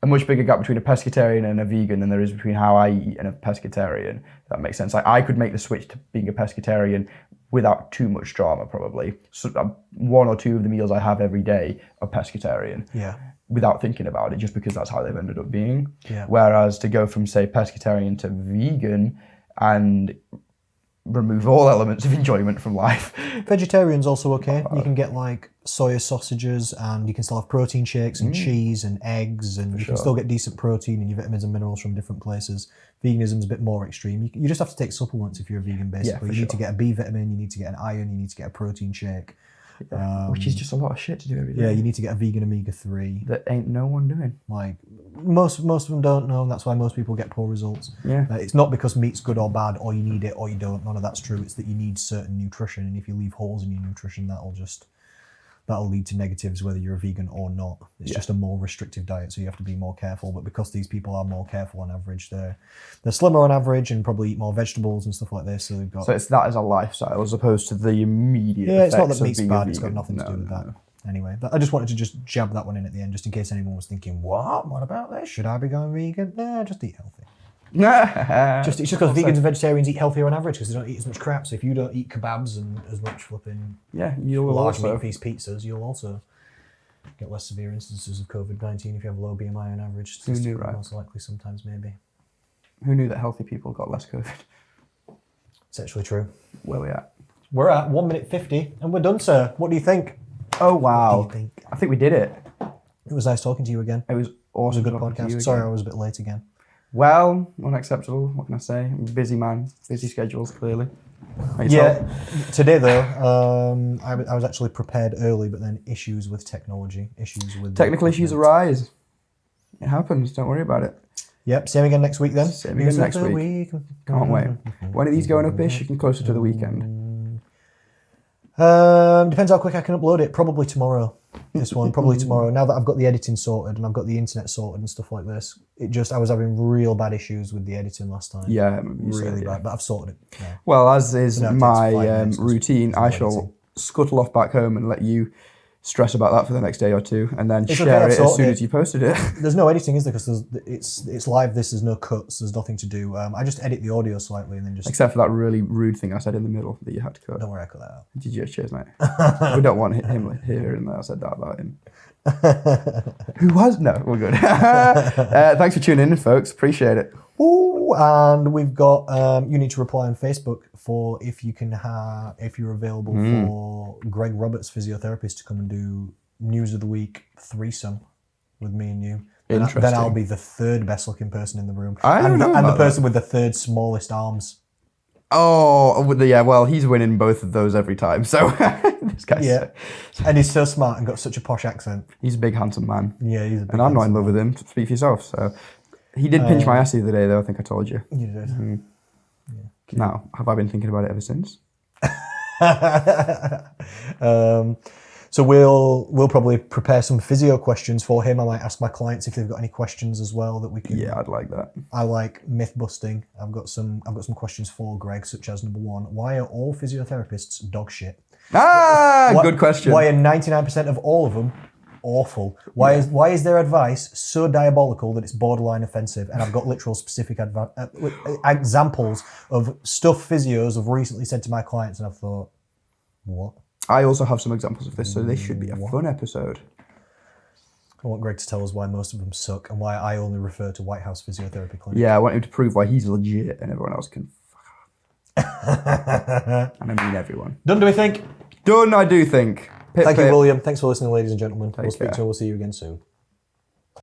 a much bigger gap between a pescatarian and a vegan than there is between how I eat and a pescatarian. If that makes sense. Like, I could make the switch to being a pescatarian without too much drama, probably. So, 1 or 2 of the meals I have every day are pescatarian. Yeah. Without thinking about it, just because that's how they've ended up being. Yeah. Whereas to go from, say, pescatarian to vegan and remove all elements of enjoyment from life. Vegetarian's also okay. You can get like soya sausages, and you can still have protein shakes and cheese and eggs, and you can still get decent protein and your vitamins and minerals from different places. Veganism's a bit more extreme. You just have to take supplements if you're a vegan, basically. You need to get a B vitamin, you need to get an iron, you need to get a protein shake. Which is just a lot of shit to do every day. Yeah, you need to get a vegan omega-3. That ain't no one doing. Like, most of them don't know, and that's why most people get poor results. Yeah. It's not because meat's good or bad, or you need it or you don't. None of that's true. It's that you need certain nutrition, and if you leave holes in your nutrition, that'll lead to negatives whether you're a vegan or not. It's just a more restrictive diet, so you have to be more careful. But because these people are more careful on average, they're slimmer on average and probably eat more vegetables and stuff like this. So they've got. So it's that as a lifestyle as opposed to the immediate. Yeah, it's not effects that of meat's being bad. a It's got vegan. nothing to do with that. Anyway, but I just wanted to just jab that one in at the end, just in case anyone was thinking, what about this? Should I be going vegan? Nah, just eat healthy. It's just because vegans and vegetarians eat healthier on average because they don't eat as much crap. So if you don't eat kebabs and as much flipping you'll large also meat piece pizzas, you'll also get less severe instances of COVID-19 if you have a low BMI on average. Who knew, right? Most likely, sometimes maybe. Who knew that healthy people got less COVID? It's actually true. Where we at? We're at 1 minute 50 and we're done, sir. What do you think? Oh wow! What do you think? I think we did it. It was nice talking to you again. It was It was awesome. a good talking to you podcast. Sorry, again. I was a bit late again. Well, unacceptable. What can I say? I'm a busy man. Busy schedules, clearly. Today though, I was actually prepared early, but then issues with technology, issues with Technical issues arise. It happens. Don't worry about it. Yep, same again next week then. Same again next week. Can't wait. When are these going up-ish? Getting closer to the weekend. Depends how quick I can upload it. Probably tomorrow. This one, probably tomorrow. Now that I've got the editing sorted and I've got the internet sorted and stuff like this, I was having real bad issues with the editing last time. Yeah, really bad. But I've sorted it now. Well, as is No, it takes my 5 minutes to routine, I edit shall scuttle off back home and let you stress about that for the next day or two, and then It's share okay, I've it as sorted soon it. as you posted it. There's no editing, is there? Because it's live. There's no cuts. There's nothing to do. I just edit the audio slightly and then just. Except for that really rude thing I said in the middle that you had to cut. Don't worry, I cut that out. Did you? Cheers, mate. We don't want him hearing that I said that about him. Who was? No, we're good. Thanks for tuning in, folks. Appreciate it. Ooh, and we've got you need to reply on Facebook for if you're available for Greg Roberts, physiotherapist, to come and do News of the Week threesome with me and you. Interesting. Then I'll be the third best looking person in the room. I don't know And the about person with the third smallest arms. Oh, yeah. Well, he's winning both of those every time. So this guy's And he's so smart and got such a posh accent. he's a big handsome man. Yeah, he's a big And I'm not in handsome love with him. Speak for yourself. So he did pinch my ass the other day, though. I think I told you. man. You did. Now, have I been thinking about it ever since? So we'll probably prepare some physio questions for him. I might ask my clients if they've got any questions as well that we can. Yeah, I'd like that. I like myth busting. I've got some questions for Greg, such as number 1: why are all physiotherapists dog shit? Good question. Why are 99% of all of them awful? Why is their advice so diabolical that it's borderline offensive? And I've got literal specific examples of stuff physios have recently said to my clients, and I've thought, what? I also have some examples of this, so this should be a fun episode. I want Greg to tell us why most of them suck and why I only refer to White House Physiotherapy Clinic. Yeah, I want him to prove why he's legit and everyone else can fuck off. And I mean everyone. Done, do we think? Done, I do think. Pip, Thank pip. you, William. Thanks for listening, ladies and gentlemen. Take care. We'll see you again soon.